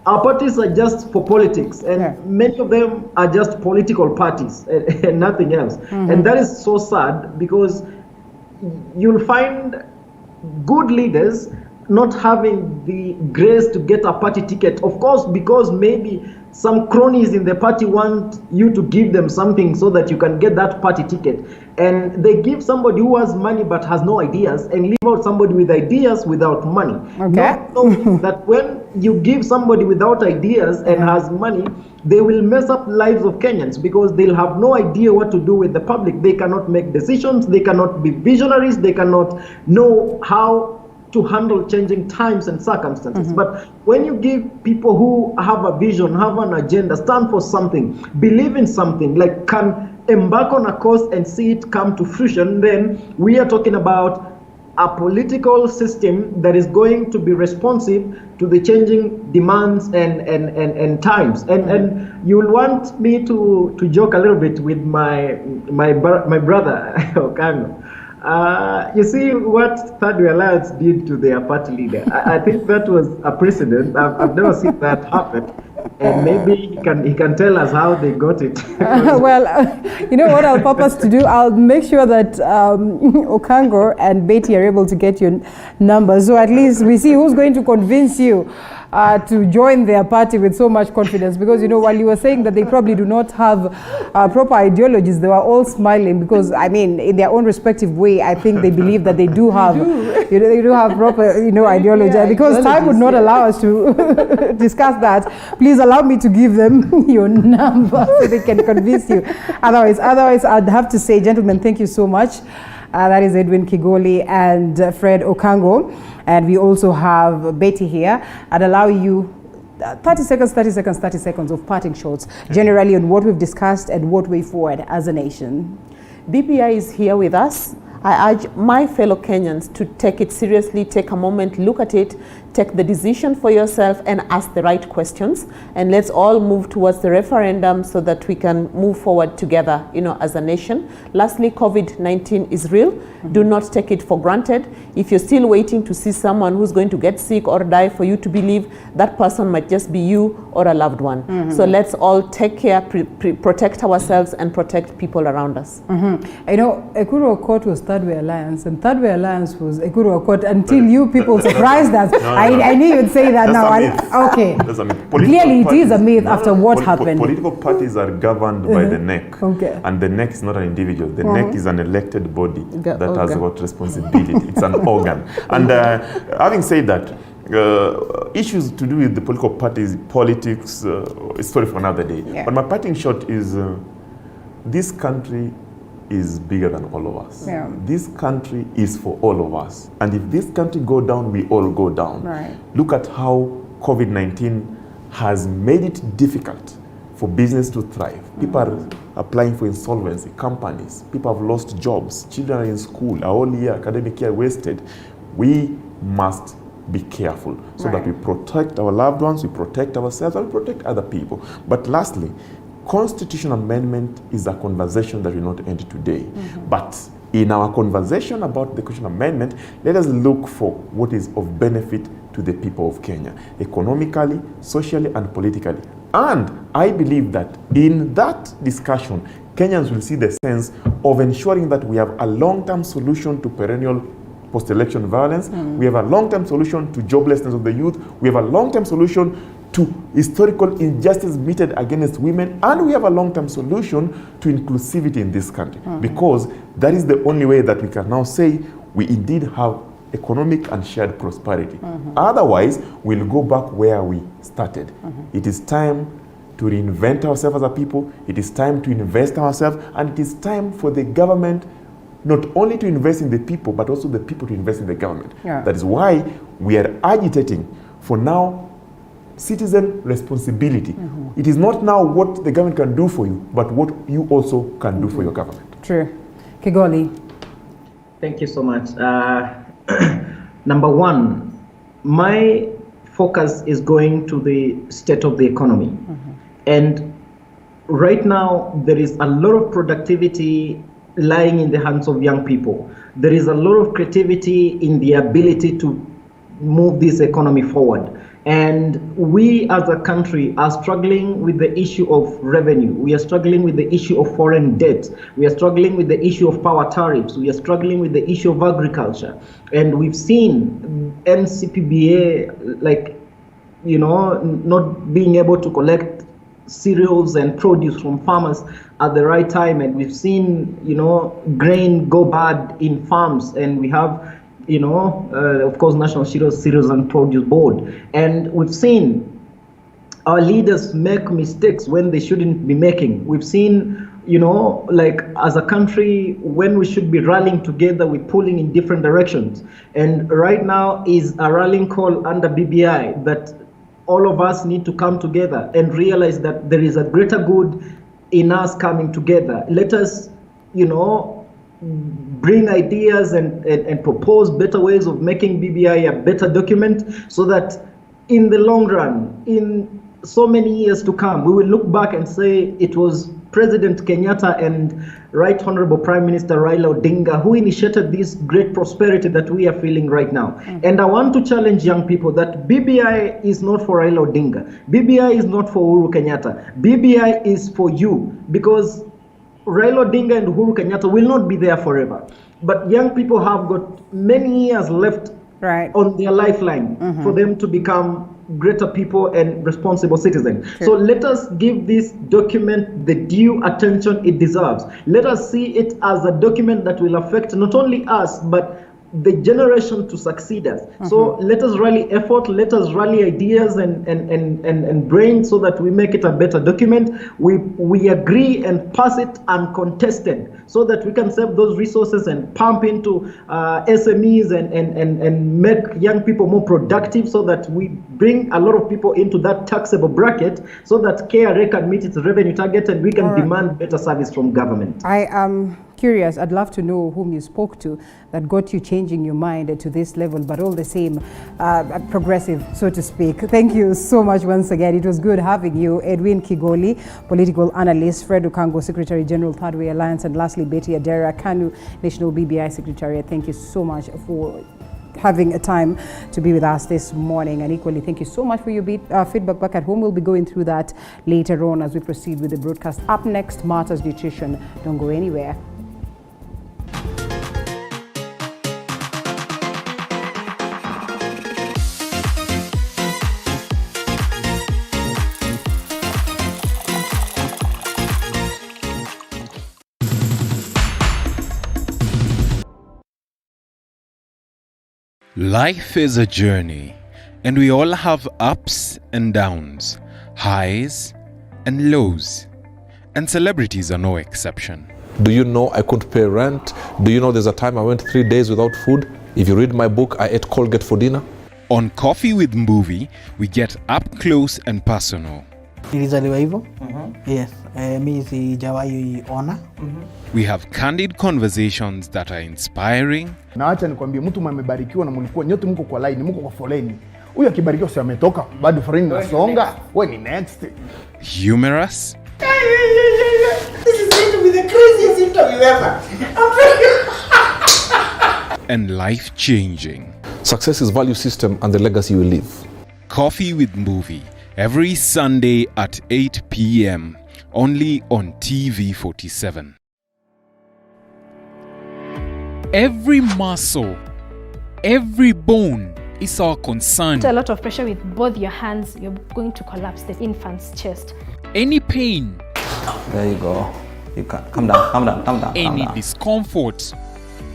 our parties are just for politics, and many of them are just political parties and nothing else. And that is so sad, because you'll find good leaders not having the grace to get a party ticket, of course, because maybe some cronies in the party want you to give them something so that you can get that party ticket, and they give somebody who has money but has no ideas, and leave out somebody with ideas without money. Not knowing that when you give somebody without ideas and has money, they will mess up lives of Kenyans, because they'll have no idea what to do with the public. They cannot make decisions, they cannot be visionaries, they cannot know how to handle changing times and circumstances. But when you give people who have a vision, have an agenda, stand for something, believe in something, like can embark on a course and see it come to fruition, then we are talking about a political system that is going to be responsive to the changing demands and times. And you will want me to joke a little bit with my brother Okango. You see what Third Way Alliance did to their party leader. I think that was a precedent. I've never seen that happen. And maybe he can tell us how they got it. Well, you know what I'll purpose to do? I'll make sure that Okango and Betty are able to get your numbers, so at least we see who's going to convince you to join their party with so much confidence. Because, you know, while you were saying that they probably do not have proper ideologies, they were all smiling, because, I mean, in their own respective way, I think they believe that they do have, you know, they do have proper, you know, ideology. And because time would not allow us to discuss that, please allow me to give them your number so they can convince you. Otherwise, I'd have to say, gentlemen, thank you so much. That is Edwin Kigoli and Fred Okango. And we also have Betty here. I'd allow you 30 seconds of parting shots, generally on what we've discussed and what way forward as a nation. BBI is here with us. I urge my fellow Kenyans to take it seriously, take a moment, look at it, take the decision for yourself and ask the right questions. And let's all move towards the referendum so that we can move forward together, as a nation. Lastly, COVID-19 is real. Do not take it for granted. If you're still waiting to see someone who's going to get sick or die for you to believe, that person might just be you or a loved one. So let's all take care, protect ourselves and protect people around us. Ekuru Aukot was Third Way Alliance, and Third Way Alliance was Ekuru Aukot until you people surprised us. I knew you'd say that now. Okay. Clearly, it is a myth after what happened. Political parties are governed by the NEC. Okay. And the NEC is not an individual. The NEC is an elected body that has got responsibility. It's an organ. And having said that, issues to do with the political parties, politics, is story for another day. Yeah. But my parting shot is this country is bigger than all of us. Yeah. This country is for all of us. And if this country go down, we all go down. Right. Look at how COVID-19 has made it difficult for business to thrive. People are applying for insolvency, companies, people have lost jobs, children are in school, a whole year, academic year wasted. We must be careful so that we protect our loved ones, we protect ourselves, and we protect other people. But lastly, constitutional amendment is a conversation that will not end today. But in our conversation about the constitutional amendment, let us look for what is of benefit to the people of Kenya, economically, socially, and politically. And I believe that in that discussion, Kenyans will see the sense of ensuring that we have a long-term solution to perennial post-election violence. We have a long-term solution to joblessness of the youth. We have a long-term solution to historical injustice meted against women, and we have a long-term solution to inclusivity in this country, because that is the only way that we can now say we indeed have economic and shared prosperity. Otherwise, we'll go back where we started. It is time to reinvent ourselves as a people. It is time to invest ourselves, and it is time for the government not only to invest in the people, but also the people to invest in the government. That is why we are agitating for now citizen responsibility. It is not now what the government can do for you, but what you also can do for your government. True. Kigoli. Thank you so much. Number one, my focus is going to the state of the economy. And right now, there is a lot of productivity lying in the hands of young people. There is a lot of creativity in the ability to move this economy forward. And we as a country are struggling with the issue of revenue. We are struggling with the issue of foreign debt. We are struggling with the issue of power tariffs. We are struggling with the issue of agriculture. And we've seen NCPBA, not being able to collect cereals and produce from farmers at the right time. And we've seen, grain go bad in farms. And we have of course, National Cereals and Produce Board. And we've seen our leaders make mistakes when they shouldn't be making. We've seen, as a country, when we should be rallying together, we're pulling in different directions. And right now is a rallying call under BBI that all of us need to come together and realize that there is a greater good in us coming together. Let us, bring ideas and propose better ways of making BBI a better document, so that in the long run, in so many years to come, we will look back and say it was President Kenyatta and Right Honorable Prime Minister Raila Odinga who initiated this great prosperity that we are feeling right now. And I want to challenge young people that BBI is not for Raila Odinga. BBI is not for Uhuru Kenyatta. BBI is for you, because Raila Odinga and Uhuru Kenyatta will not be there forever. But young people have got many years left on their lifeline for them to become greater people and responsible citizens. So let us give this document the due attention it deserves. Let us see it as a document that will affect not only us, but the generation to succeed us. So let us rally effort, let us rally ideas and brains so that we make it a better document. We agree and pass it uncontested so that we can save those resources and pump into SMEs and make young people more productive so that we bring a lot of people into that taxable bracket so that KRA can meet its revenue target and we can demand better service from government. I am curious. I'd love to know whom you spoke to that got you changing your mind to this level, but all the same, progressive, so to speak. Thank you so much once again. It was good having you. Edwin Kigoli, political analyst, Fred Okango, Secretary General, Third Way Alliance, and lastly, Betty Adera Kanu, National BBI Secretariat. Thank you so much for having a time to be with us this morning, and equally thank you so much for your feedback back at home. We'll be going through that later on as we proceed with the broadcast. Up next, Martha's Nutrition. Don't go anywhere. Life is a journey, and we all have ups and downs, highs and lows, and celebrities are no exception. Do you know I couldn't pay rent? Do you know there's a time I went 3 days without food? If you read my book, I ate Colgate for dinner. On Coffee with Mbuvi, we get up close and personal. Nilizaliwa hivyo. Yes. Mi sijawahi ona. We have candid conversations that are inspiring. Na acha nikwambie, mtu mmebarikiwa na mlikuwa nyote mko kwa line, mko kwa foleni. Huyu akibarikiwa si ametoka, bado foleni inasonga. Wewe ni next. Humorous. This is going to be the craziest interview ever. And life-changing. Success is value system and the legacy you leave. Coffee with Mbuvi, every Sunday at 8 p.m. only on TV47. Every muscle, every bone is our concern. A lot of pressure with both your hands, you're going to collapse the infant's chest. Any pain. There you go. You can calm down, calm down, calm down. Any discomfort.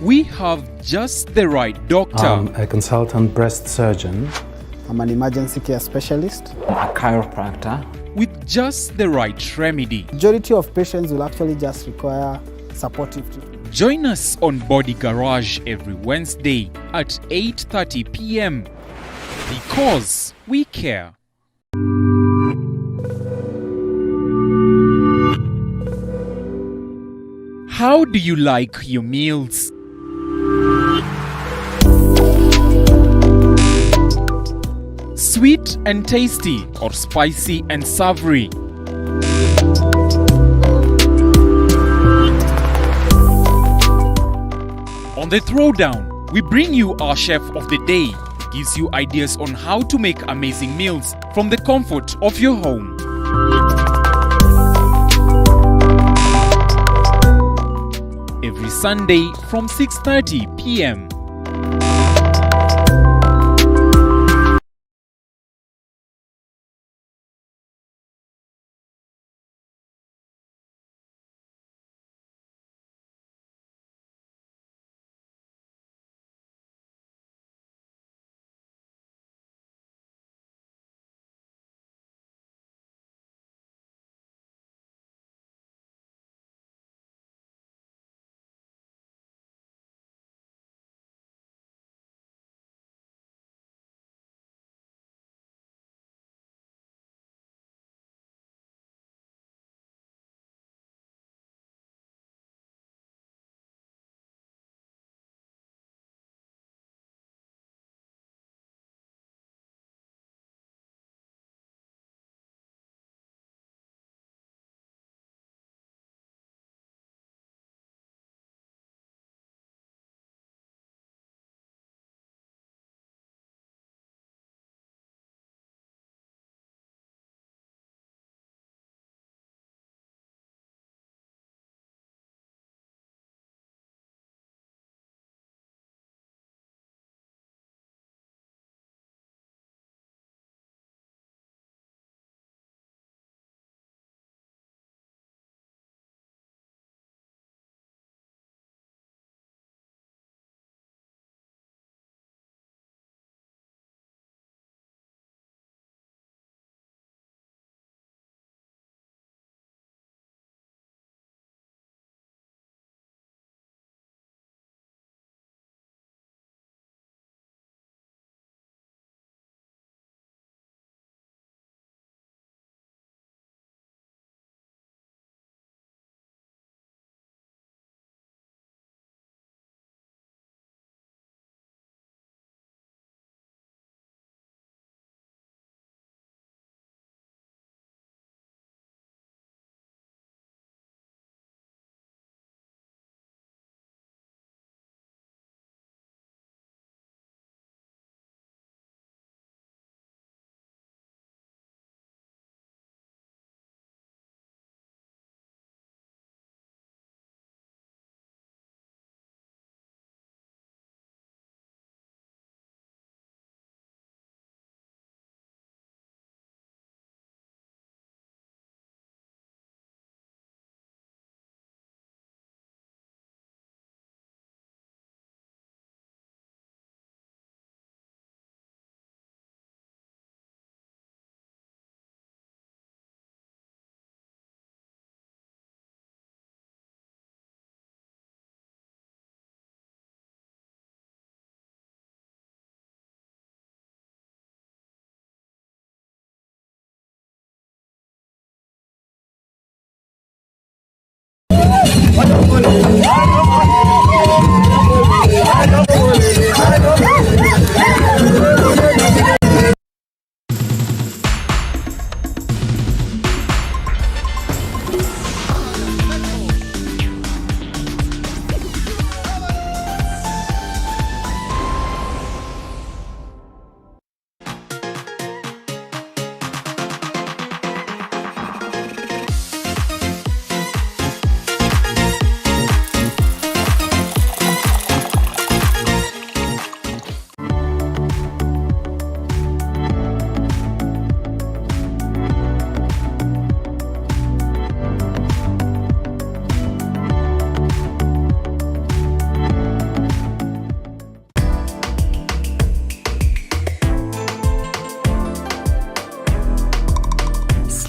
We have just the right doctor. I'm a consultant breast surgeon. I'm an emergency care specialist. A chiropractor. With just the right remedy. Majority of patients will actually just require supportive treatment. Join us on Body Garage every Wednesday at 8:30 p.m. because we care. How do you like your meals? Sweet and tasty or spicy and savory? On the Throwdown, we bring you our chef of the day. He gives you ideas on how to make amazing meals from the comfort of your home. Every Sunday from 6:30 p.m.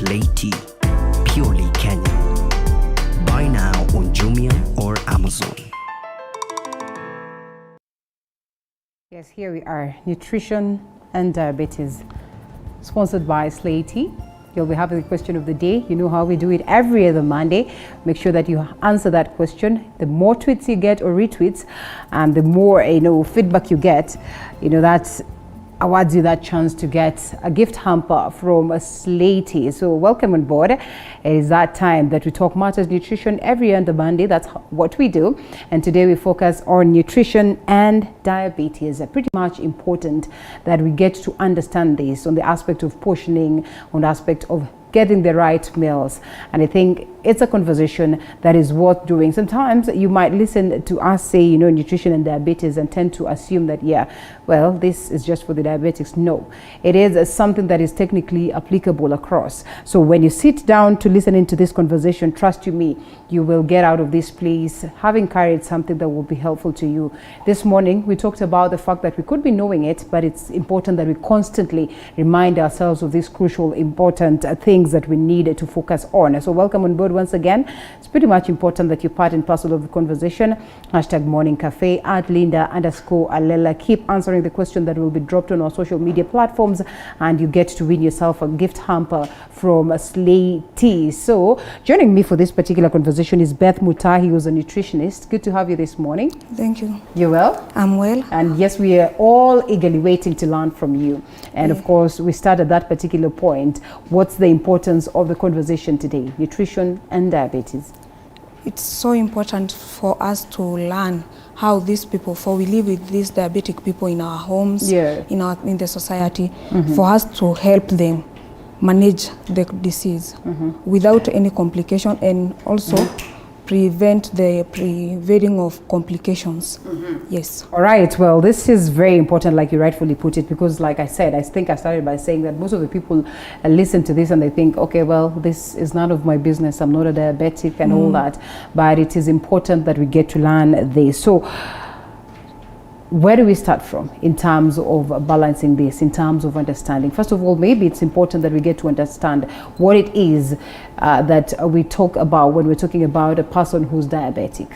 Lady, purely Kenyan. Buy now on Jumia or Amazon. Yes, here we are, nutrition and diabetes, sponsored by Slaty. You'll be having the question of the day. You know how we do it every other Monday. Make sure that you answer that question. The more tweets you get or retweets, and the more feedback you get, that's awards you that chance to get a gift hamper from Slaty. So welcome on board. It is that time that we talk matters nutrition every other Monday. That's what we do. And today we focus on nutrition and diabetes. It's pretty much important that we get to understand this on the aspect of portioning, on the aspect of getting the right meals. And I think it's a conversation that is worth doing. Sometimes you might listen to us say, nutrition and diabetes and tend to assume that, well, this is just for the diabetics. No, it is something that is technically applicable across. So when you sit down to listen into this conversation, trust you me, you will get out of this place having carried something that will be helpful to you. This morning, we talked about the fact that we could be knowing it, but it's important that we constantly remind ourselves of these crucial, important things that we need to focus on. So welcome on board once again. It's pretty much important that you're part and parcel of the conversation. Hashtag Morning Cafe at Linda_Alela. Keep answering the question that will be dropped on our social media platforms, and you get to win yourself a gift hamper from Slaty. So joining me for this particular conversation is Beth Mutahi, who's a nutritionist. Good to have you this morning. Thank you. You're well? I'm well. And yes, we are all eagerly waiting to learn from you. And of course, we start at that particular point. What's the importance of the conversation today, nutrition and diabetes? It's so important for us to learn how these people, for we live with these diabetic people in our homes, in the society, for us to help them manage the disease without any complication, and also prevent the prevailing of complications. Yes. All right. Well, this is very important, like you rightfully put it, because like I said, I think I started by saying that most of the people listen to this and they think, okay, well, this is none of my business. I'm not a diabetic and all that. But it is important that we get to learn this. So where do we start from in terms of balancing this, in terms of understanding? First of all, maybe it's important that we get to understand what it is that we talk about when we're talking about a person who's diabetic.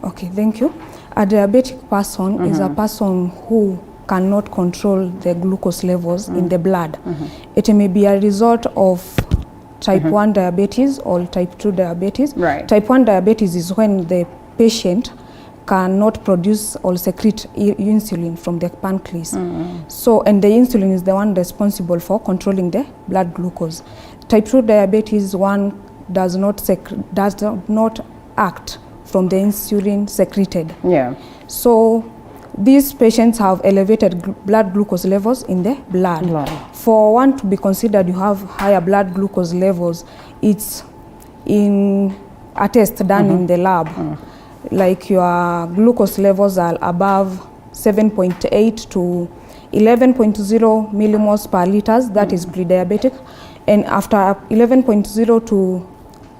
Okay, thank you. A diabetic person is a person who cannot control the glucose levels in the blood. It may be a result of type 1 diabetes or type 2 diabetes. Right. Type 1 diabetes is when the patient cannot produce or secrete insulin from the pancreas. So, and the insulin is the one responsible for controlling the blood glucose. Type 2 diabetes, one does not act from the insulin secreted. So these patients have elevated blood glucose levels in the blood. For one to be considered you have higher blood glucose levels, it's in a test done in the lab. Like your glucose levels are above 7.8 to 11.0 millimoles per liters, that is pre-diabetic. And after 11.0 to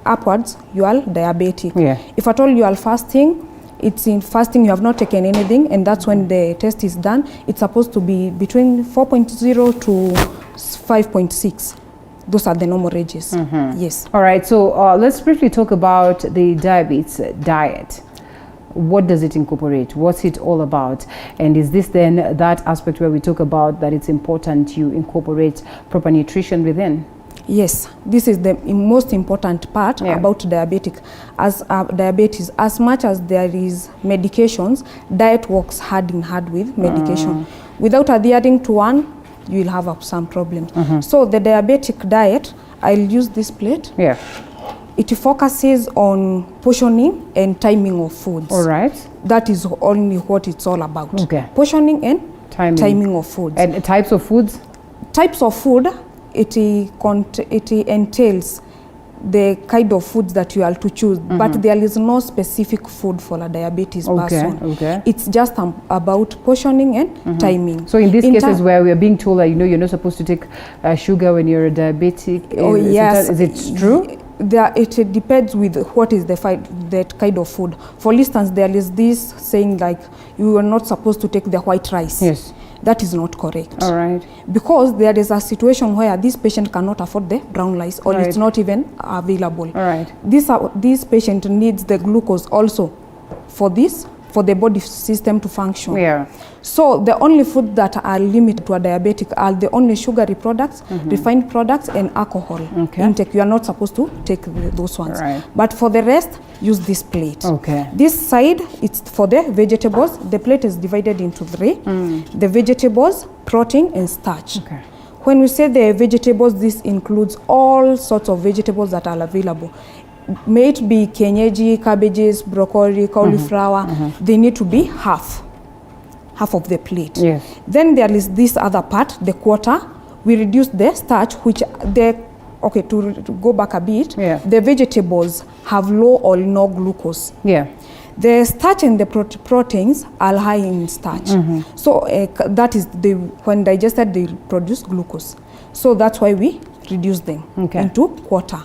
upwards, you are diabetic. If at all you are fasting, it's in fasting, you have not taken anything, and that's when the test is done. It's supposed to be between 4.0 to 5.6. Those are the normal ranges. Yes. All right, so let's briefly talk about the diabetes diet. What does it incorporate? What's it all about? And is this then that aspect where we talk about that it's important you incorporate proper nutrition within? Yes, this is the most important part about diabetes. As much as there is medications, diet works hand in hand with medication. Without adhering to one, you will have some problems. So the diabetic diet, I'll use this plate. Yeah. It focuses on portioning and timing of foods. All right. That is only what it's all about. Okay. Portioning and timing of foods. And types of foods? Types of food, it entails the kind of foods that you are to choose, but there is no specific food for a diabetes person. Okay. It's just about portioning and timing. So in these cases where we are being told that you're not supposed to take sugar when you're a diabetic, yes, is it true? It depends with what is that kind of food. For instance, there is this saying like you are not supposed to take the white rice. Yes. That is not correct. All right. Because there is a situation where this patient cannot afford the brown rice or it's not even available. All right. This patient needs the glucose also for the body system to function. Yeah. So the only food that are limited to a diabetic are the only sugary products, refined products, and alcohol intake. You are not supposed to take those ones. Right. But for the rest, use this plate. Okay. This side, it's for the vegetables. The plate is divided into three. The vegetables, protein, and starch. Okay. When we say the vegetables, this includes all sorts of vegetables that are available. May it be kienyeji, cabbages, broccoli, cauliflower. They need to be half of the plate. Yes. Then there is this other part, the quarter. We reduce the starch, to go back a bit, the vegetables have low or no glucose. Yeah. The starch and the proteins are high in starch. So that is when digested, they produce glucose. So that's why we reduce them into quarter.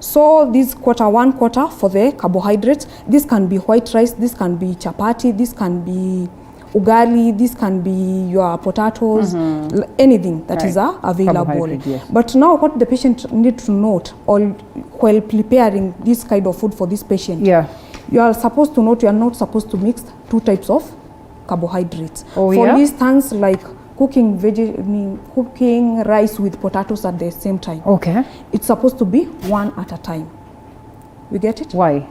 So this one quarter for the carbohydrates. This can be white rice, this can be chapati, this can be ugali, this can be your potatoes, anything that is available. Yes. But now what the patient needs to note while preparing this kind of food for this patient, you are supposed to note you are not supposed to mix two types of carbohydrates. For instance, like cooking rice with potatoes at the same time. Okay. It's supposed to be one at a time. You get it? Why?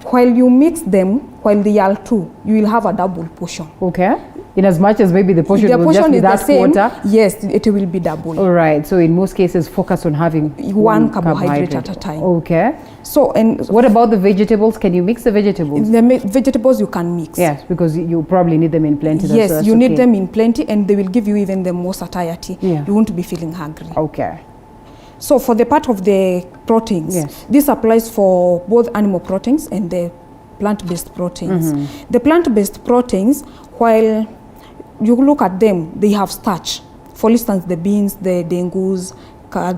While you mix them, while they are two, you will have a double portion. Okay. In as much as maybe the portion will just be that quarter? Yes, it will be double. All right. So in most cases, focus on having one carbohydrate at a time. Okay. So, and what about the vegetables? Can you mix the vegetables? The vegetables you can mix. Yes, because you probably need them in plenty. Yes, you need them in plenty, and they will give you even the more satiety. Yeah. You won't be feeling hungry. Okay. So for the part of the proteins, this applies for both animal proteins and the plant-based proteins. The plant-based proteins, while you look at them, they have starch. For instance, the beans, the dengus,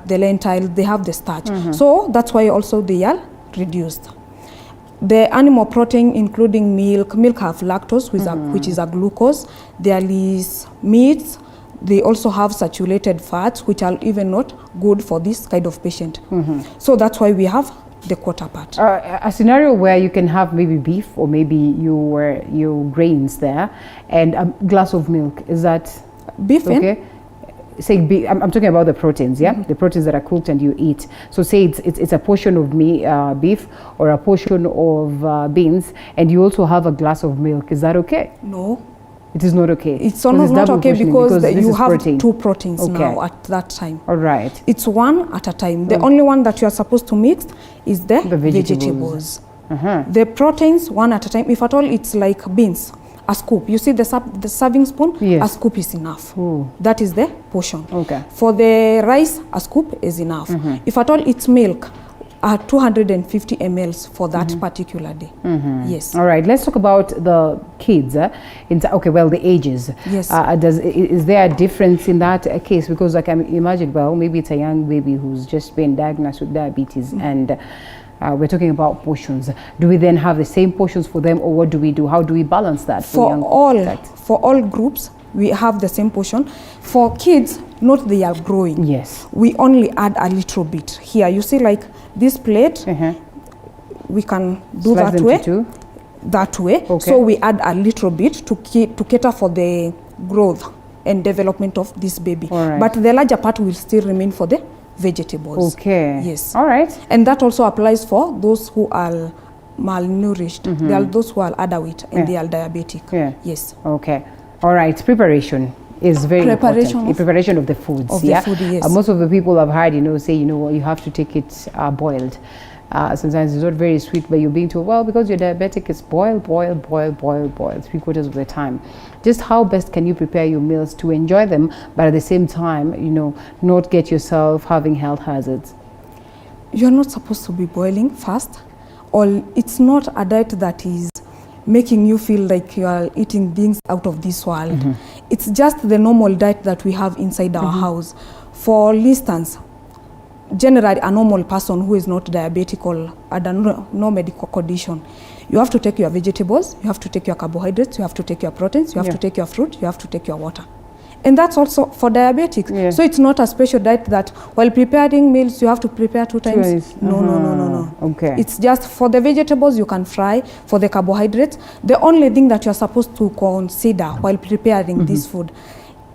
the lentils, they have the starch. So that's why also they are reduced. The animal protein, including milk have lactose, which is a glucose. There is meats. They also have saturated fats, which are even not good for this kind of patient. So that's why we have the quarter part. A scenario where you can have maybe beef or maybe your grains there and a glass of milk. Is that beef? Okay. Say I'm talking about the proteins, the proteins that are cooked and you eat. So say it's a portion of beef or a portion of beans, and you also have a glass of milk. Is that okay? No. It is not okay. It's not okay because you have two proteins now at that time. All right. It's one at a time. The only one that you are supposed to mix is the vegetables. The proteins one at a time. If at all, it's like beans. A scoop. You see the serving spoon? Yes. A scoop is enough. Ooh. That is the portion. Okay. For the rice, a scoop is enough. If at all, it's milk. 250 mLs for that particular day. Yes. All right. Let's talk about the kids. The ages. Yes. Is there a difference in that case? Because I can imagine, maybe it's a young baby who's just been diagnosed with diabetes, and we're talking about portions. Do we then have the same portions for them, or what do we do? How do we balance that for all groups? We have the same portion. For kids, not they are growing. Yes. We only add a little bit. Here, you see like this plate, we can do Slice that way. Okay. So we add a little bit to cater for the growth and development of this baby. All right. But the larger part will still remain for the vegetables. Okay. Yes. All right. And that also applies for those who are malnourished. There are those who are underweight and they are diabetic. Yeah. Yes. Okay. All right. Preparation is very important. Preparation of the foods. Of the food, yes. Most of the people I've heard, say, you have to take it boiled. Sometimes it's not very sweet, but you're being told, well, because you're diabetic, it's boil 3/4 of the time. Just how best can you prepare your meals to enjoy them, but at the same time, not get yourself having health hazards? You're not supposed to be boiling fast, or it's not a diet that is making you feel like you are eating things out of this world. It's just the normal diet that we have inside our house. For instance, generally a normal person who is not diabetic or under no medical condition, you have to take your vegetables, you have to take your carbohydrates, you have to take your proteins, you have to take your fruit, you have to take your water. And that's also for diabetics. So it's not a special diet that while preparing meals you have to prepare 2 times. No. Okay. It's just for the vegetables you can fry, for the carbohydrates. The only thing that you're supposed to consider while preparing this food,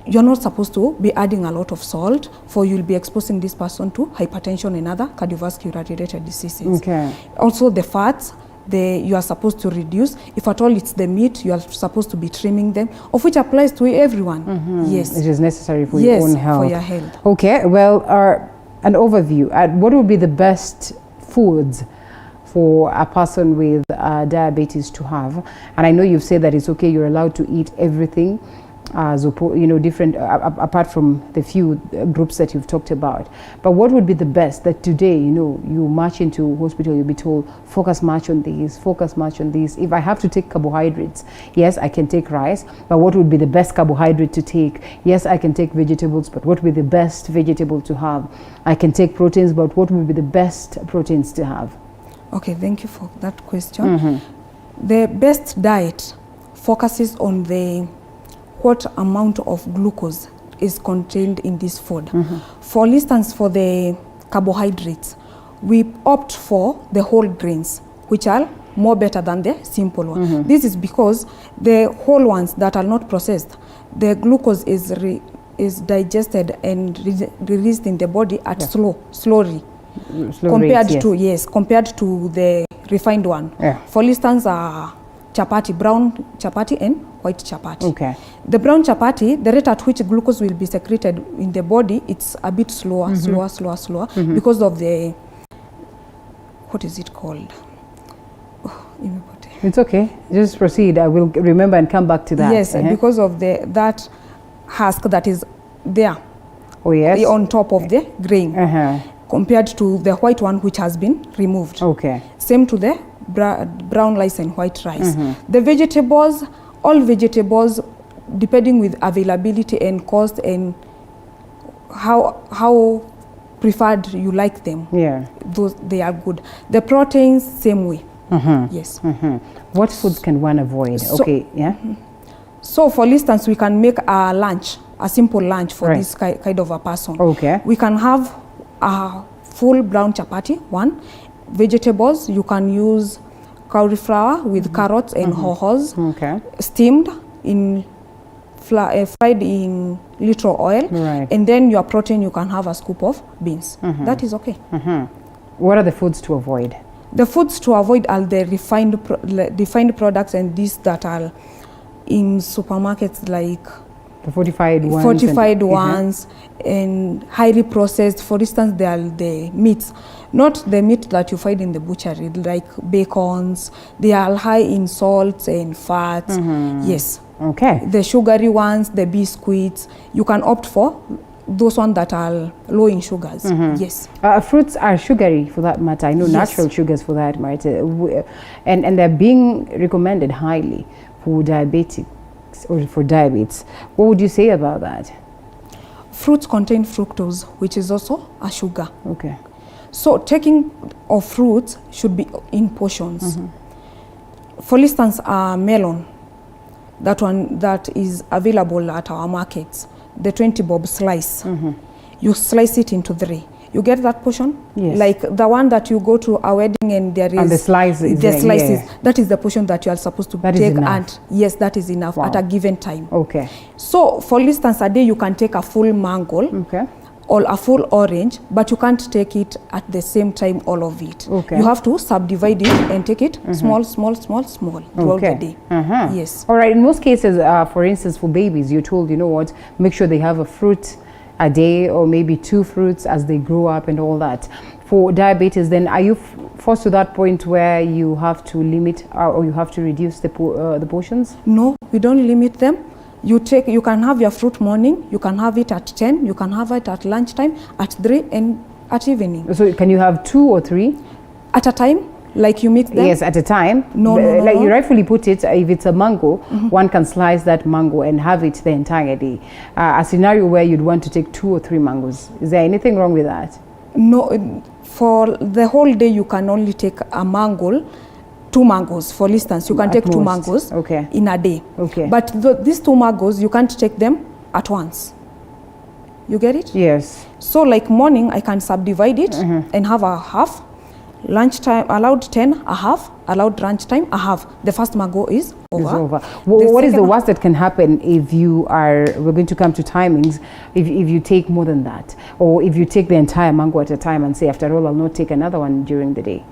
you're not supposed to be adding a lot of salt, for you'll be exposing this person to hypertension and other cardiovascular related diseases. Okay. Also the fats, you are supposed to reduce. If at all it's the meat, you are supposed to be trimming them, of which applies to everyone. Yes. It is necessary for your own health. for your health. Okay, well, an overview. What would be the best foods for a person with diabetes to have? And I know you've said that it's okay, you're allowed to eat everything, different, apart from the few groups that you've talked about. But what would be the best that today, you march into hospital, you'll be told, focus much on these, focus much on these. If I have to take carbohydrates, yes, I can take rice, but what would be the best carbohydrate to take? Yes, I can take vegetables, but what would be the best vegetable to have? I can take proteins, but what would be the best proteins to have? Okay, thank you for that question. The best diet focuses on what amount of glucose is contained in this food. For instance, for the carbohydrates, we opt for the whole grains, which are more better than the simple one. This is because the whole ones that are not processed, the glucose is digested and released in the body at slowly compared to the refined one. For instance, chapati, brown chapati and white chapati. Okay. The brown chapati, the rate at which glucose will be secreted in the body, it's a bit slower, slower, because of the, what is it called? It's okay. Just proceed. I will remember and come back to that. Yes, because of that husk that is there. Oh yes. On top of the grain, compared to the white one which has been removed. Okay. Same to the brown rice and white rice. The vegetables, all vegetables, depending with availability and cost and how preferred you like them. Those, they are good. The proteins, same way. Yes. What foods can one avoid? So for instance, we can make a lunch, a simple lunch for this kind of a person. We can have a full brown chapati, one. Vegetables, you can use cauliflower with carrots and hohos, steamed in fried in little oil, and then your protein, you can have a scoop of beans. That is okay. What are the foods to avoid? The foods to avoid are the refined products and these that are in supermarkets, like the fortified ones, and highly processed. For instance, they are the meats, not the meat that you find in the butchery, like bacons. They are high in salts and fats. Yes. Okay. The sugary ones, the biscuits, you can opt for those ones that are low in sugars. Yes. Fruits are sugary for that matter. I know natural sugars for that matter, and they're being recommended highly for diabetics or for diabetes. What would you say about that? Fruits contain fructose, which is also a sugar. Okay. So taking of fruits should be in portions. For instance, a melon, that is available at our markets, the 20 bob slice. You slice it into 3. You get that portion? Yes. Like the one that you go to a wedding and there is... And the slices. The slices. That is the portion that you are supposed to that take. Is and yes, that is enough at a given time. Okay. So for instance, a day you can take a full mango or a full orange, but you can't take it at the same time, all of it. Okay. You have to subdivide it and take it small, small, small, small throughout the day. Yes. All right. In most cases, for instance, for babies, you're told, you know what, make sure they have a fruit a day or maybe 2 fruits as they grow up and all that. For diabetes, then are you forced to that point where you have to limit or you have to reduce the portions? No, we don't limit them. You can have your fruit morning, you can have it at 10, you can have it at lunchtime, at 3, and at evening. So can you have 2 or 3? At a time, like you mix them? Yes, at a time. No, like you rightfully put it, if it's a mango, one can slice that mango and have it the entire day. A scenario where you'd want to take 2 or 3 mangoes. Is there anything wrong with that? No, for the whole day you can only take a mango, 2 mangoes. For instance, you can take 2 mangoes in a day. Okay. But these 2 mangoes, you can't take them at once. You get it? Yes. So like morning, I can subdivide it and have a half. Lunchtime, allowed 10, a half. Allowed lunchtime, a half. The first mango is over. It's over. What is the worst that can happen if you are, we're going to come to timings, if you take more than that? Or if you take the entire mango at a time and say, after all, I'll not take another one during the day?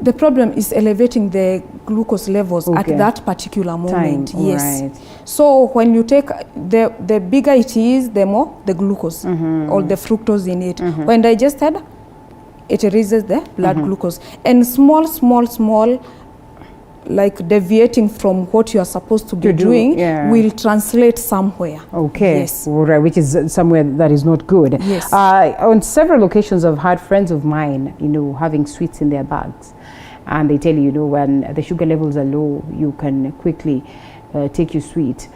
The problem is elevating the glucose levels at that particular moment. Yes. Right. So when you take, the bigger it is, the more the glucose or the fructose in it. When digested, it raises the blood glucose. And small, like deviating from what you are supposed to be doing will translate somewhere. Okay. Yes. Right, which is somewhere that is not good. Yes. On several occasions, I've had friends of mine, having sweets in their bags. And they tell you, when the sugar levels are low, you can quickly take your sweet.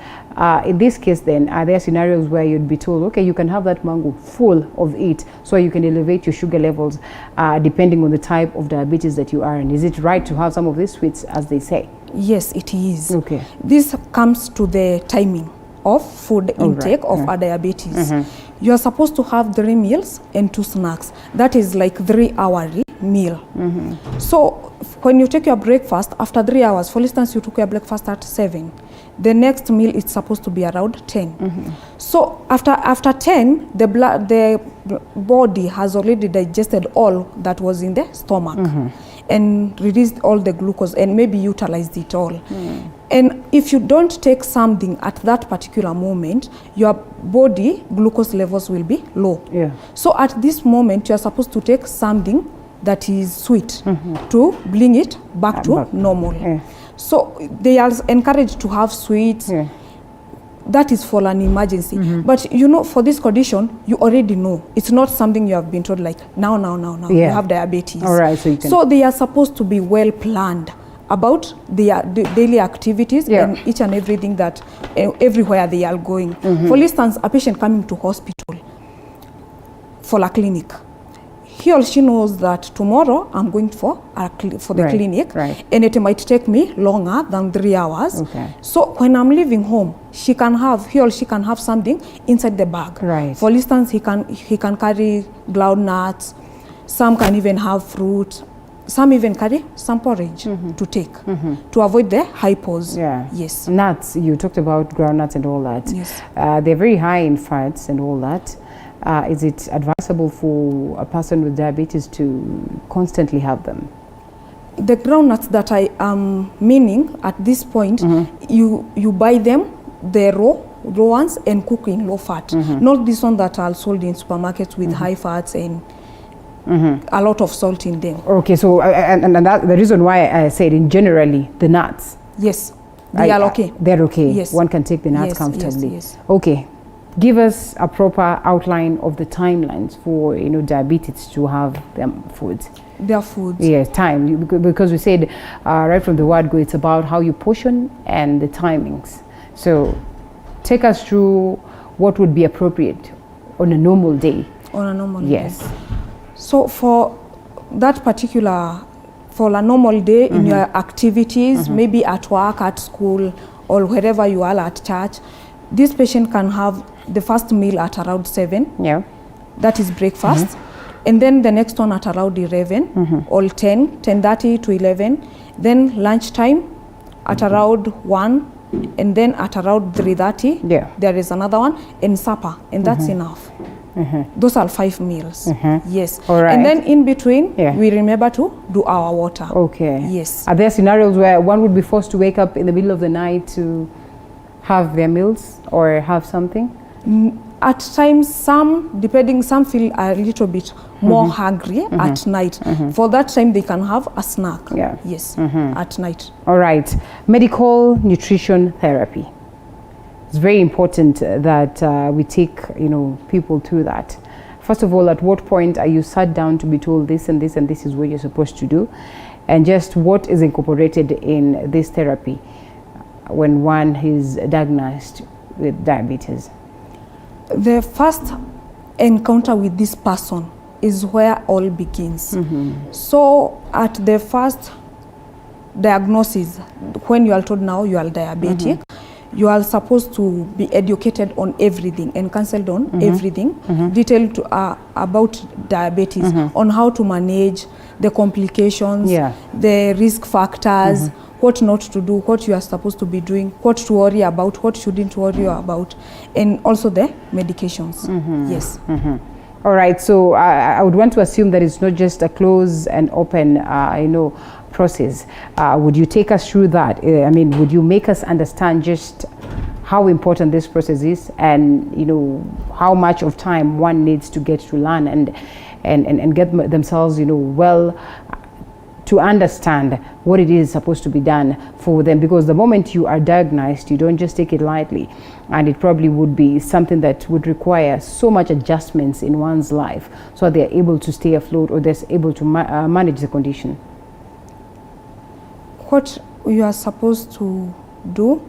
In this case then, are there scenarios where you'd be told, okay, you can have that mango full of it so you can elevate your sugar levels depending on the type of diabetes that you are in? Is it right to have some of these sweets, as they say? Yes, it is. Okay. This comes to the timing of food intake of our diabetes. You are supposed to have 3 meals and 2 snacks. That is like 3-hourly meal. So when you take your breakfast after 3 hours, for instance, you took your breakfast at 7, the next meal is supposed to be around 10. So after 10, the body has already digested all that was in the stomach and released all the glucose and maybe utilized it all. And if you don't take something at that particular moment, your body glucose levels will be low. So at this moment, you are supposed to take something that is sweet to bring it back to normal. So they are encouraged to have sweets. That is for an emergency. But for this condition, you already know. It's not something you have been told like, now, you have diabetes. All right, so they are supposed to be well planned about their daily activities and each and everything that, everywhere they are going. For instance, a patient coming to hospital for a clinic, he or she knows that tomorrow I'm going for the clinic, and it might take me longer than 3 hours. So when I'm leaving home, he or she can have something inside the bag. For instance, he can carry groundnuts. Some can even have fruit. Some even carry some porridge to take to avoid the hypos. Yes. Nuts. You talked about groundnuts and all that. Yes. They're very high in fats and all that. Is it advisable for a person with diabetes to constantly have them? The groundnuts that I am meaning at this point, you buy them, the raw ones, and cook in low fat. Not this one that are sold in supermarkets with high fats and a lot of salt in them. Okay, so and that, the reason why I said in generally the nuts. Yes, they are okay. They're okay. Yes. One can take the nuts comfortably. Yes. Okay. Give us a proper outline of the timelines for diabetes to have their foods. Their foods. Yes, time, because we said right from the word go, it's about how you portion and the timings. So take us through what would be appropriate on a normal day. On a normal day. Yes. So for that particular, for a normal day in your activities, maybe at work, at school, or wherever you are, at church, this patient can have the first meal at around 7. Yeah. That is breakfast. And then the next one at around 11 or 10, 10:30 to 11. Then lunchtime at around 1. And then at around 3:30, there is another one. And supper. And that's enough. Those are 5 meals. Yes. All right. And then in between, we remember to do our water. Okay. Yes. Are there scenarios where one would be forced to wake up in the middle of the night to have their meals or have something? At times, some feel a little bit more hungry at night. For that time, they can have a snack. Yes, at night. All right. Medical nutrition therapy. It's very important that we take, people through that. First of all, at what point are you sat down to be told this and this and this is what you're supposed to do? And just what is incorporated in this therapy when one is diagnosed with diabetes? The first encounter with this person is where all begins. So at the first diagnosis, when you are told now you are diabetic, you are supposed to be educated on everything and counseled on everything, detailed about diabetes, on how to manage the complications, the risk factors, what not to do, what you are supposed to be doing, what to worry about, what shouldn't worry about, and also the medications. Yes. All right, so I would want to assume that it's not just a close and open, process. Would you take us through that? I mean, would you make us understand just how important this process is, and how much of time one needs to get to learn and get themselves, well, to understand what it is supposed to be done for them, because the moment you are diagnosed, you don't just take it lightly, and it probably would be something that would require so much adjustments in one's life so they're able to stay afloat or they're able to manage the condition. What you are supposed to do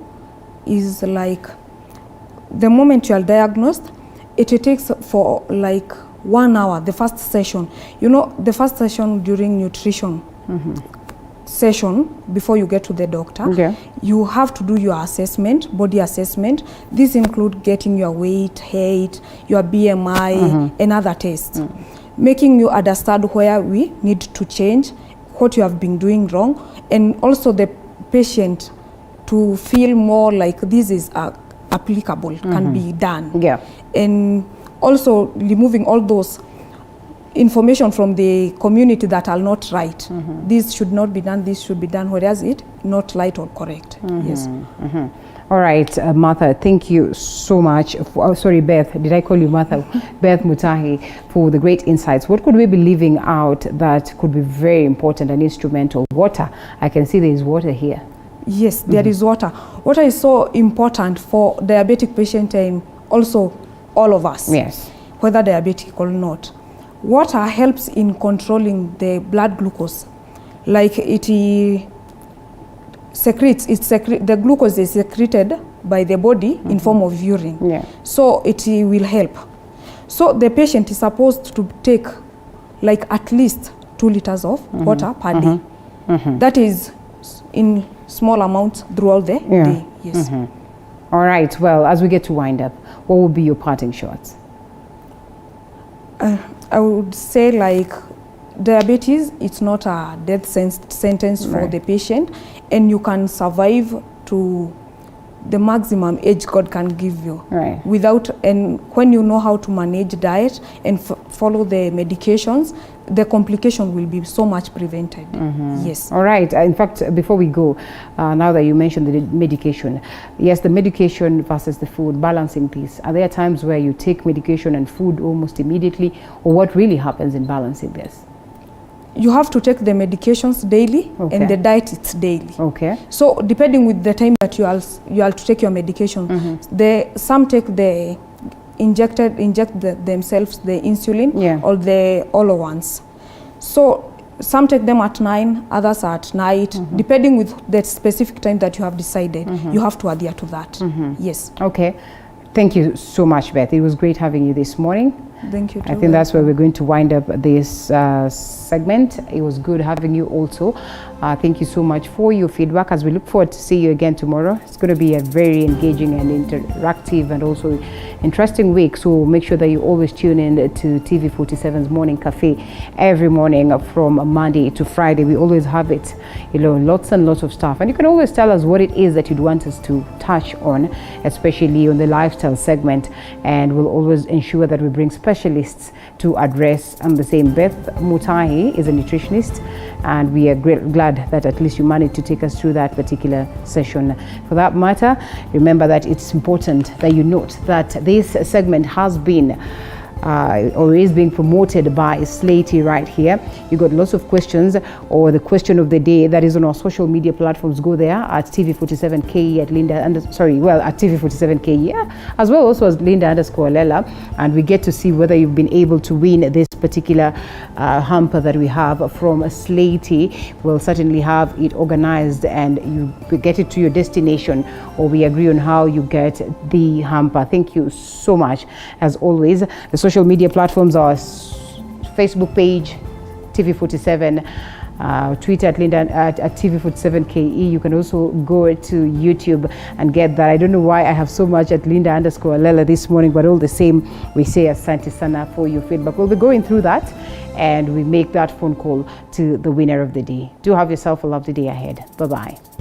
is, like, the moment you are diagnosed, it takes for like 1 hour, the first session. The first session during nutrition session, before you get to the doctor, you have to do your assessment, body assessment. This includes getting your weight, height, your BMI, and other tests, making you understand where we need to change, what you have been doing wrong, and also the patient to feel more like this is applicable, can be done. And also removing all those information from the community that are not right. This should not be done, this should be done, whereas it not right or correct. Yes. All right, Martha, thank you so much. Sorry, Beth, did I call you Martha? Beth Mutahi, for the great insights. What could we be leaving out that could be very important and instrumental? Water. I can see there is water here. Yes, there is water. Water is so important for diabetic patient and also all of us. Yes. Whether diabetic or not. Water helps in controlling the blood glucose. Like it secretes, the glucose is secreted by the body in form of urine. So it will help. So the patient is supposed to take like at least 2 liters of water per day. That is in small amounts throughout the day. Yes. All right, well, as we get to wind up, what would be your parting shots? I would say, like, diabetes, it's not a death sentence for the patient, and you can survive to the maximum age God can give you. Without, and when you know how to manage diet and follow the medications, the complication will be so much prevented. Yes. All right. In fact, before we go, now that you mentioned the medication, yes, the medication versus the food, balancing this. Are there times where you take medication and food almost immediately, or what really happens in balancing this? You have to take the medications daily, and the diet it's daily. So depending with the time that you are to take your medication, some take the inject themselves the insulin or the oral ones. So some take them at 9, others at night, depending with the specific time that you have decided. You have to adhere to that. Yes. Okay. Thank you so much, Beth. It was great having you this morning. Thank you. I think that's where we're going to wind up this segment. It was good having you also. Thank you so much for your feedback, as we look forward to see you again tomorrow. It's going to be a very engaging and interactive and also interesting week. So make sure that you always tune in to TV47's Morning Cafe every morning from Monday to Friday. We always have it, lots and lots of stuff. And you can always tell us what it is that you'd want us to touch on, especially on the lifestyle segment. And we'll always ensure that we bring specialists to address the same. Beth Mutahi is a nutritionist, and we are glad that at least you managed to take us through that particular session. For that matter, remember that it's important that you note that this segment has been or is being promoted by Slatey right here. You got lots of questions, or the question of the day that is on our social media platforms. Go there at TV47KE at Linda at TV47KE, as well also as Linda_Lela, and we get to see whether you've been able to win this particular hamper that we have from Slatey. We'll certainly have it organized and you get it to your destination, or we agree on how you get the hamper. Thank you so much. As always, the social media platforms are Facebook page TV47, Twitter at Linda at TV47KE. You can also go to YouTube and get that. I don't know why I have so much at Linda_Lela this morning, but all the same, we say asante sana for your feedback. We'll be going through that and we make that phone call to the winner of the day. Do have yourself a lovely day ahead. Bye-bye.